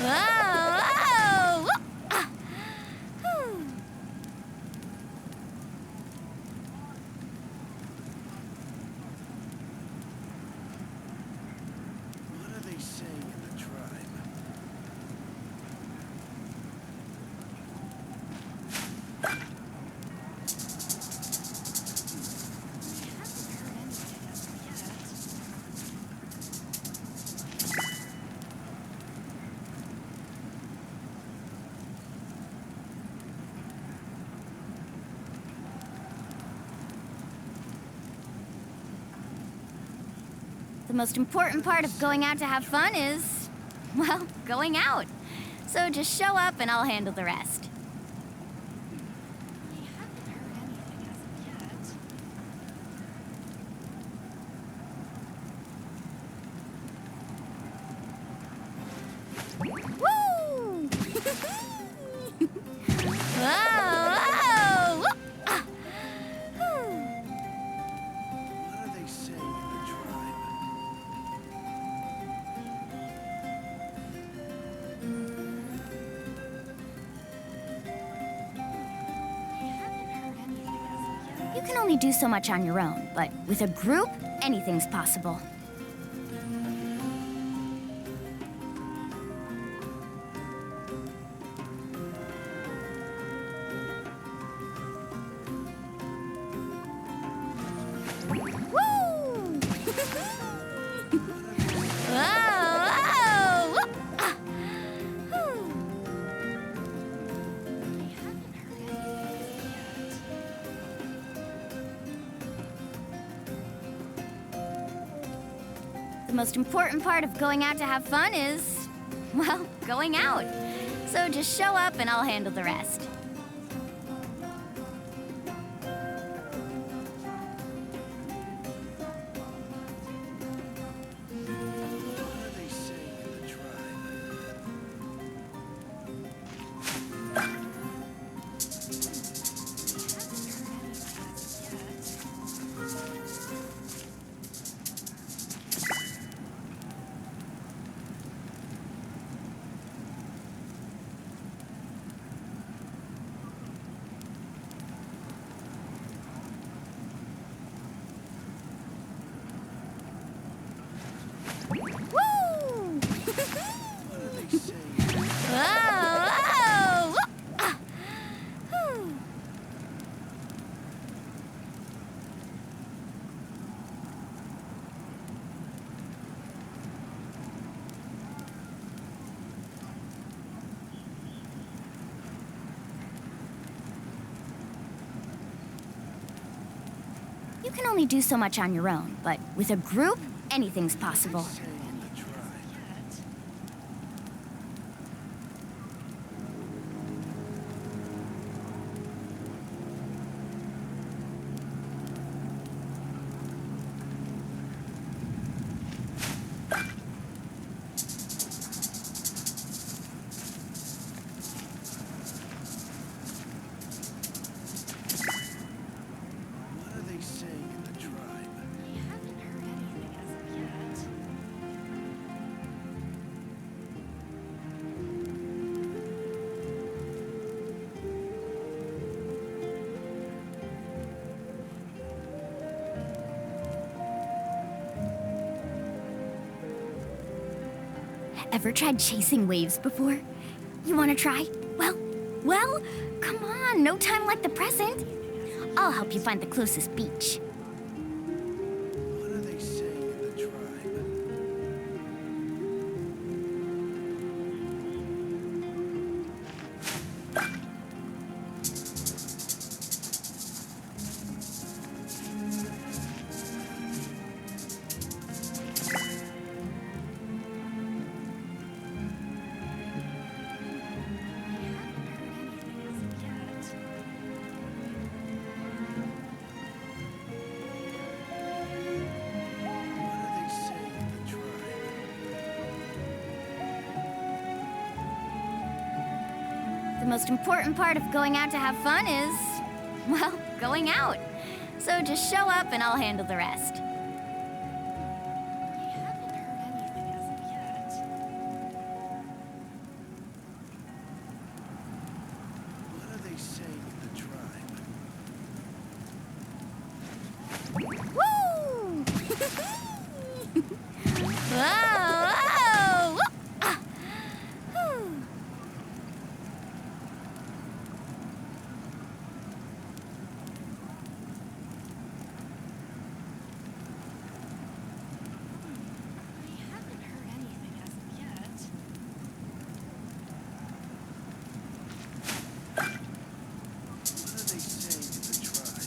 A: Whoa! Ah! Whew.
J: What are they saying in the tribe?
L: We haven't heard anything as of yet.
A: The most important part of going out to have fun is, well, going out. So just show up and I'll handle the rest.
L: We haven't heard anything as of yet.
A: Woo! Whoa! Ah! Whew.
J: What are they saying in the tribe?
L: We haven't heard anything as of yet.
A: You can only do so much on your own, but with a group, anything's possible. Woo! Whoa! Ah! Whew.
L: We haven't heard anything as of yet.
A: The most important part of going out to have fun is, well, going out. So just show up and I'll handle the rest.
J: What are they saying in the tribe?
A: can only do so much on your own, but with a group, anything's possible. Ever tried chasing waves before? You wanna try? Well, come on, no time like the present. I'll help you find the closest beach.
J: What are they saying in the tribe?
A: The most important part of going out to have fun is, well, going out. So just show up and I'll handle the rest.
J: What are they saying in the tribe?
A: Woo! Whoa! Whoa! Ah. Whew.
J: What are they saying in the tribe?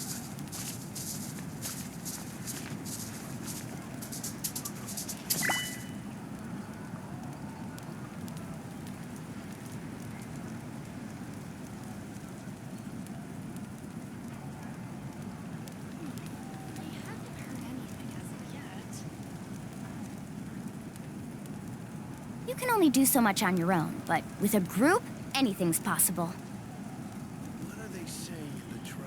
A: You can only do so much on your own, but with a group, anything's possible.
J: What are they saying in the tribe?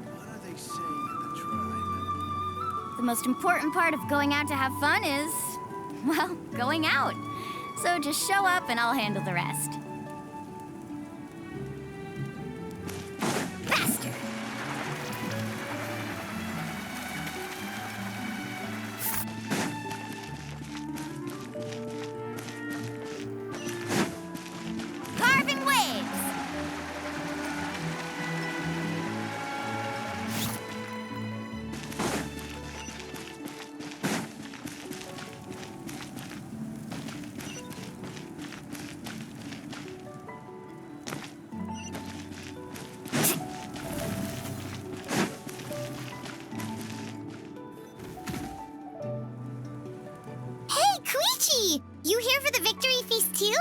J: What are they saying in the tribe?
A: The most important part of going out to have fun is, well, going out. So just show up and I'll handle the rest. Faster! Carving waves!
F: Hey, Koichi! You here for the victory feast too?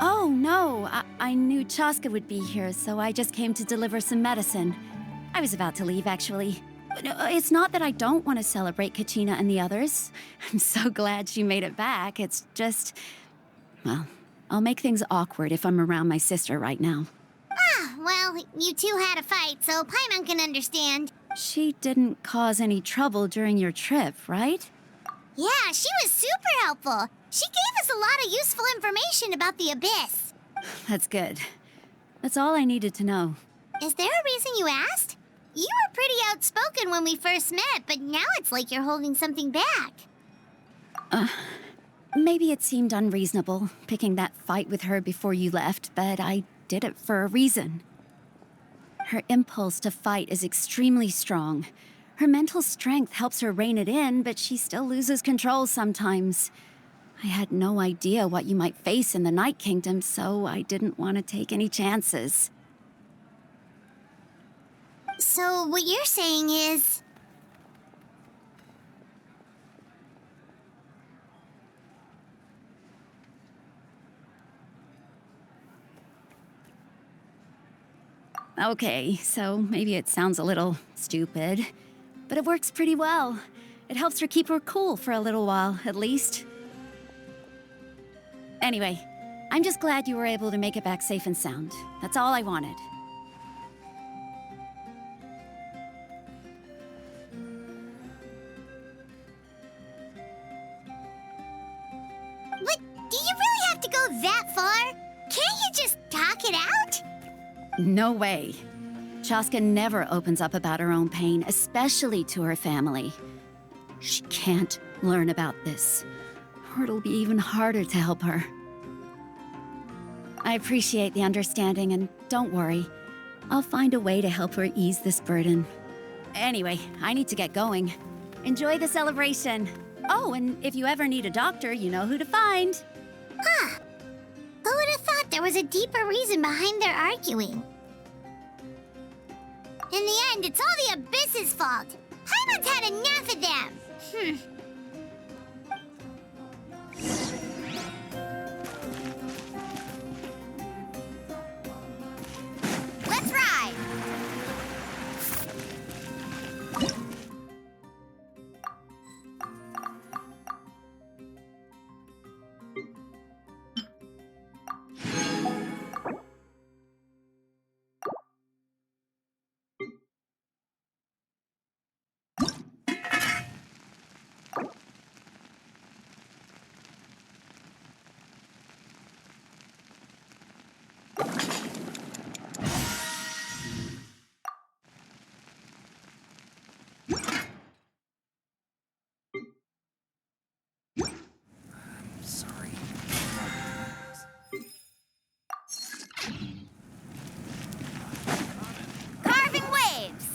L: Oh, no. I knew Chaska would be here, so I just came to deliver some medicine. I was about to leave, actually. It's not that I don't want to celebrate Kachina and the others. I'm so glad she made it back. It's just... Well, I'll make things awkward if I'm around my sister right now.
F: Ah, well, you two had a fight, so Paimon can understand.
L: She didn't cause any trouble during your trip, right?
F: Yeah, she was super helpful. She gave us a lot of useful information about the Abyss.
L: That's good. That's all I needed to know.
F: Is there a reason you asked? You were pretty outspoken when we first met, but now it's like you're holding something back.
L: Maybe it seemed unreasonable, picking that fight with her before you left, but I did it for a reason. Her impulse to fight is extremely strong. Her mental strength helps her rein it in, but she still loses control sometimes. I had no idea what you might face in the Night Kingdom, so I didn't want to take any chances.
F: So what you're saying is...
L: Okay, so maybe it sounds a little stupid, but it works pretty well. It helps her keep her cool for a little while, at least. Anyway, I'm just glad you were able to make it back safe and sound. That's all I wanted.
F: But do you really have to go that far? Can't you just talk it out?
L: No way. Chaska never opens up about her own pain, especially to her family. She can't learn about this, or it'll be even harder to help her. I appreciate the understanding, and don't worry. I'll find a way to help her ease this burden. Anyway, I need to get going. Enjoy the celebration. Oh, and if you ever need a doctor, you know who to find.
F: Huh. Who would have thought there was a deeper reason behind their arguing? In the end, it's all the Abyss's fault. Paimon's had enough of them. Let's ride! Carving waves!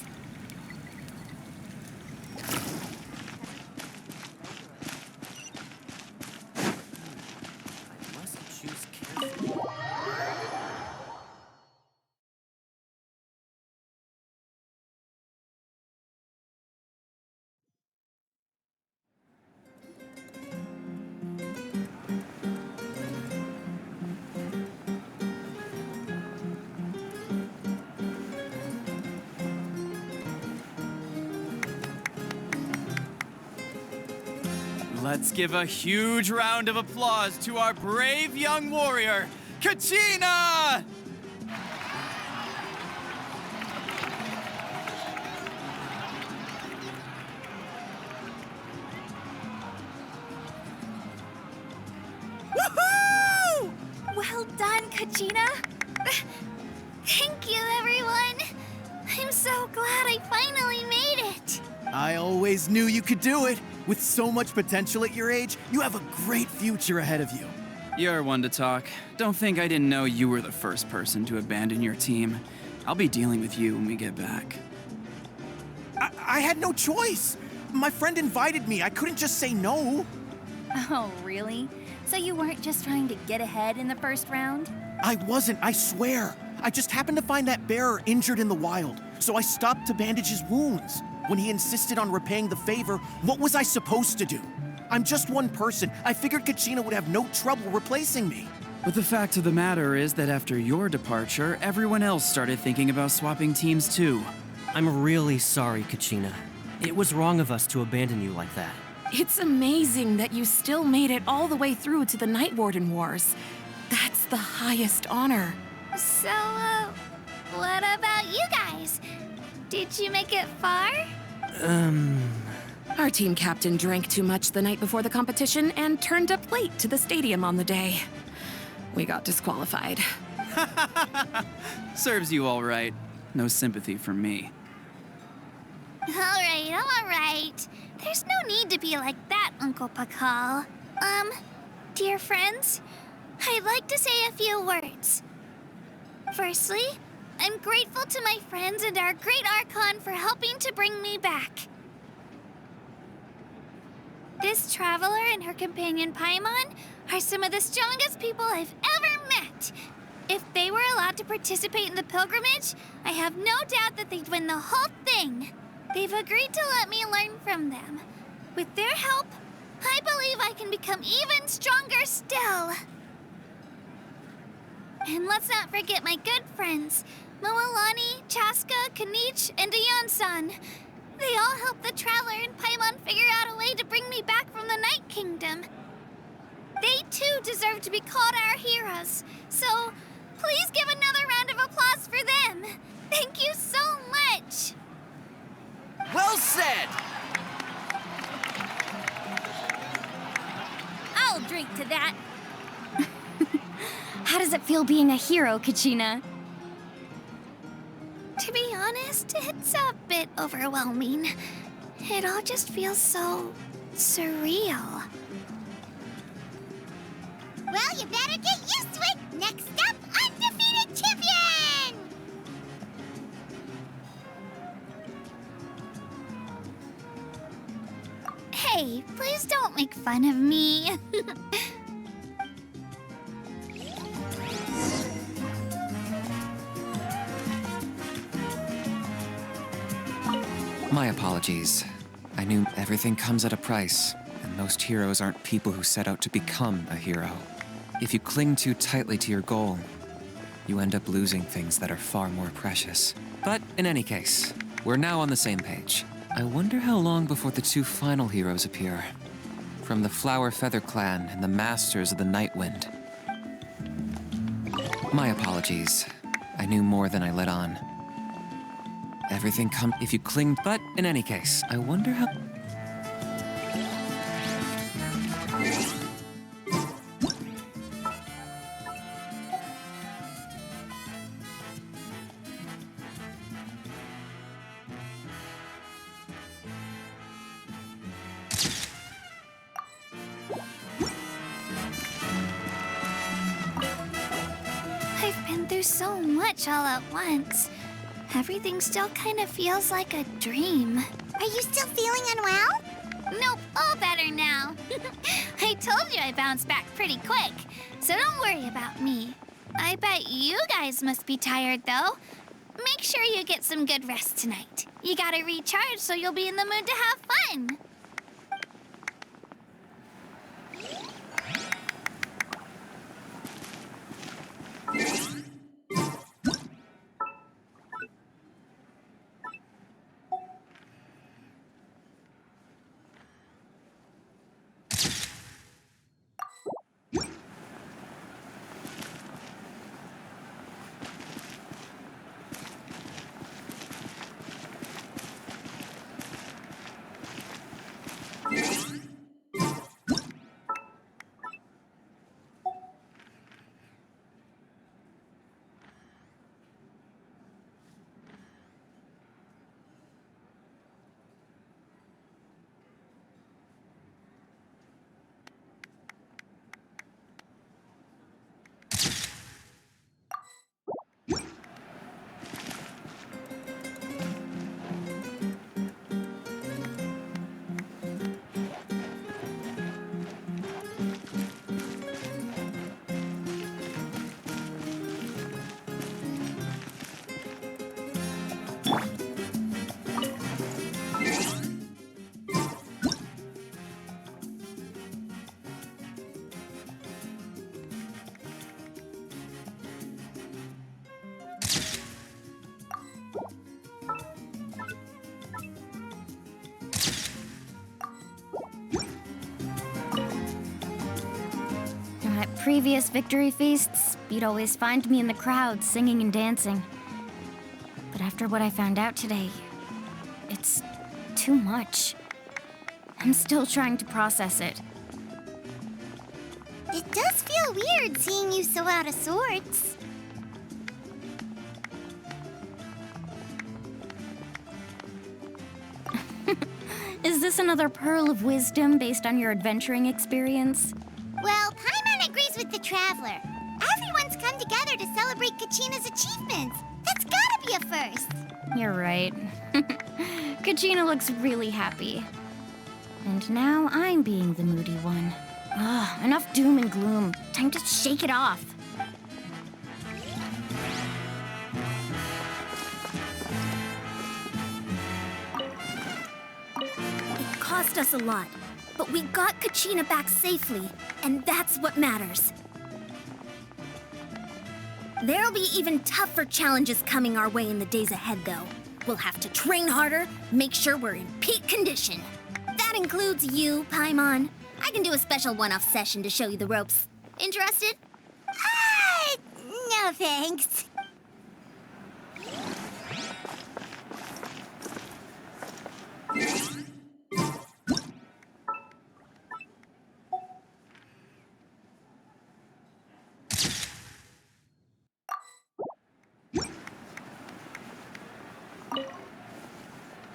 C: Let's give a huge round of applause to our brave young warrior, Kachina!
I: Woohoo! Well done, Kachina. Thank you, everyone. I'm so glad I finally made it.
R: I always knew you could do it. With so much potential at your age, you have a great future ahead of you.
C: You're one to talk. Don't think I didn't know you were the first person to abandon your team. I'll be dealing with you when we get back.
R: I had no choice. My friend invited me. I couldn't just say no.
S: Oh, really? So you weren't just trying to get ahead in the first round?
R: I wasn't, I swear. I just happened to find that bearer injured in the wild, so I stopped to bandage his wounds. When he insisted on repaying the favor, what was I supposed to do? I'm just one person. I figured Kachina would have no trouble replacing me.
C: But the fact of the matter is that after your departure, everyone else started thinking about swapping teams too.
Q: I'm really sorry, Kachina. It was wrong of us to abandon you like that.
D: It's amazing that you still made it all the way through to the Night Warden Wars. That's the highest honor.
I: So, what about you guys? Did you make it far?
D: Our team captain drank too much the night before the competition and turned up late to the stadium on the day. We got disqualified.
C: Serves you all right. No sympathy from me.
I: Alright. There's no need to be like that, Uncle Pakal. Dear friends, I'd like to say a few words. Firstly, I'm grateful to my friends and our great Archon for helping to bring me back. This traveler and her companion Paimon are some of the strongest people I've ever met. If they were allowed to participate in the pilgrimage, I have no doubt that they'd win the whole thing. They've agreed to let me learn from them. With their help, I believe I can become even stronger still. And let's not forget my good friends, Moalani, Chaska, Kanich, and Ayan-san. They all helped the Traveler and Paimon figure out a way to bring me back from the Night Kingdom. They too deserve to be called our heroes, so please give another round of applause for them. Thank you so much.
T: Well said!
S: I'll drink to that.
A: How does it feel being a hero, Kachina?
I: To be honest, it's a bit overwhelming. It all just feels so surreal.
F: Well, you better get used to it. Next up, undefeated champion!
I: Hey, please don't make fun of me.
U: My apologies. I knew everything comes at a price, and most heroes aren't people who set out to become a hero. If you cling too tightly to your goal, you end up losing things that are far more precious. But in any case, we're now on the same page. I wonder how long before the two final heroes appear. From the Flower Feather Clan and the Masters of the Night Wind. My apologies. I knew more than I let on. Everything come if you cling, but in any case, I wonder how...
I: I've been through so much all at once. Everything still kind of feels like a dream.
F: Are you still feeling unwell?
I: Nope, all better now. I told you I bounced back pretty quick, so don't worry about me. I bet you guys must be tired, though. Make sure you get some good rest tonight. You gotta recharge so you'll be in the mood to have fun.
A: At previous victory feasts, you'd always find me in the crowd singing and dancing. But after what I found out today, it's too much. I'm still trying to process it.
F: It does feel weird seeing you so out of sorts.
A: Is this another pearl of wisdom based on your adventuring experience?
F: Well, Paimon agrees with the Traveler. Everyone's come together to celebrate Kachina's achievements. That's gotta be a first.
A: You're right. Kachina looks really happy. And now I'm being the moody one. Ugh, enough doom and gloom. Time to shake it off.
G: It cost us a lot, but we got Kachina back safely, and that's what matters. There'll be even tougher challenges coming our way in the days ahead, though. We'll have to train harder, make sure we're in peak condition. That includes you, Paimon. I can do a special one-off session to show you the ropes. Interested?
F: No thanks.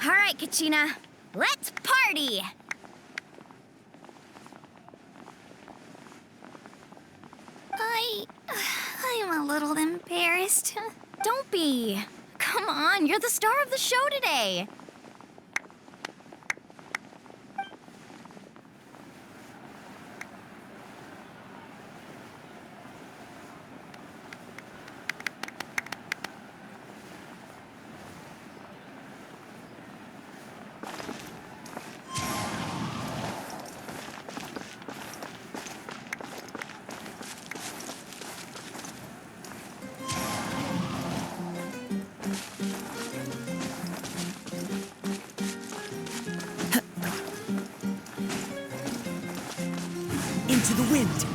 A: All right, Kachina, let's party!
I: I'm a little embarrassed.
A: Don't be. Come on, you're the star of the show today.
T: Into the wind.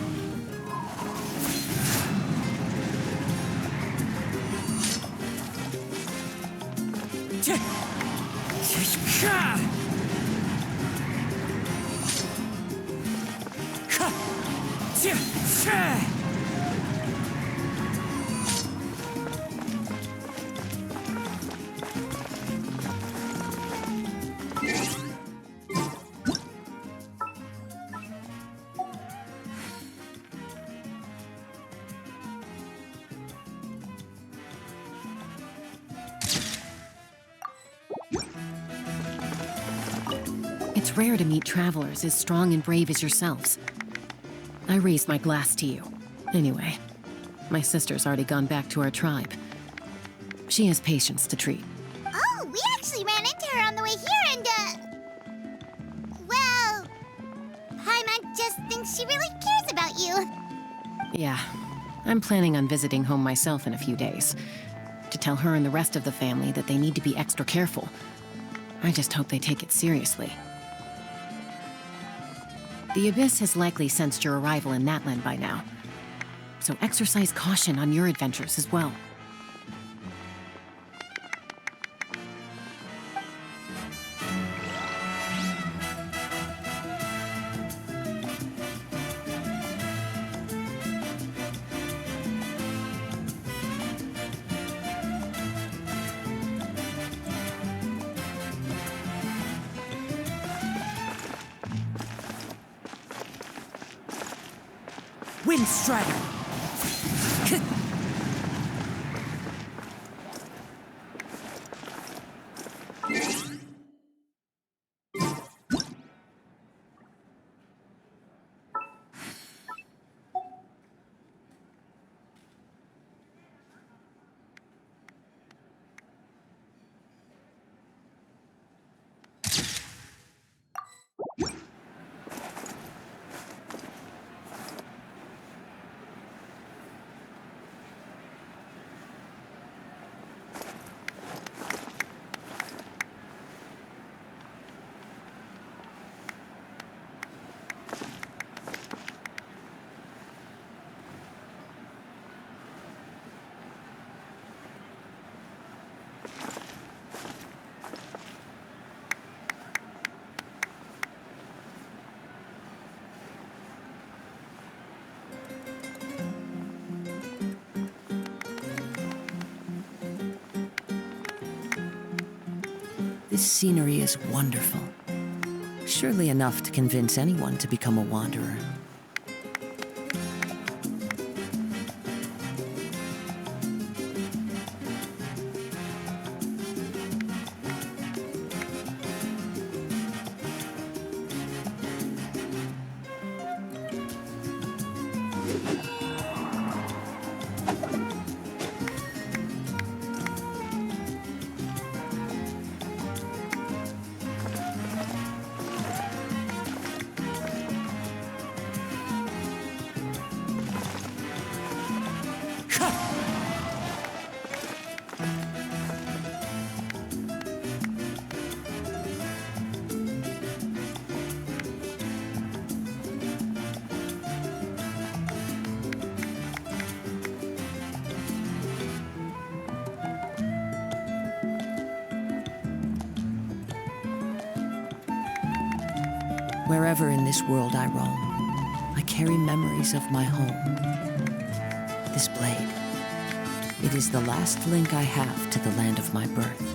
E: It's rare to meet travelers as strong and brave as yourselves. I raised my glass to you. Anyway, my sister's already gone back to our tribe. She has patients to treat.
F: Oh, we actually ran into her on the way here and, well, Paimon just thinks she really cares about you.
E: Yeah, I'm planning on visiting home myself in a few days. To tell her and the rest of the family that they need to be extra careful. I just hope they take it seriously. The Abyss has likely sensed your arrival in Natlan by now, so exercise caution on your adventures as well.
T: Wind Strider!
P: This scenery is wonderful.
T: Surely enough to convince anyone to become a wanderer. Wherever in this world I roam, I carry memories of my home. This blade, it is the last link I have to the land of my birth.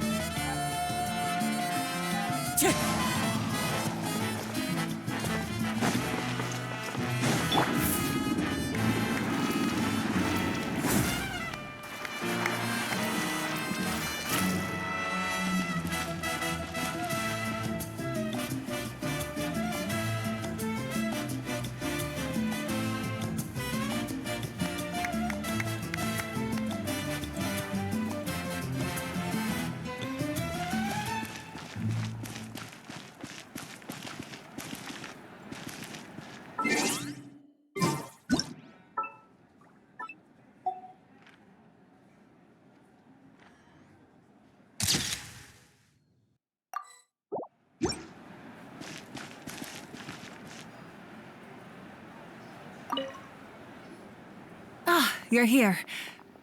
D: You're here.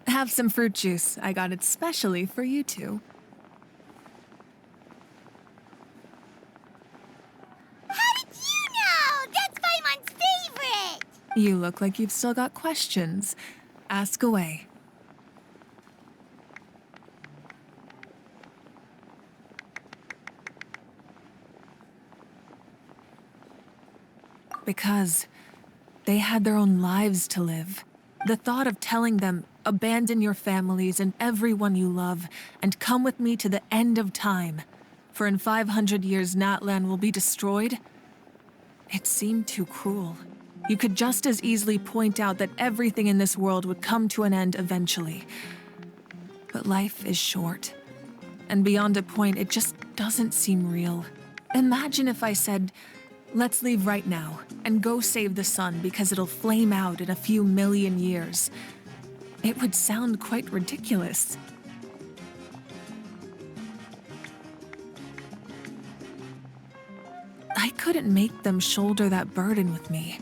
D: Have some fruit juice. I got it specially for you two.
F: How did you know? That's Paimon's favorite!
D: You look like you've still got questions. Ask away. Because they had their own lives to live. The thought of telling them, abandon your families and everyone you love, and come with me to the end of time, for in 500 years Natlan will be destroyed, it seemed too cruel. You could just as easily point out that everything in this world would come to an end eventually. But life is short, and beyond a point, it just doesn't seem real. Imagine if I said, let's leave right now and go save the sun because it'll flame out in a few million years. It would sound quite ridiculous. I couldn't make them shoulder that burden with me.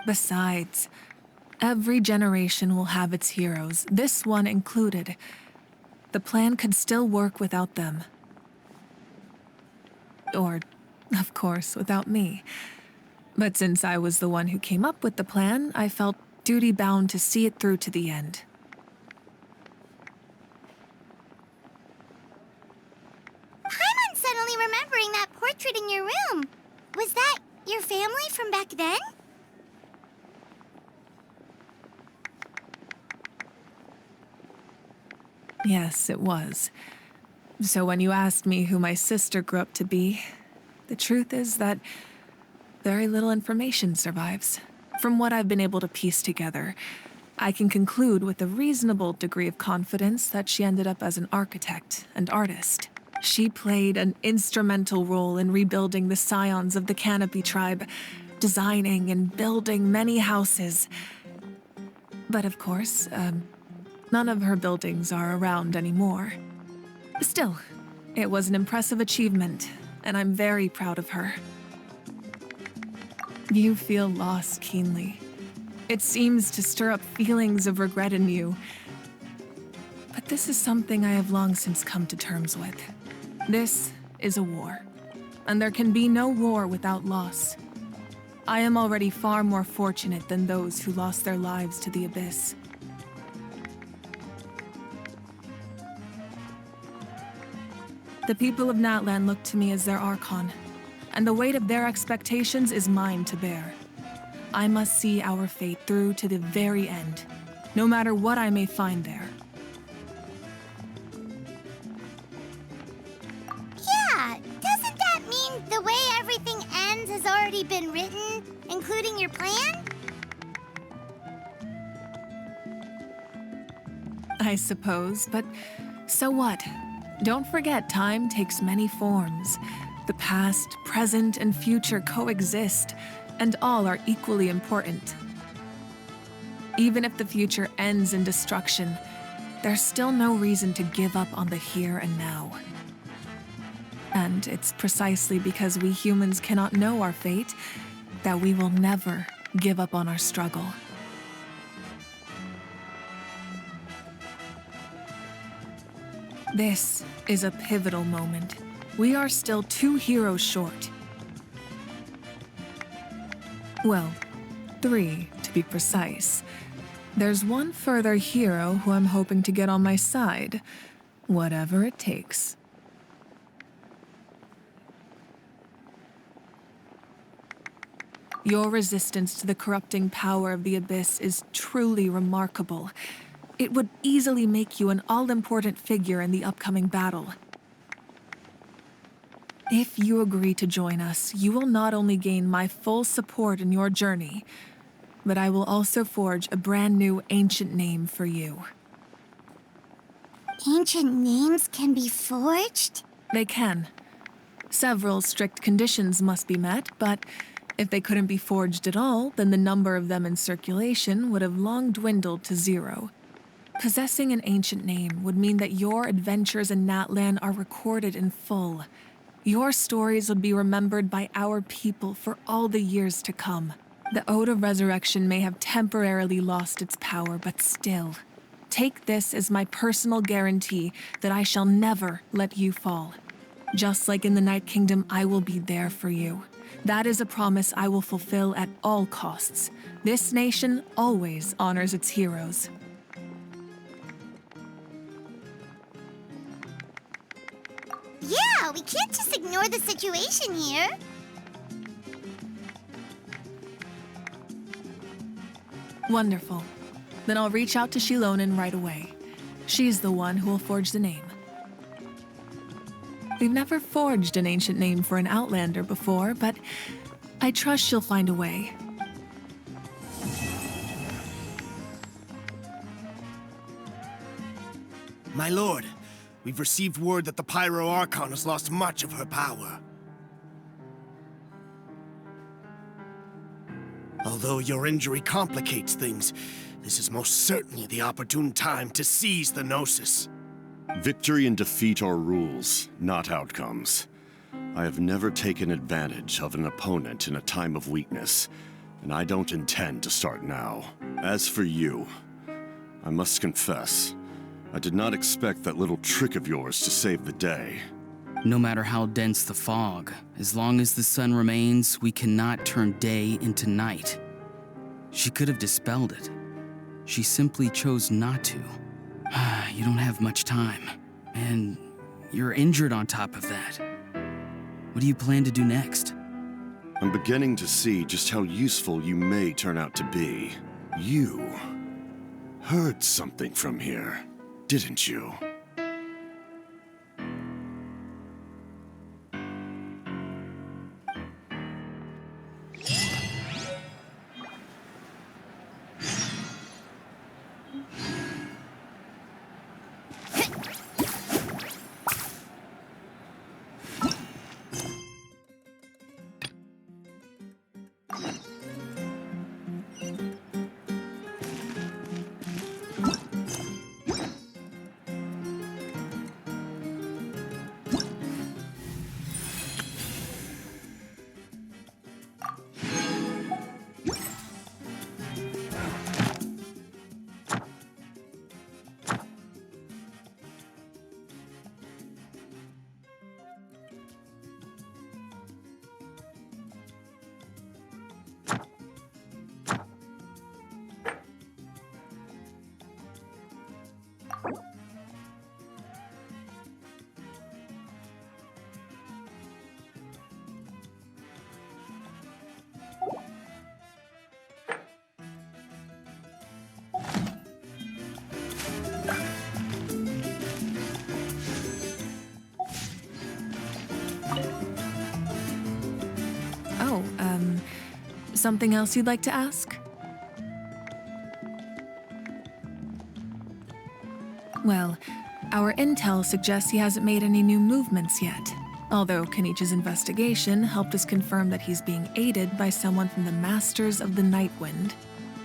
D: Besides, every generation will have its heroes, this one included. The plan could still work without them. Or, of course, without me. But since I was the one who came up with the plan, I felt duty-bound to see it through to the end.
F: I'm suddenly remembering that portrait in your room. Was that your family from back then?
D: Yes, it was. So when you asked me who my sister grew up to be, the truth is that very little information survives. From what I've been able to piece together, I can conclude with a reasonable degree of confidence that she ended up as an architect and artist. She played an instrumental role in rebuilding the scions of the Canopy tribe, designing and building many houses. But of course, none of her buildings are around anymore. Still, it was an impressive achievement, and I'm very proud of her. You feel loss keenly. It seems to stir up feelings of regret in you. But this is something I have long since come to terms with. This is a war, and there can be no war without loss. I am already far more fortunate than those who lost their lives to the Abyss. The people of Natlan look to me as their Archon, and the weight of their expectations is mine to bear. I must see our fate through to the very end, no matter what I may find there.
F: Yeah, doesn't that mean the way everything ends has already been written, including your plan?
D: I suppose, but so what? Don't forget, time takes many forms. The past, present, and future coexist, and all are equally important. Even if the future ends in destruction, there's still no reason to give up on the here and now. And it's precisely because we humans cannot know our fate that we will never give up on our struggle. This is a pivotal moment. We are still 2 heroes short. Well, 3 to be precise. There's one further hero who I'm hoping to get on my side, whatever it takes. Your resistance to the corrupting power of the Abyss is truly remarkable. It would easily make you an all-important figure in the upcoming battle. If you agree to join us, you will not only gain my full support in your journey, but I will also forge a brand new ancient name for you.
F: Ancient names can be forged?
D: They can. Several strict conditions must be met, but if they couldn't be forged at all, then the number of them in circulation would have long dwindled to 0. Possessing an ancient name would mean that your adventures in Natlan are recorded in full. Your stories would be remembered by our people for all the years to come. The Ode of Resurrection may have temporarily lost its power, but still, take this as my personal guarantee that I shall never let you fall. Just like in the Night Kingdom, I will be there for you. That is a promise I will fulfill at all costs. This nation always honors its heroes.
F: Yeah, we can't just ignore the situation here.
D: Wonderful. Then I'll reach out to Shilonen right away. She's the one who will forge the name. We've never forged an ancient name for an Outlander before, but I trust she'll find a way.
R: My lord, we've received word that the Pyro Archon has lost much of her power. Although your injury complicates things, this is most certainly the opportune time to seize the Gnosis.
H: Victory and defeat are rules, not outcomes. I have never taken advantage of an opponent in a time of weakness, and I don't intend to start now. As for you, I must confess, I did not expect that little trick of yours to save the day.
C: No matter how dense the fog, as long as the sun remains, we cannot turn day into night. She could have dispelled it. She simply chose not to. You don't have much time, and you're injured on top of that. What do you plan to do next?
H: I'm beginning to see just how useful you may turn out to be. You heard something from here, didn't you?
D: Something else you'd like to ask? Well, our intel suggests he hasn't made any new movements yet. Although Kenichi's investigation helped us confirm that he's being aided by someone from the Masters of the Nightwind.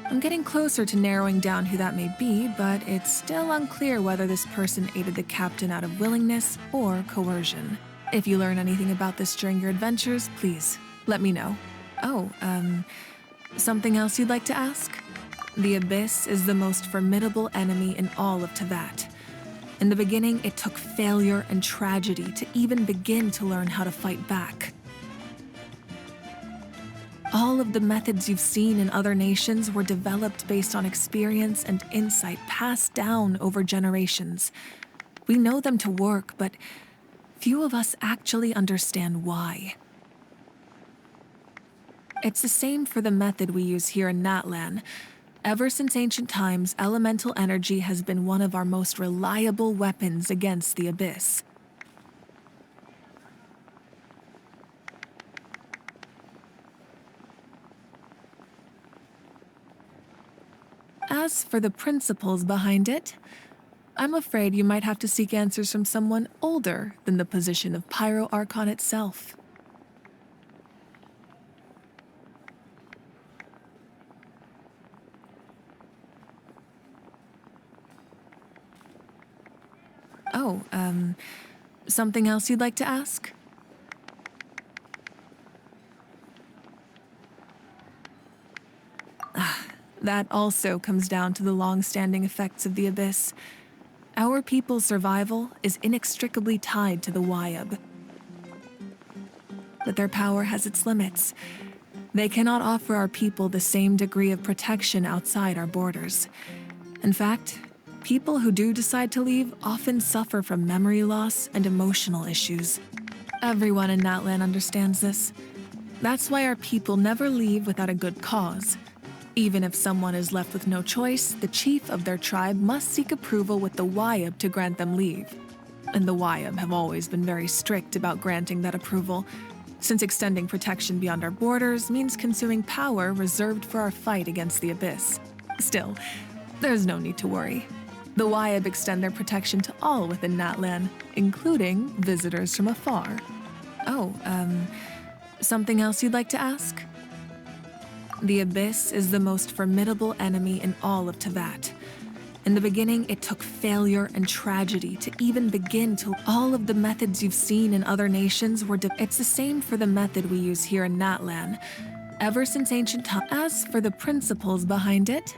D: I'm getting closer to narrowing down who that may be, but it's still unclear whether this person aided the captain out of willingness or coercion. If you learn anything about this during your adventures, please let me know. Something else you'd like to ask? The Abyss is the most formidable enemy in all of Teyvat. In the beginning, it took failure and tragedy to even begin to learn how to fight back. All of the methods you've seen in other nations were developed based on experience and insight passed down over generations. We know them to work, but few of us actually understand why. It's the same for the method we use here in Natlan. Ever since ancient times, elemental energy has been one of our most reliable weapons against the Abyss. As for the principles behind it, I'm afraid you might have to seek answers from someone older than the position of Pyro Archon itself. Something else you'd like to ask? That also comes down to the long-standing effects of the Abyss. Our people's survival is inextricably tied to the Wyab. But their power has its limits. They cannot offer our people the same degree of protection outside our borders. In fact, people who do decide to leave often suffer from memory loss and emotional issues. Everyone in Natlan understands this. That's why our people never leave without a good cause. Even if someone is left with no choice, the chief of their tribe must seek approval with the Wyab to grant them leave. And the Wyab have always been very strict about granting that approval, since extending protection beyond our borders means consuming power reserved for our fight against the Abyss. Still, there's no need to worry. The Wyab extend their protection to all within Natlan, including visitors from afar. Something else you'd like to ask? The Abyss is the most formidable enemy in all of Teyvat. In the beginning, it took failure and tragedy to even begin to. All of the methods you've seen in other nations were. It's the same for the method we use here in Natlan. ever since ancient times. As for the principles behind it,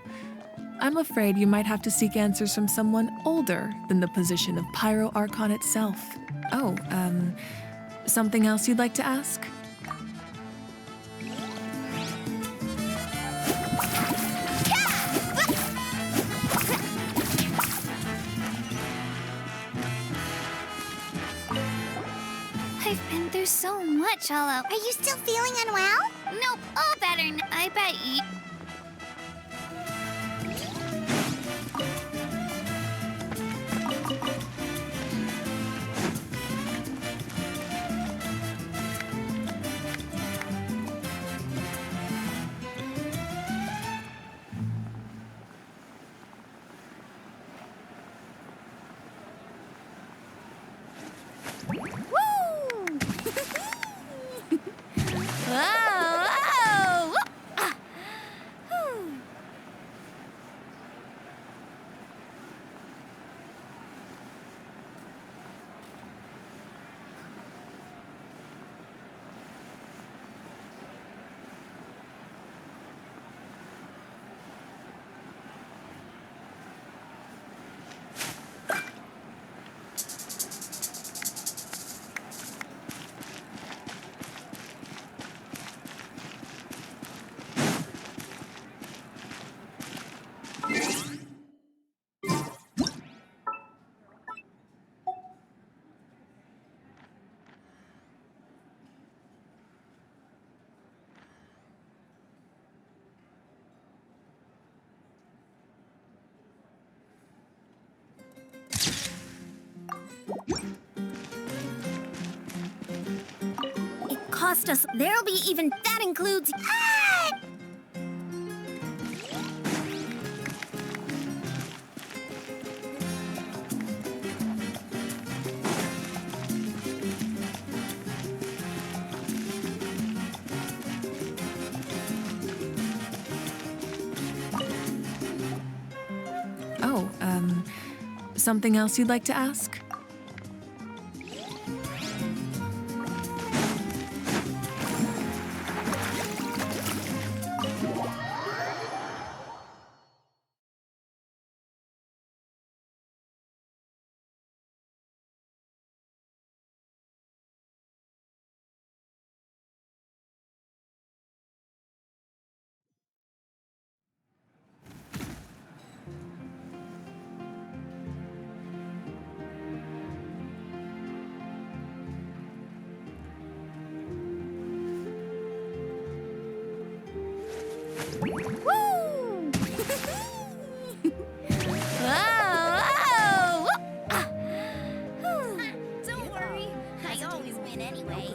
D: I'm afraid you might have to seek answers from someone older than the position of Pyro Archon itself. Oh, something else you'd like to ask?
I: I've been through so much, Hollow.
F: Are you still feeling unwell?
I: Nope, all better. I bet you.
G: It cost us. There'll be even. That includes. Ah!
D: Oh, something else you'd like to ask?
F: Don't worry. I always win anyway.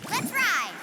F: Let's ride!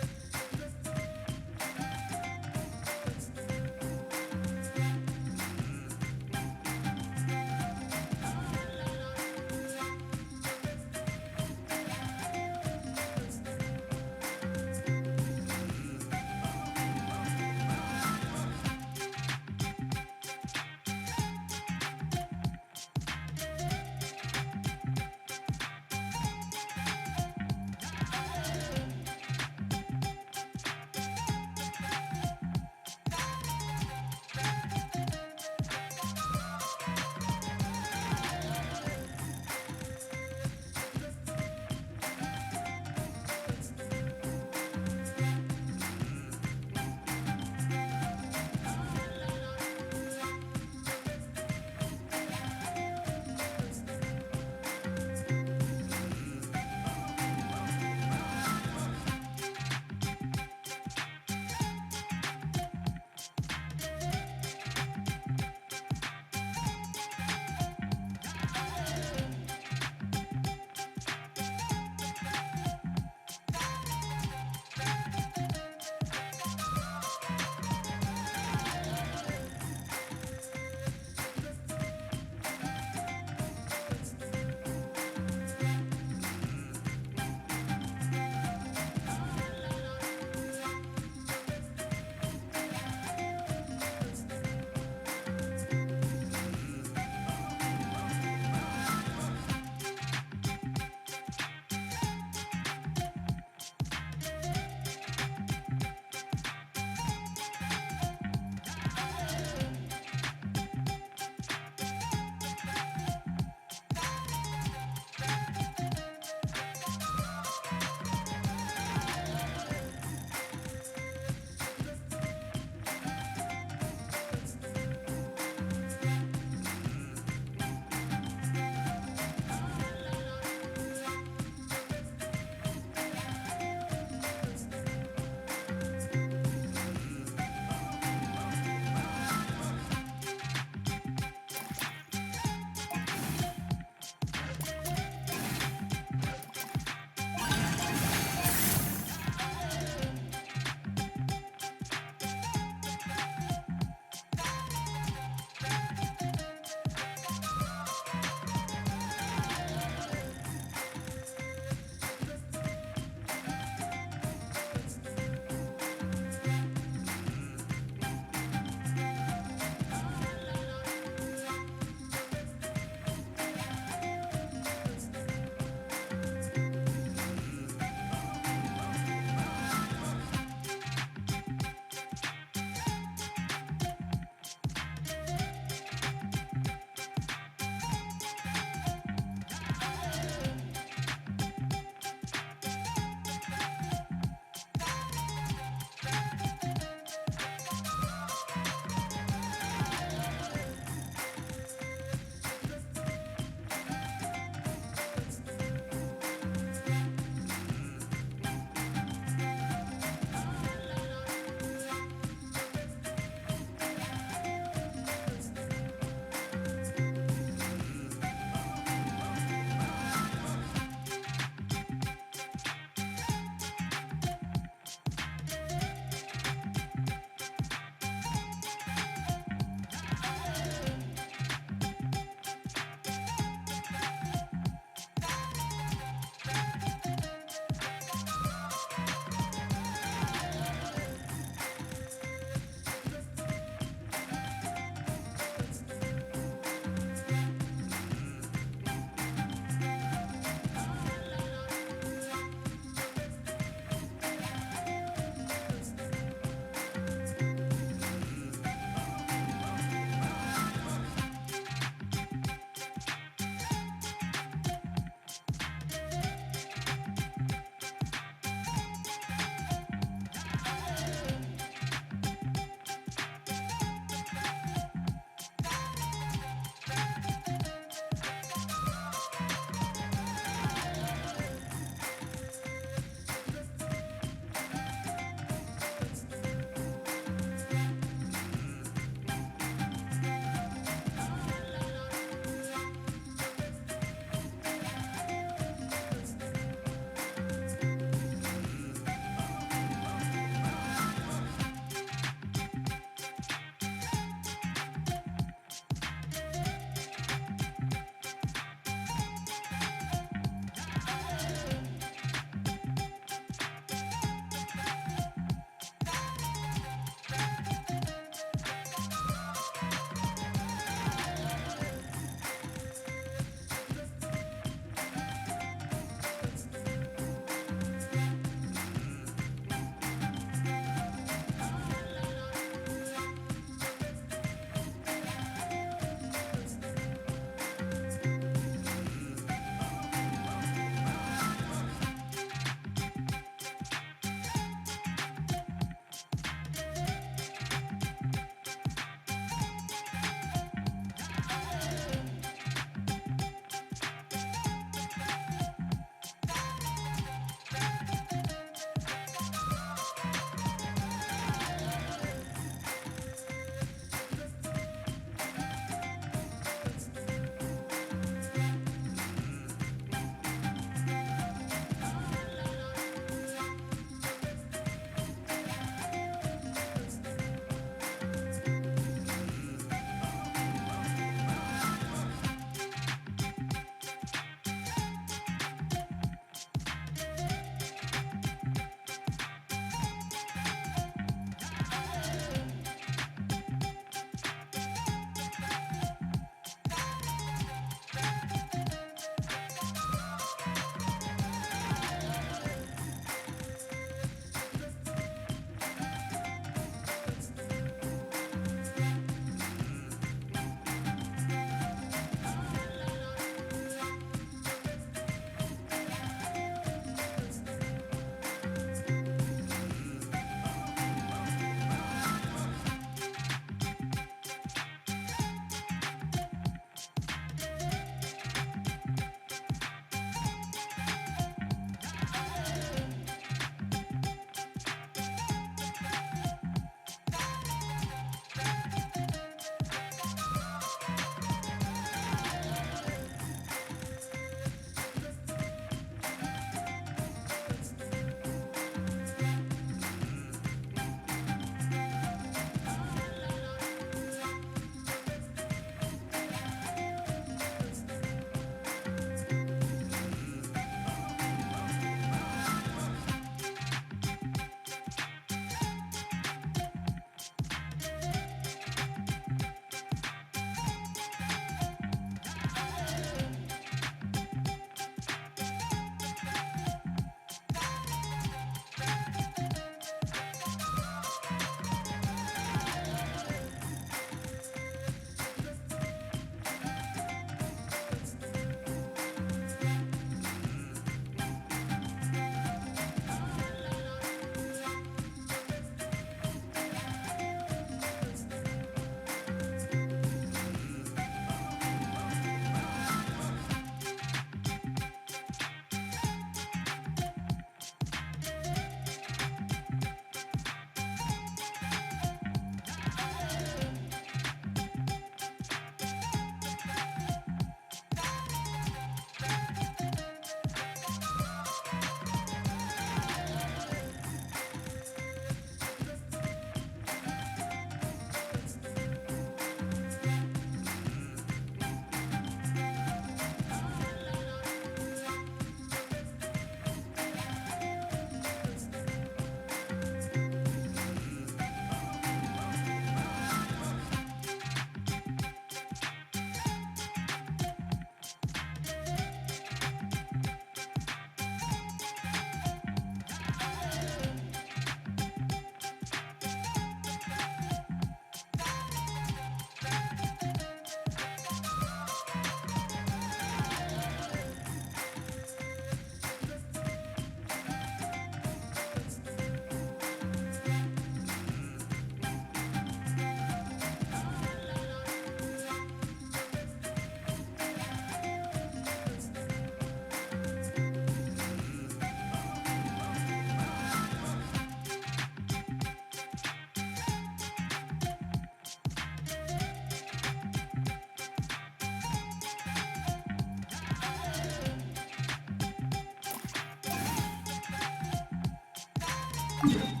F: Woo!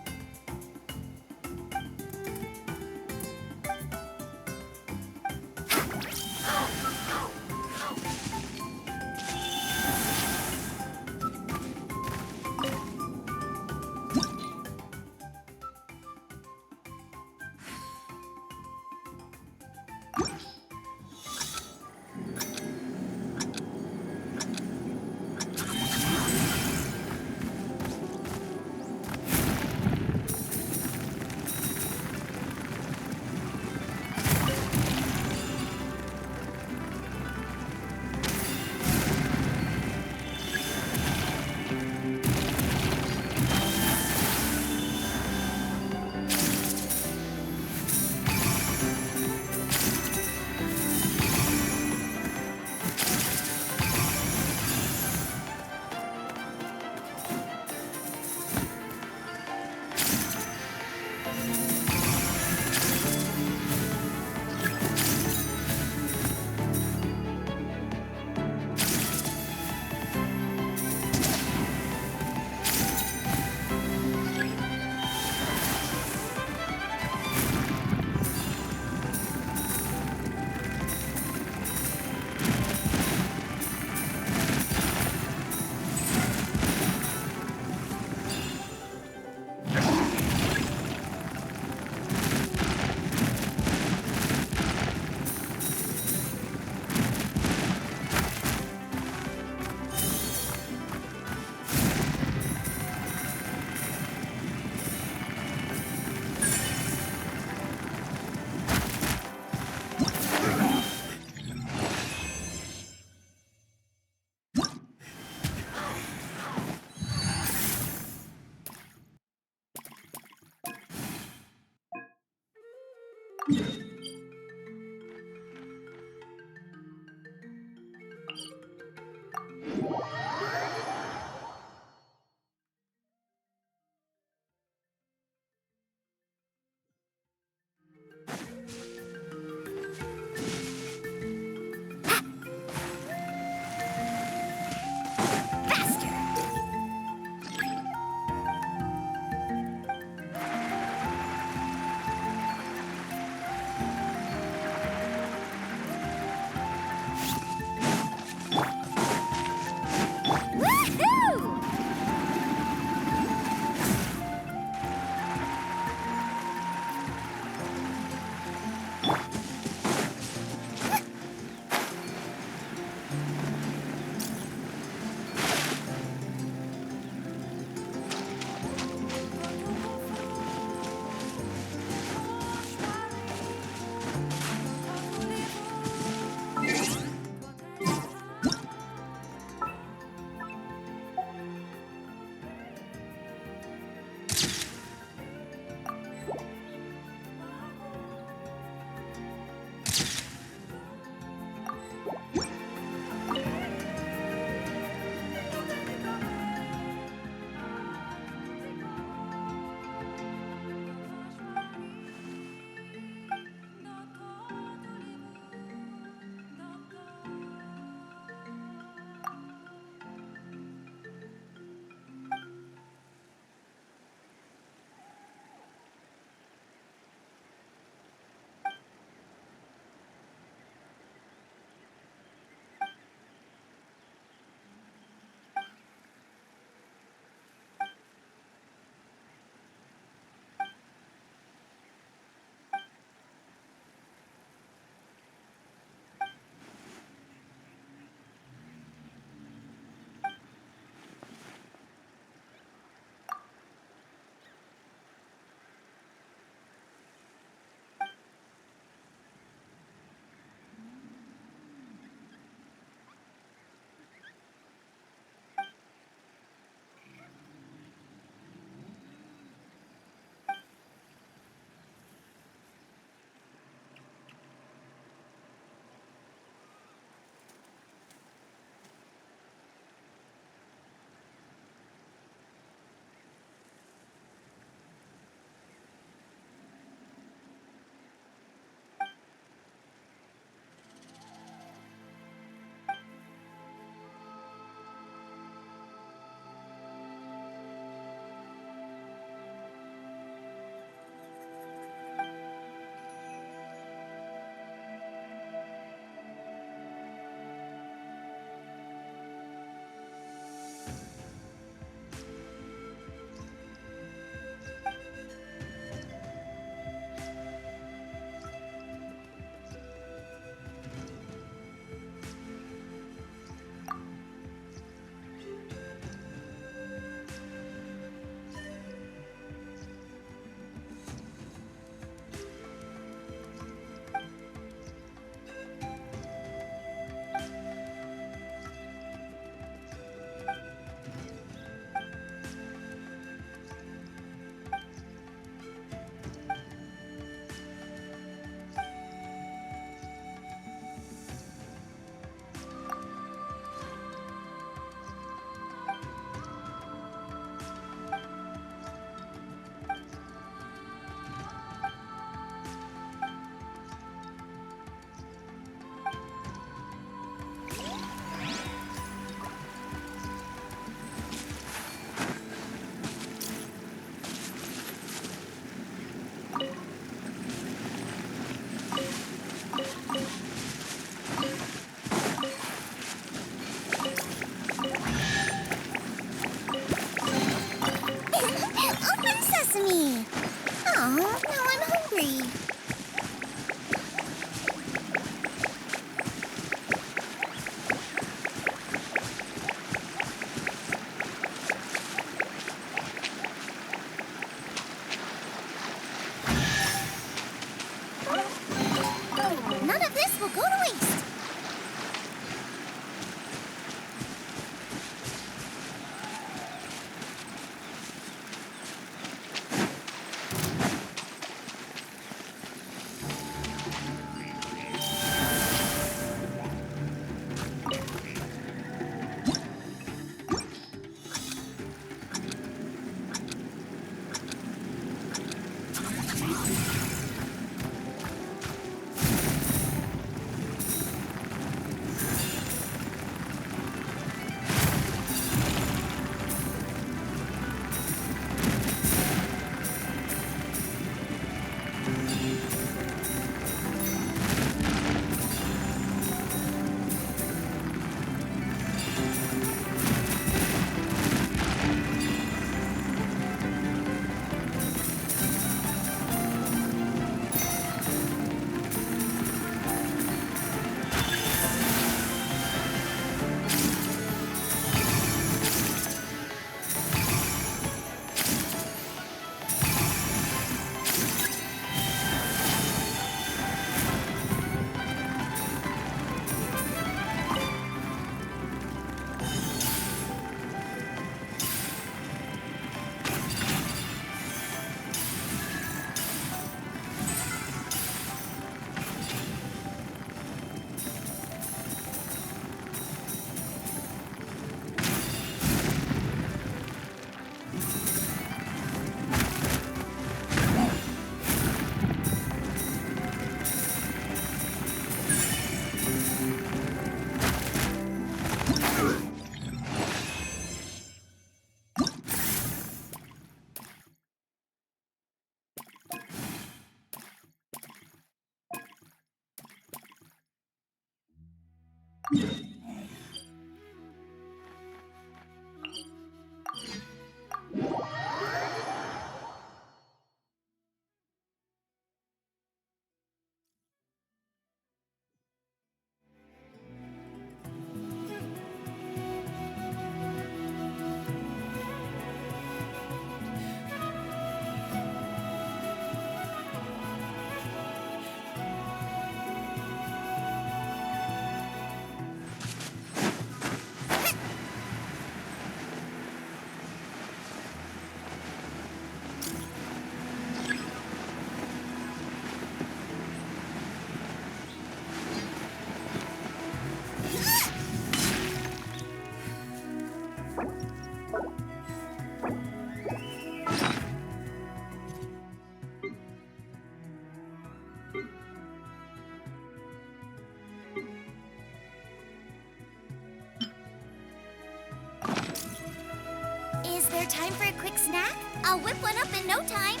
F: Is there time for a quick snack? I'll whip one up in no time.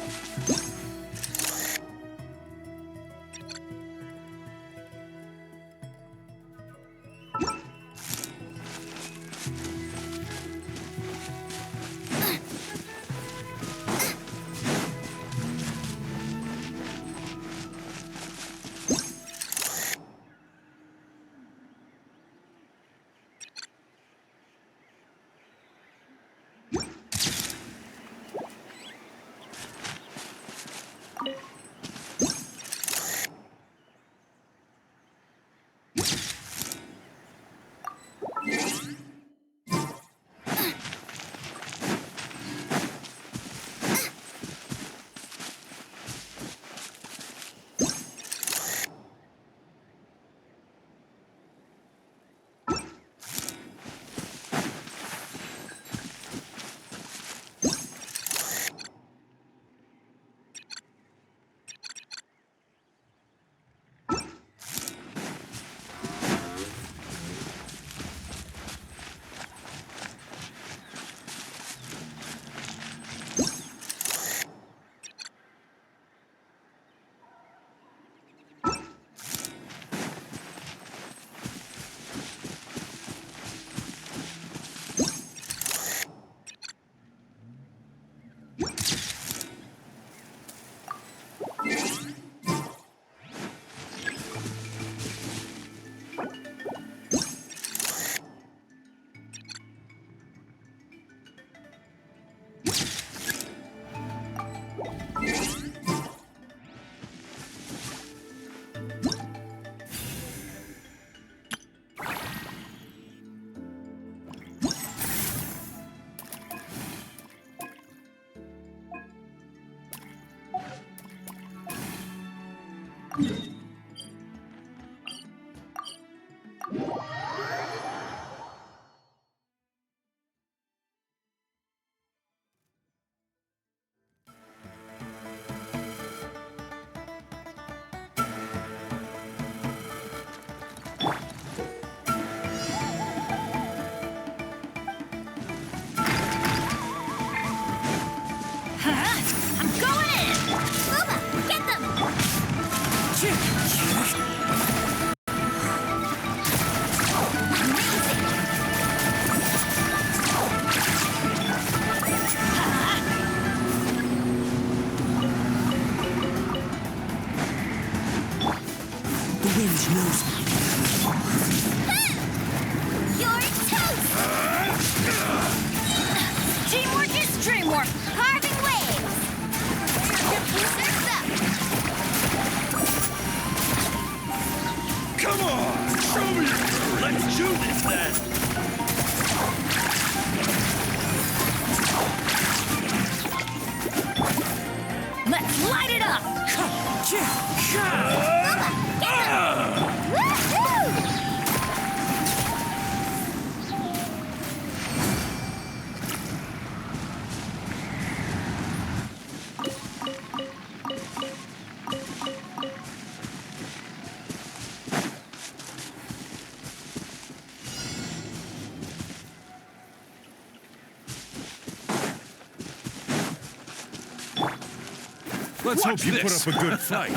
N: Let's hope you put up a good fight.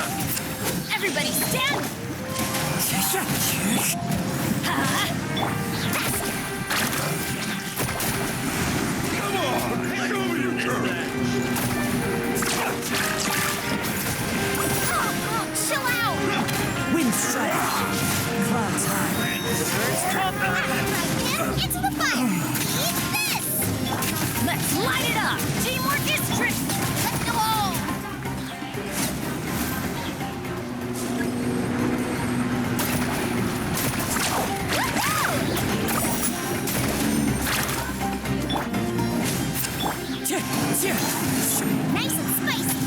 I: Everybody stand! Chill out!
P: Wind strike. Clouds high.
F: Into the fire! Eat this!
I: Let's light it up! Teamwork is tricky! Let's go!
F: Nice and spicy!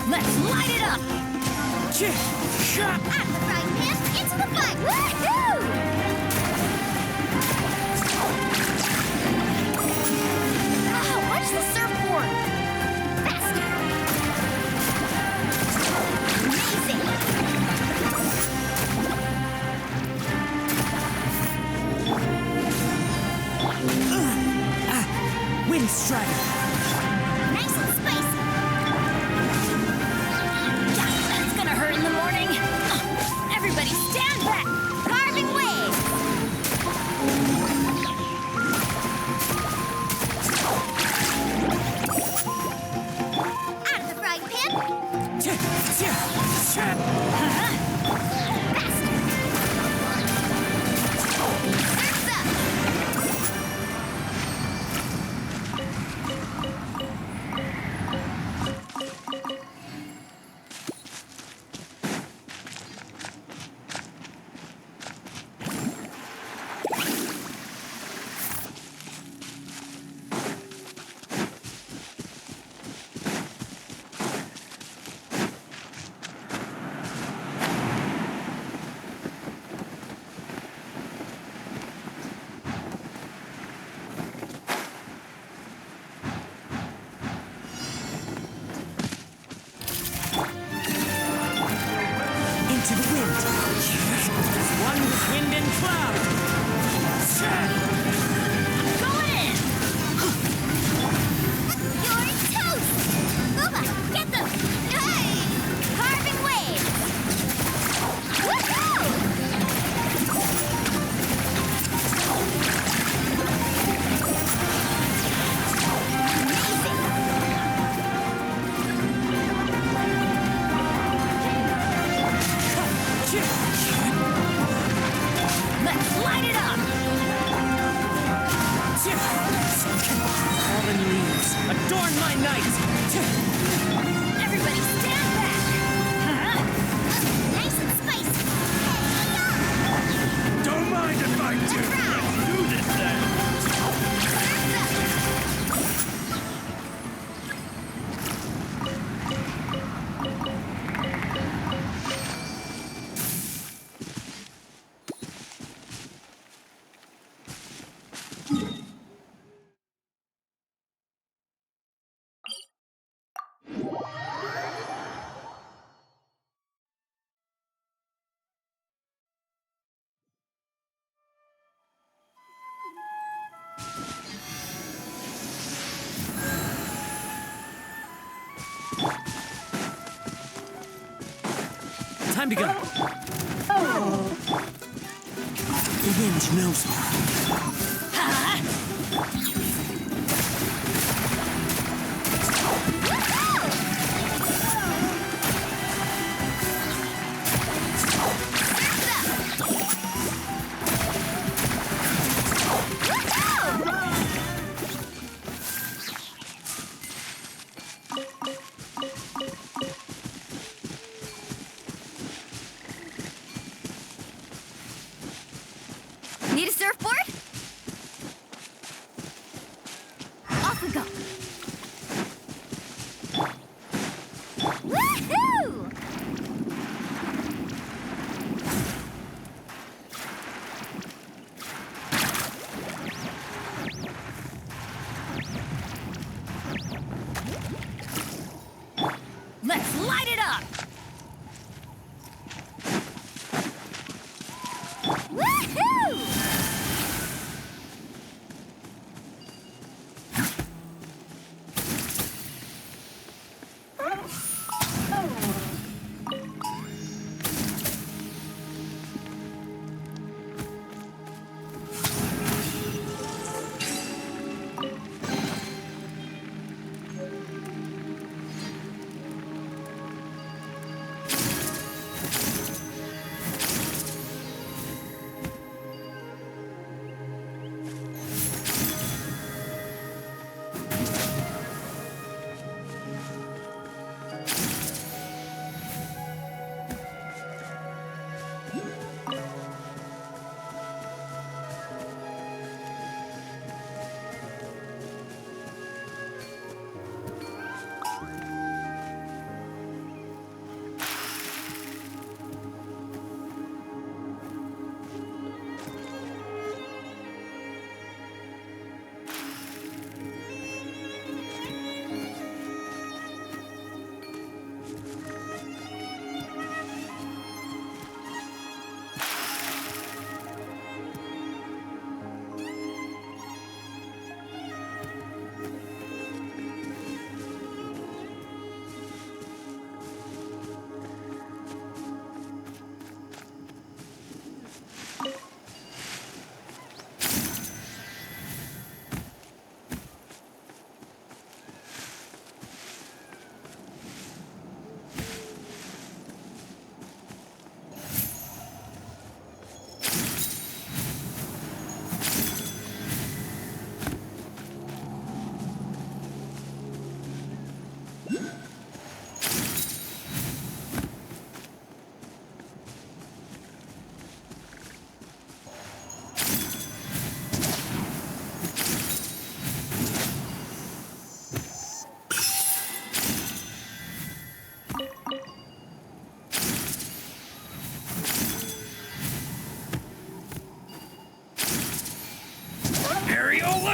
I: Let's light it up!
F: Out of the frying pan, into the fire! Woohoo!
I: Where's the surfboard?
F: Faster!
P: Amazing! Wind strike.
F: Nice and spicy!
I: That's gonna hurt in the morning. Everybody stand back!
F: Carving waves! Out of the frying pan, surf's up!
P: Into the wind. One with wind and cloud.
I: Go in!
F: You're toast! Booba, get them! Hey! Carving waves! Woohoo!
I: Let's light it up!
P: Fallen leaves, adorn my night.
I: Everybody stand back!
F: Nice and spicy!
J: Don't mind if I do. Let's do this then.
P: Time to go. The wind knows me.
A: Need a surfboard?
S: Let's light it up! Woohoo!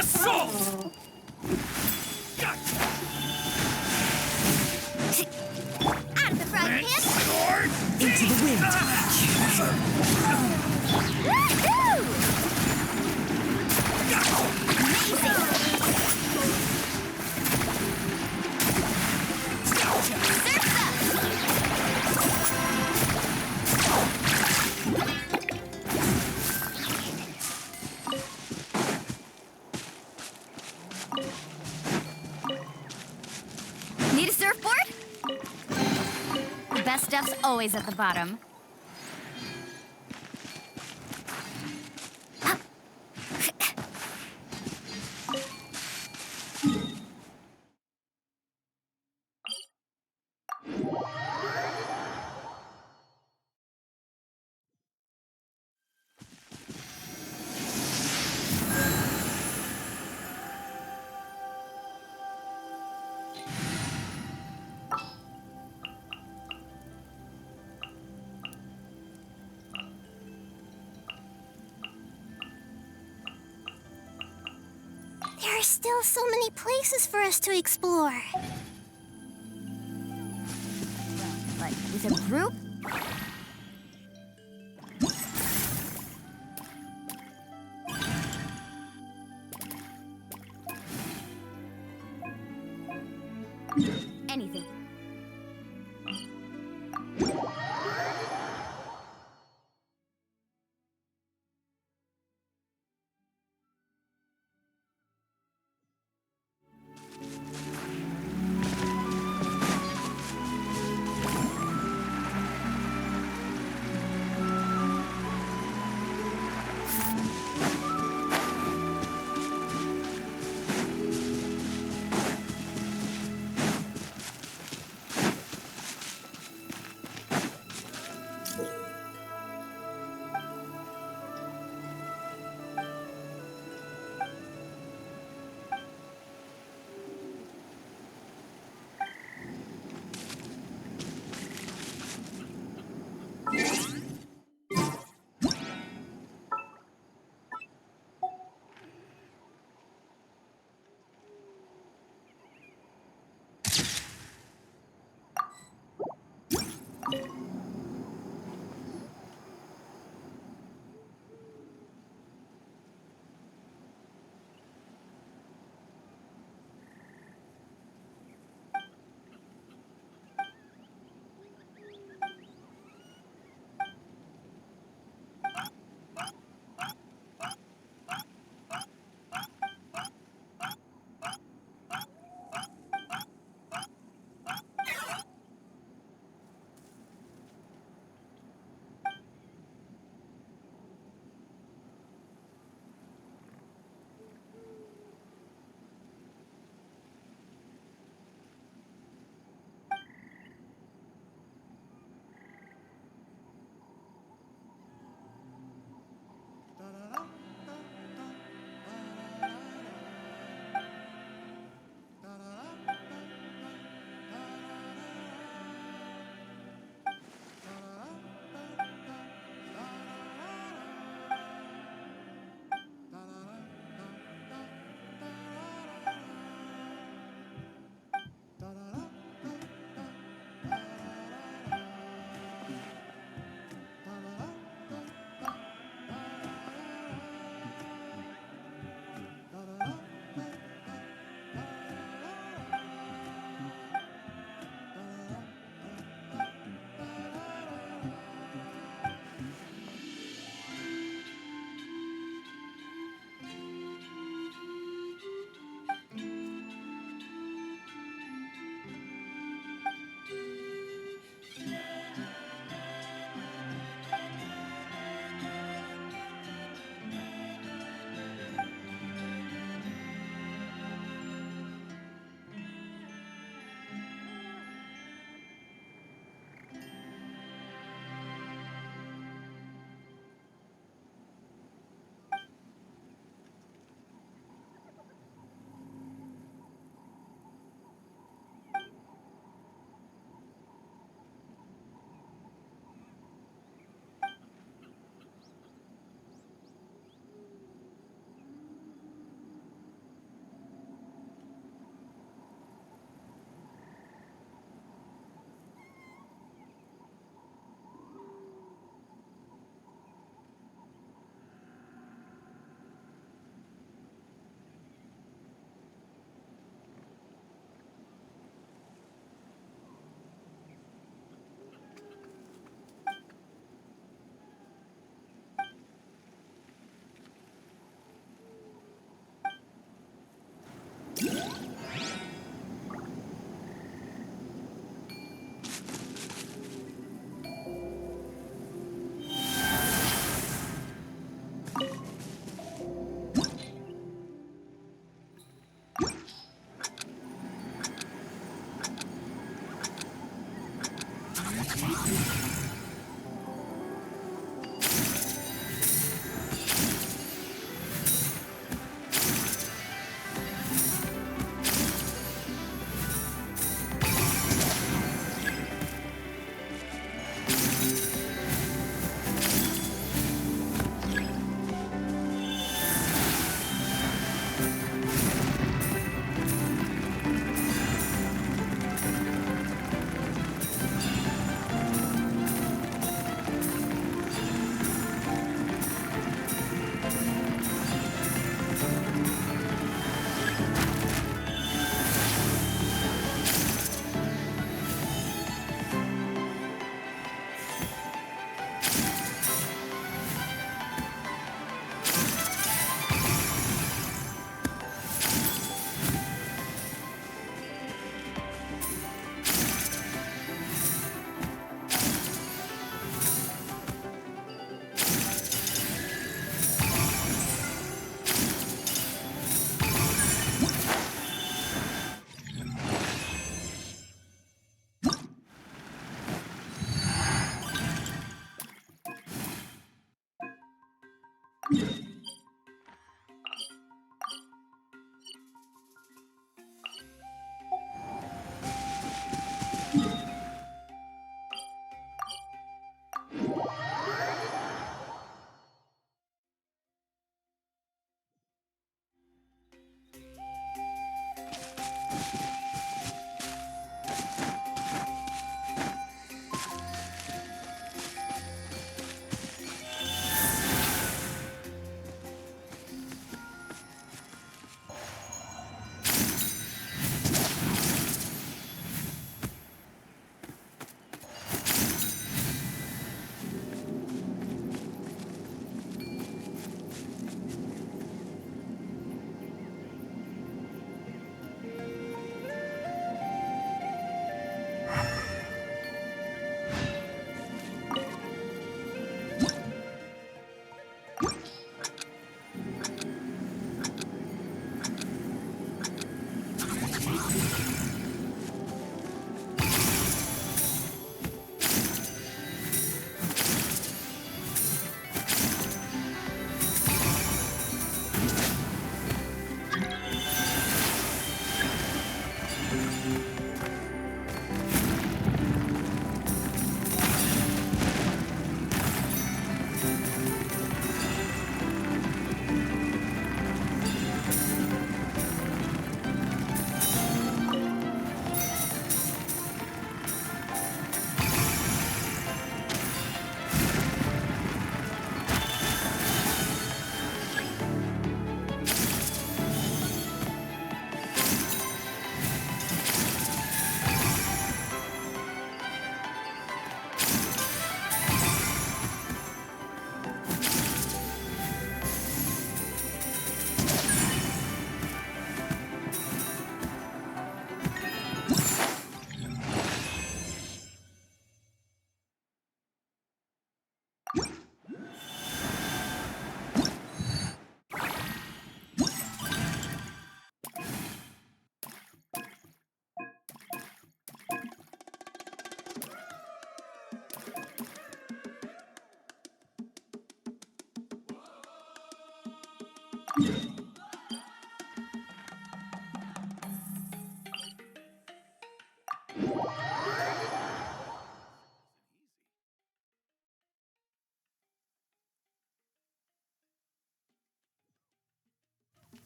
J: Assault!
F: Out of the frying pan!
P: Into the wind!
F: Woohoo!
S: Need a surfboard? The best stuff's always at the bottom.
F: There are still so many places for us to explore.
S: But with a group? Anything.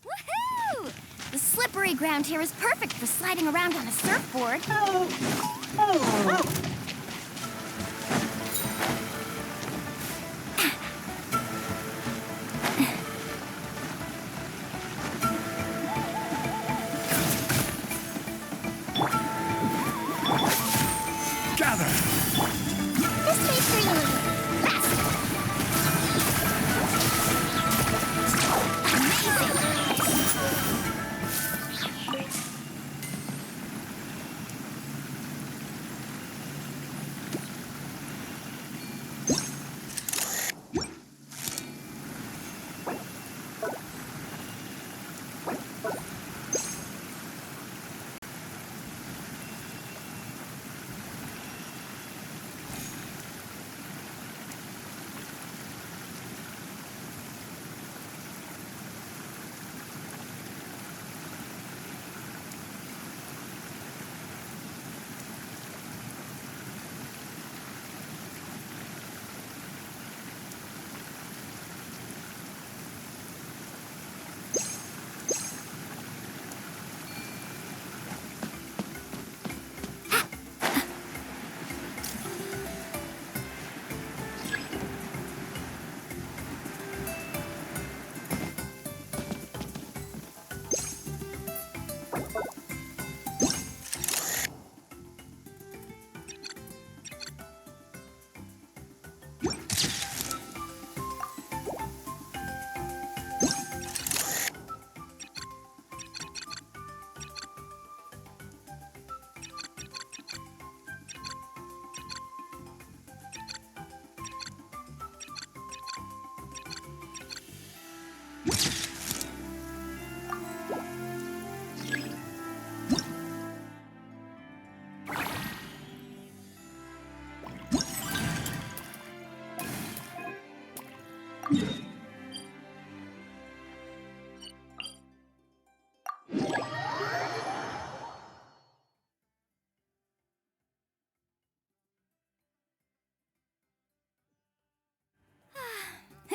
A: Woohoo! The slippery ground here is perfect for sliding around on a surfboard.
B: Gather!
F: This way for you.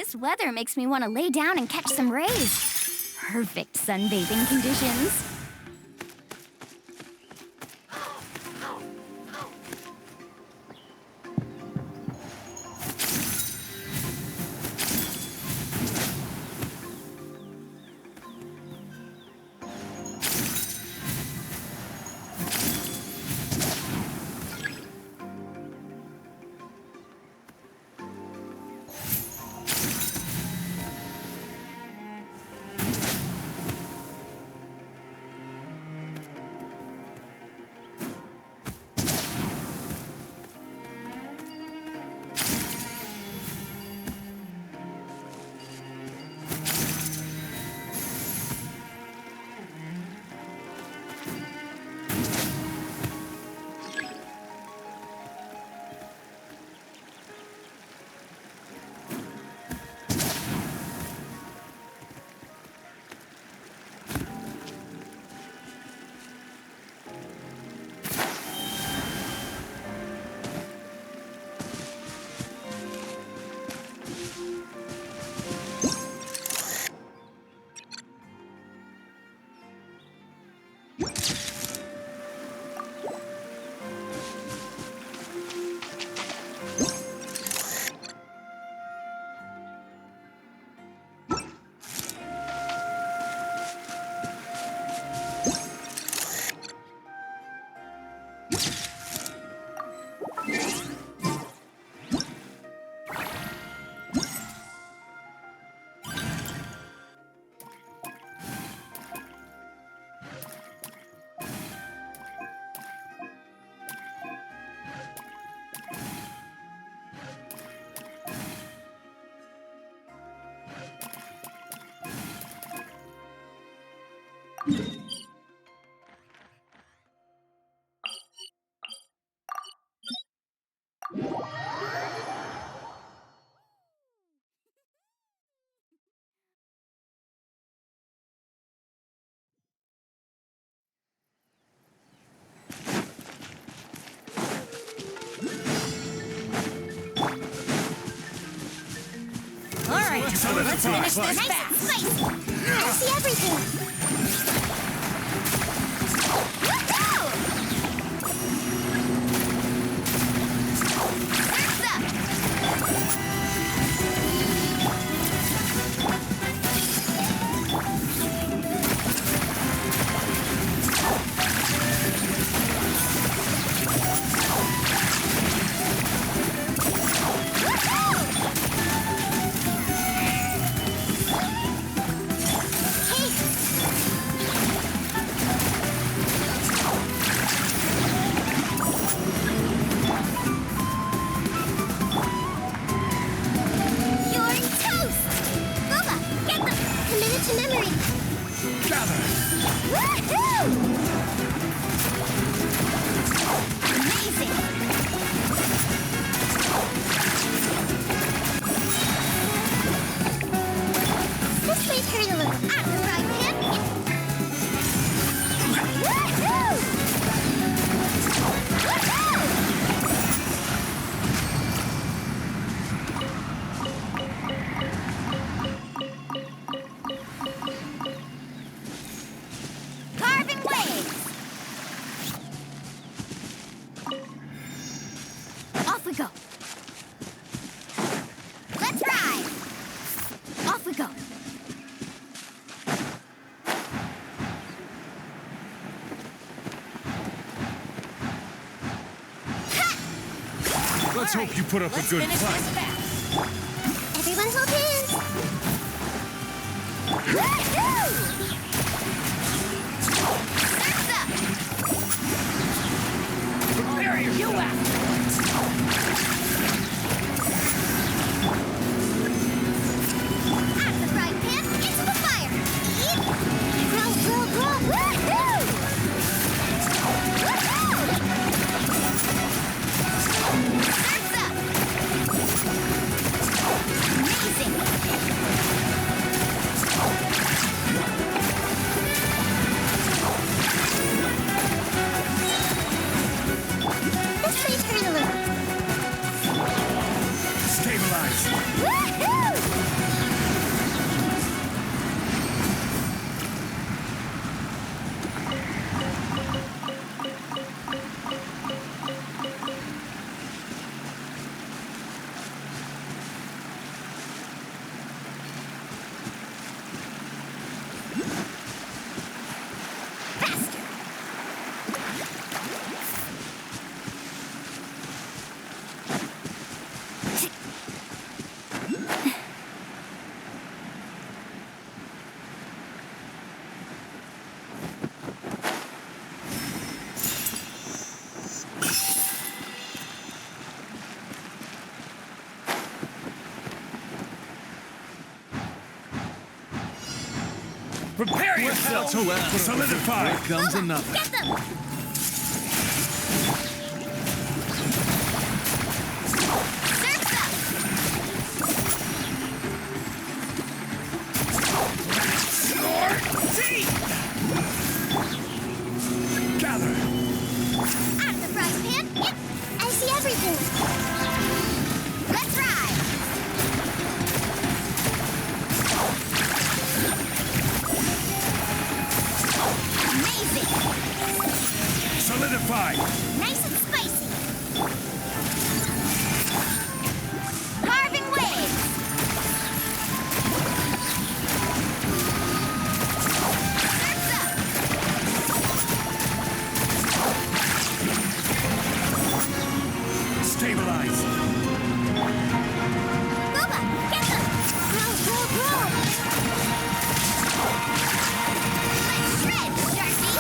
A: This weather makes me want to lay down and catch some rays. Perfect sunbathing conditions.
F: Let's finish this fast. Nice. I see everything.
N: Let's hope you put up a good fight.
F: Everyone hold hands.
J: Prepare you
F: Out of the frying pan, into the fire. Grow. This
N: Prepare yourself! Solidify!
C: Here comes another.
F: Get them! Surf's up!
N: Gather!
F: Out of the frying pan! Yep! I see everything! Let's ride! Amazing!
N: Solidify!
F: Nice and spicy! Carving waves! Surf's up!
N: Stabilize!
F: Booba, get them! Grow, grow, grow! Let's shred, Darcy!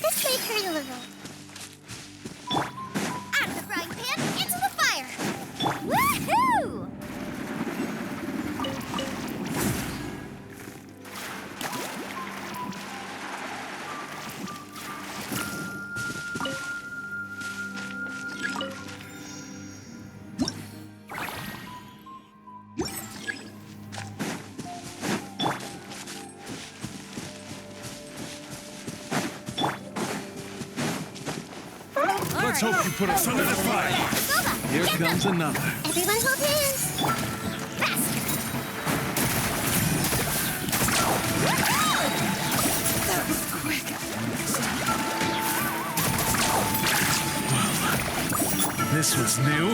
F: This may hurt a little. Out of the frying pan, into the fire! Woohoo!
N: Let's hope you put a solidify!
F: Booba,
C: Here
F: get
C: comes
F: them!
C: another.
F: Everyone hold hands! Faster!
P: That was quick.
N: This was new.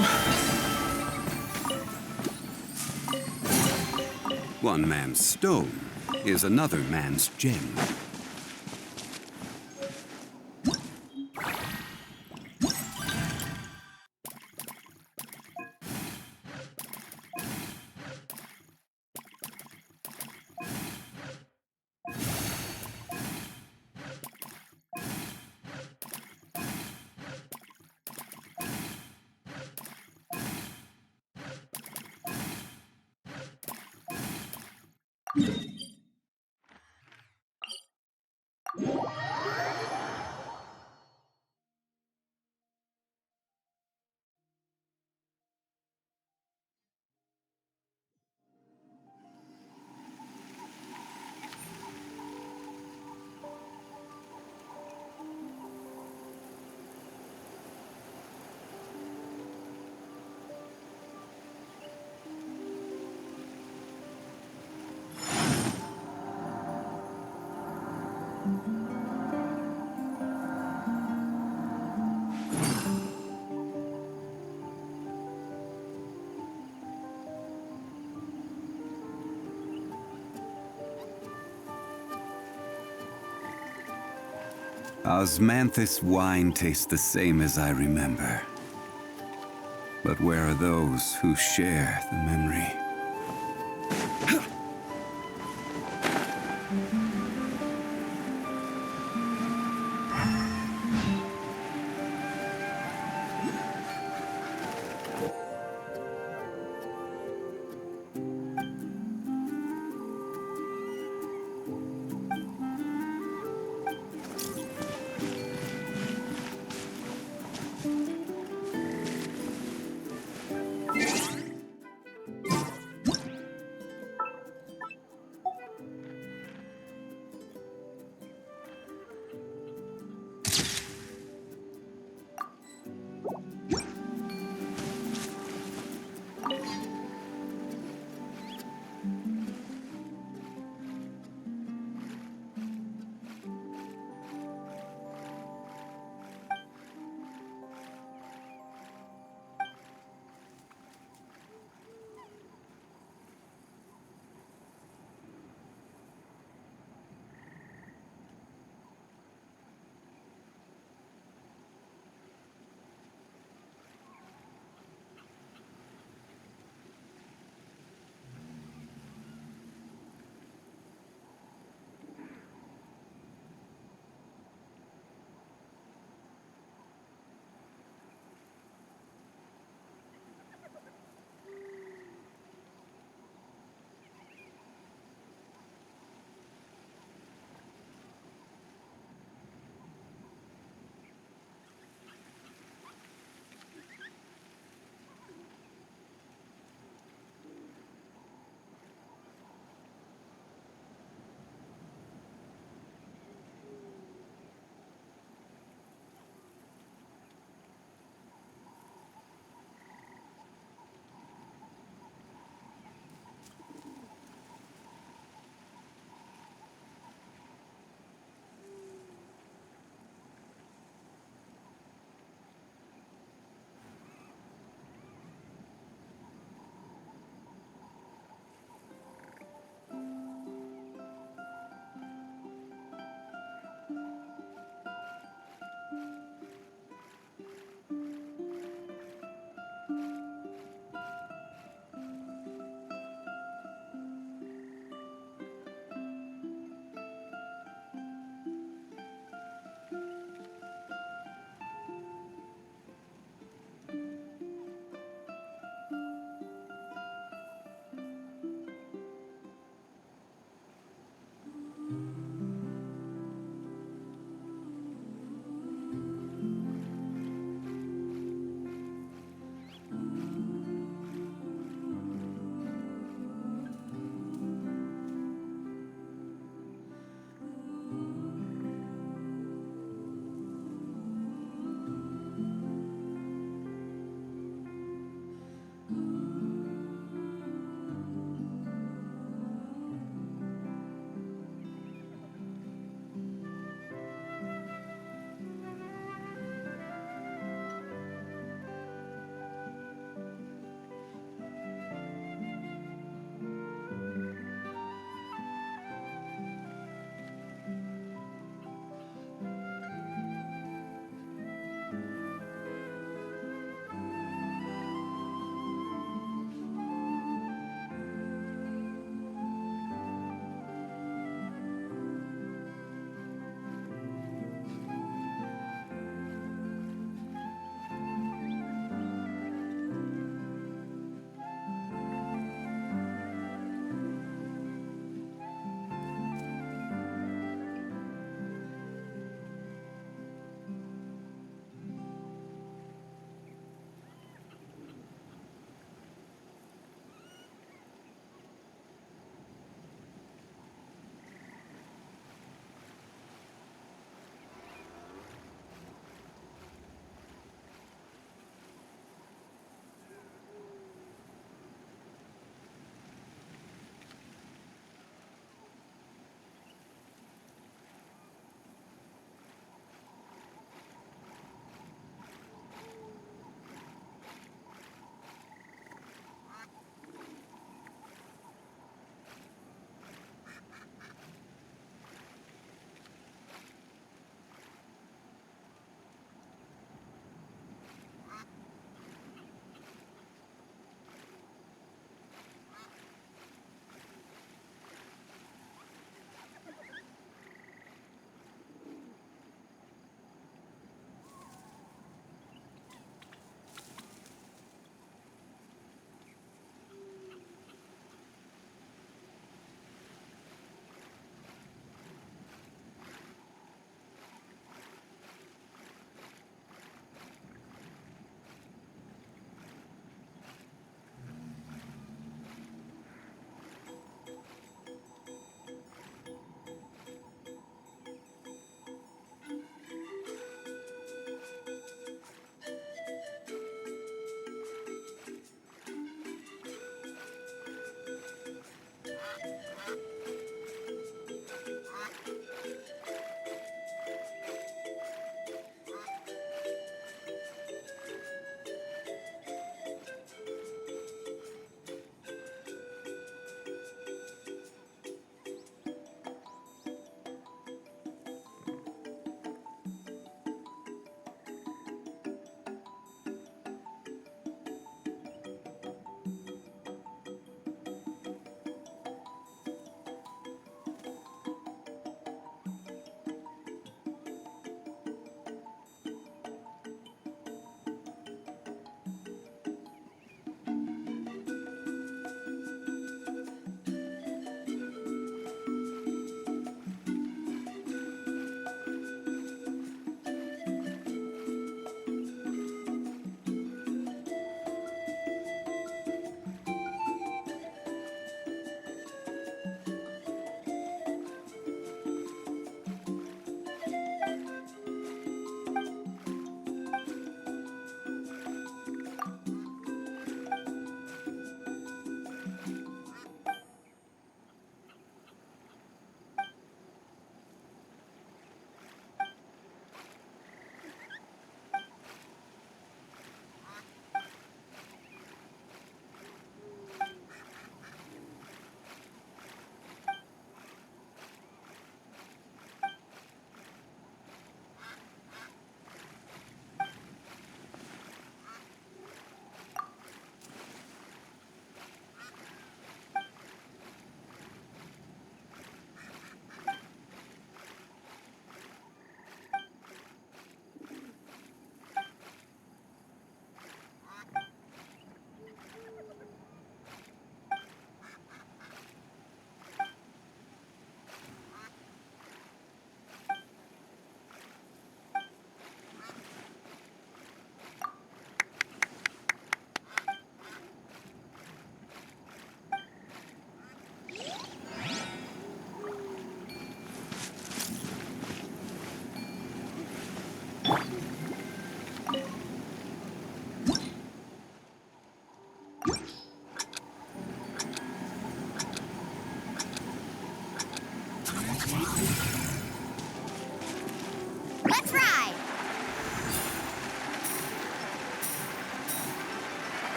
M: One man's stone is another man's gem. Osmanthus wine tastes the same as I remember. But where are those who share the memory?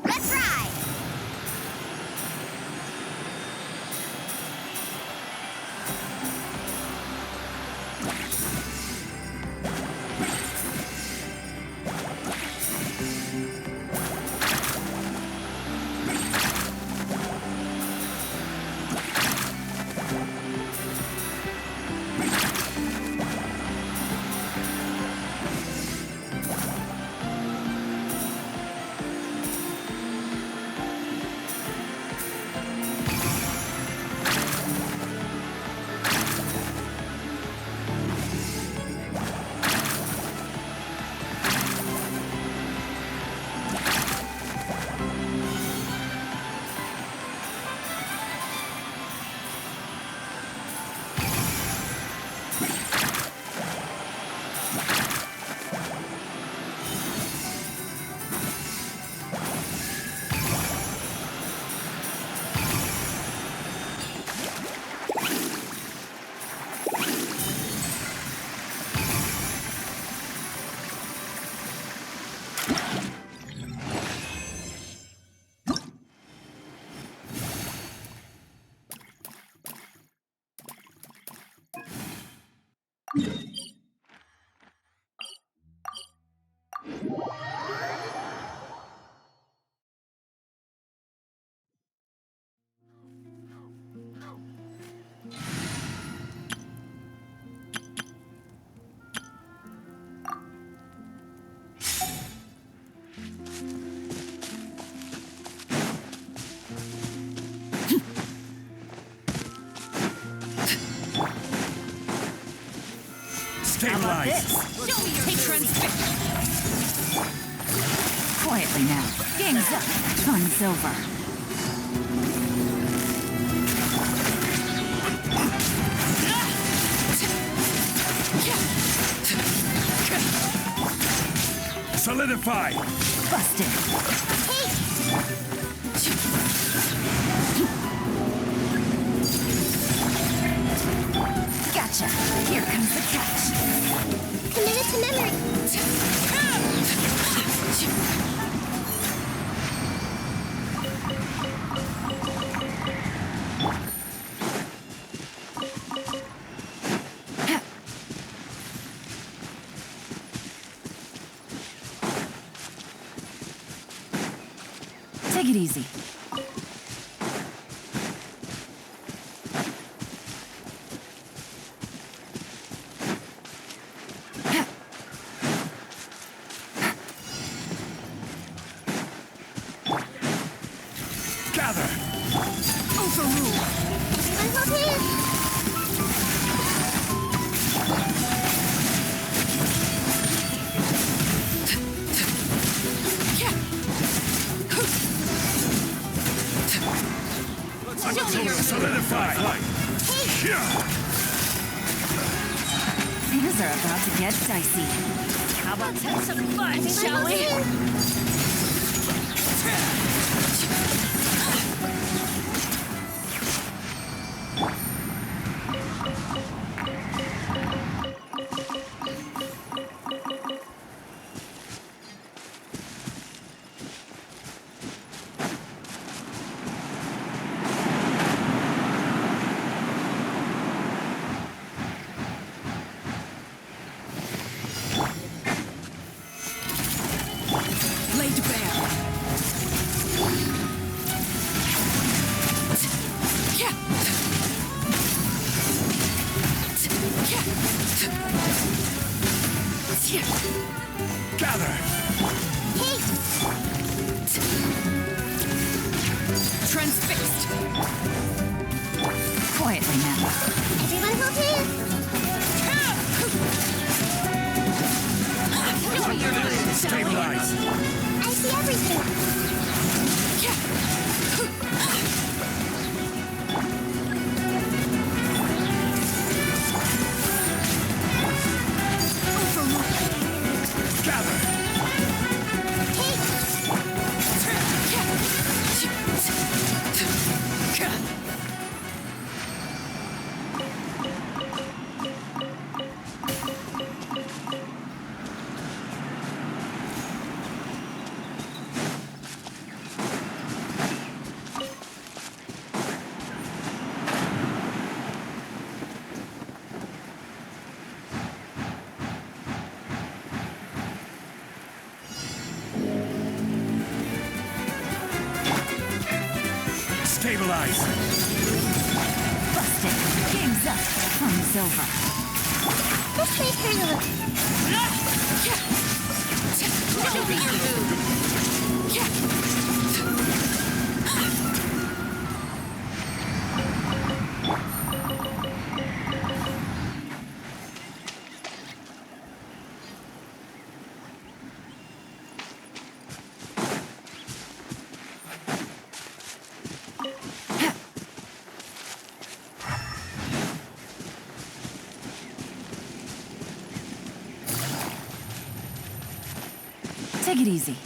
F: Let's ride!
O: Stabilize!
V: Take transfix! Quietly now. Game's up. Fun's over.
O: Solidify!
V: Busted. Gotcha. Here comes the catch.
F: Committed to memory.
V: Take it easy.
O: Gather!
V: Overrule!
O: Solidify!
V: Things are about to get dicey. How about have some fun, shall we? Laid bare.
O: Gather!
V: Transfixed. Quietly now.
F: Everyone hold hands.
O: Stabilize!
F: I see everything.
O: Gather! Stabilize!
V: Busted. Game's up. Fun's over.
F: This way through
V: Show me your move. Take it easy.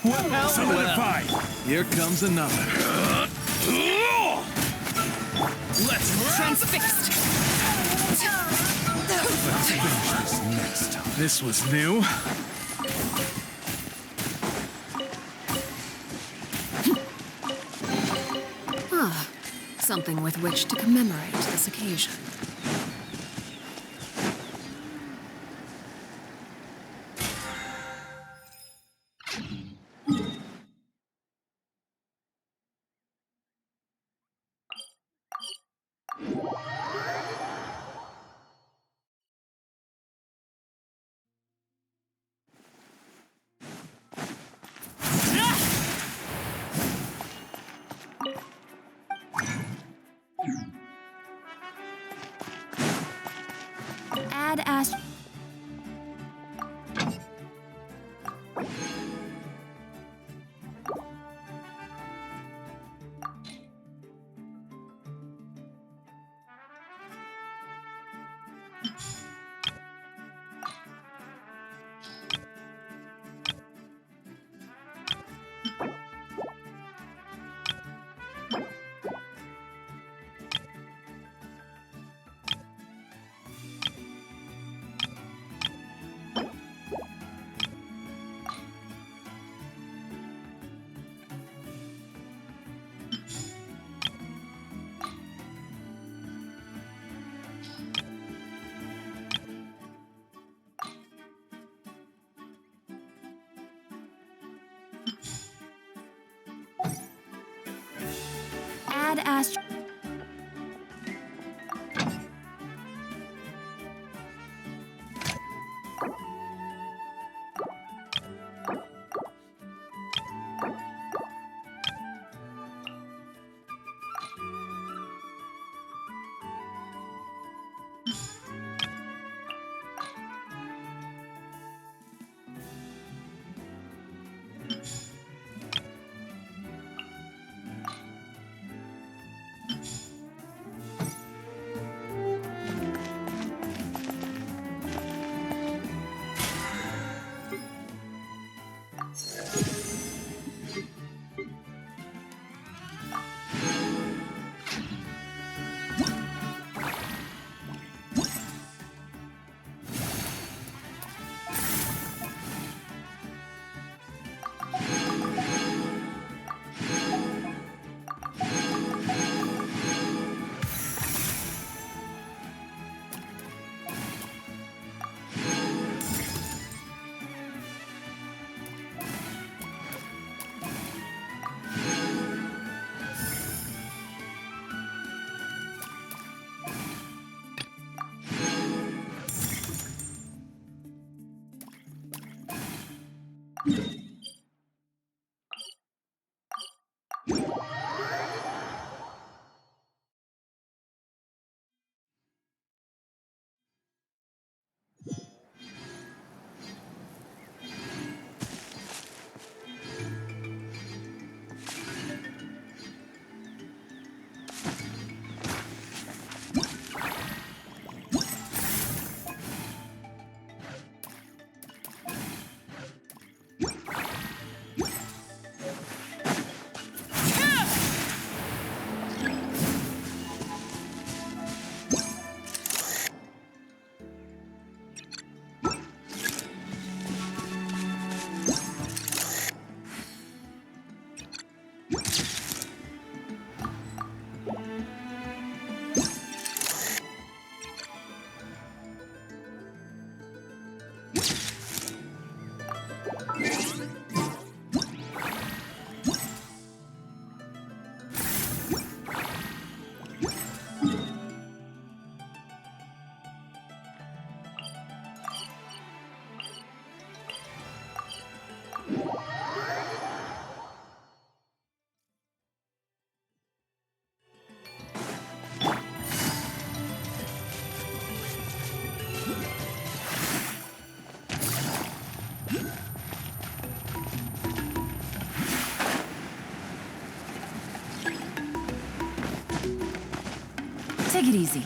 O: Well, solidify! Here comes another. Let's
V: Transfixed.
O: Let's finish this next time. This was new.
D: Ah, something with which to commemorate this occasion.
A: had asked...
V: Take it easy.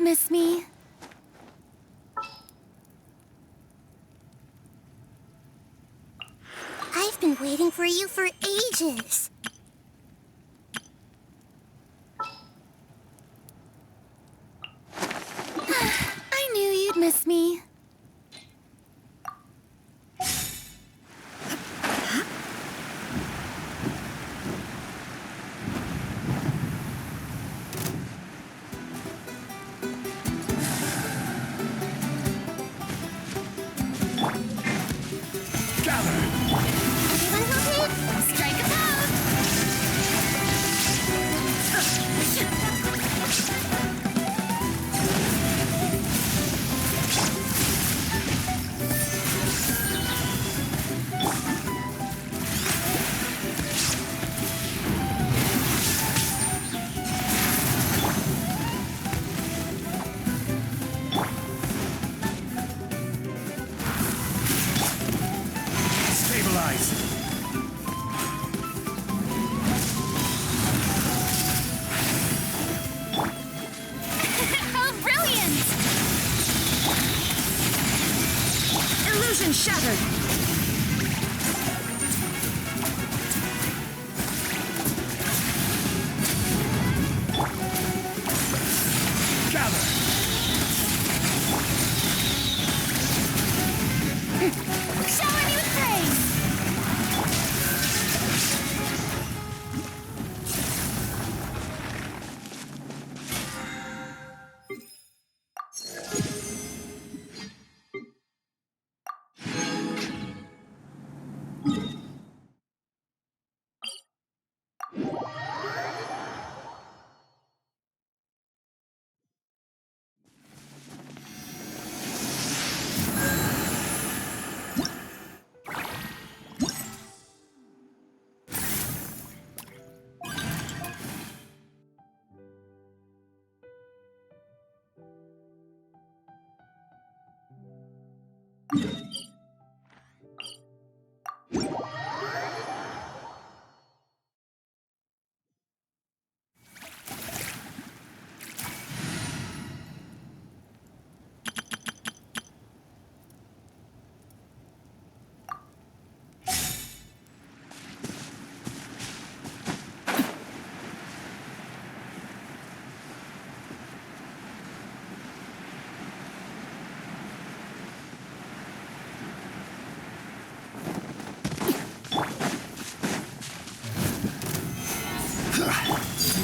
S: miss me?
F: I've been waiting for you for ages.
S: I knew you'd miss me.
I: Strike a pose!
O: Stabilize.
I: How brilliant!
P: Illusion shattered.
O: Gather.
I: Shower me with praise!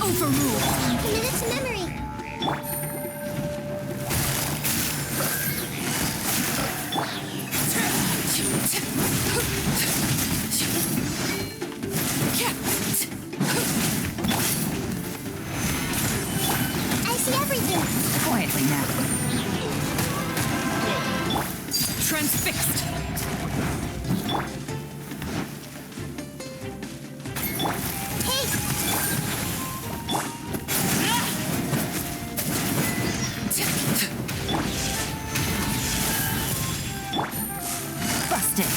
F: Overruled. Commit it to memory. I see everything.
P: Quietly now. Transfixed. Busted.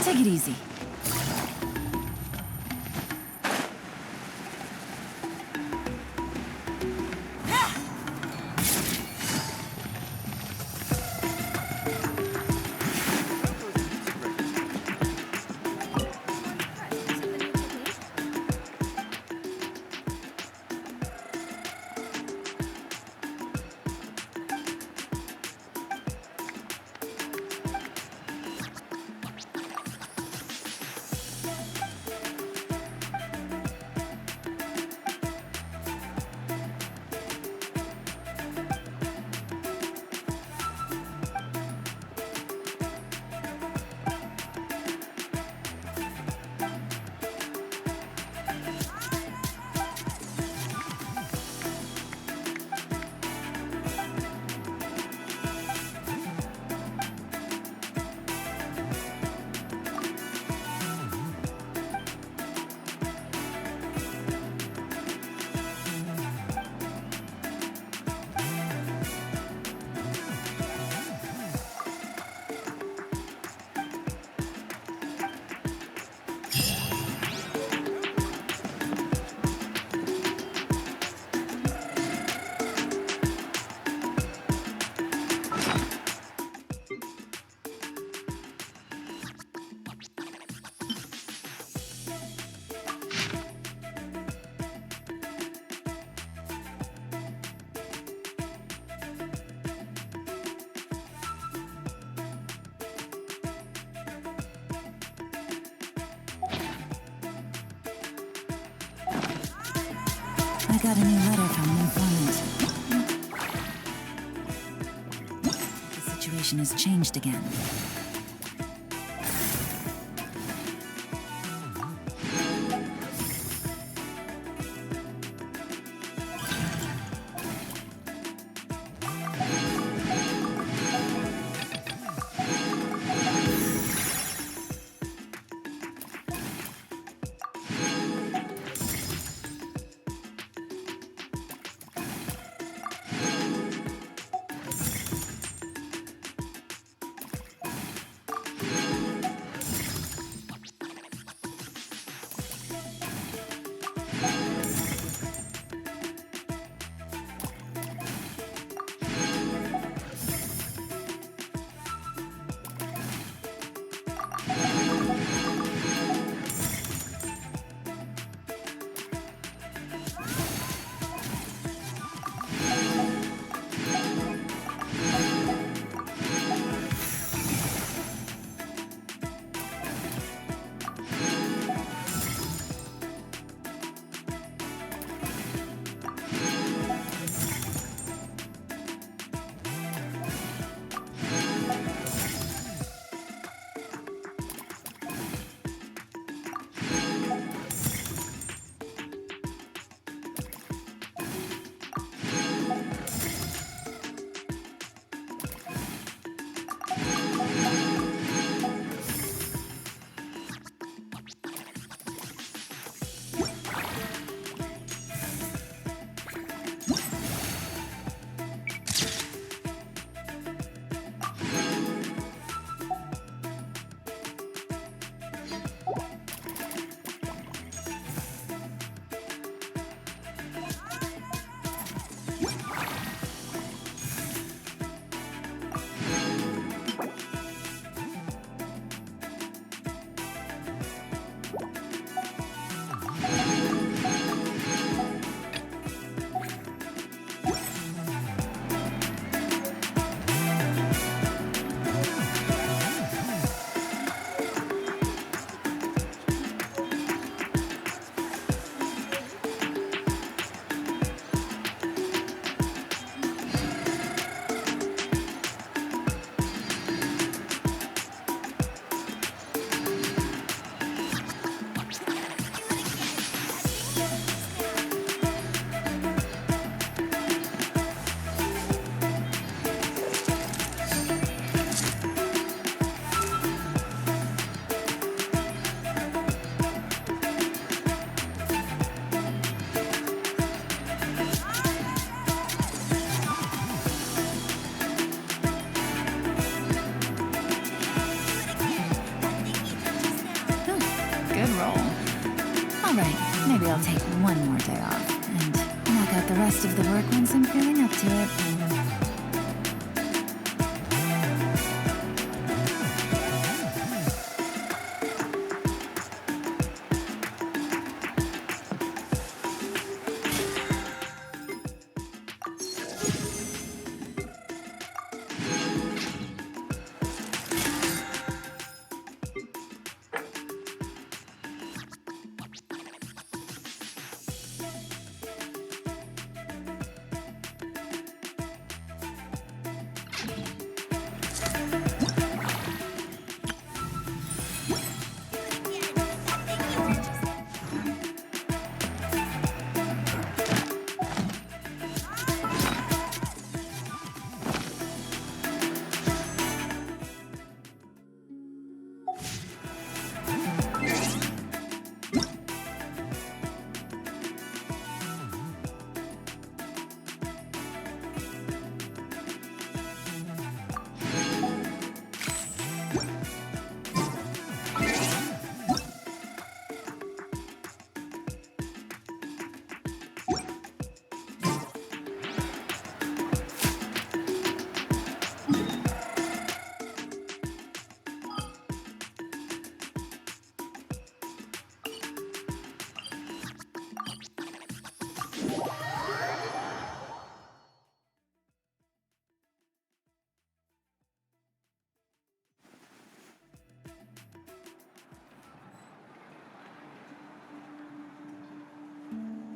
P: Take it easy.
K: I got a new letter from an informant. The situation has changed again. Good roll. Alright, maybe I'll take one more day off and knock out the rest of the work once I'm feeling up to it.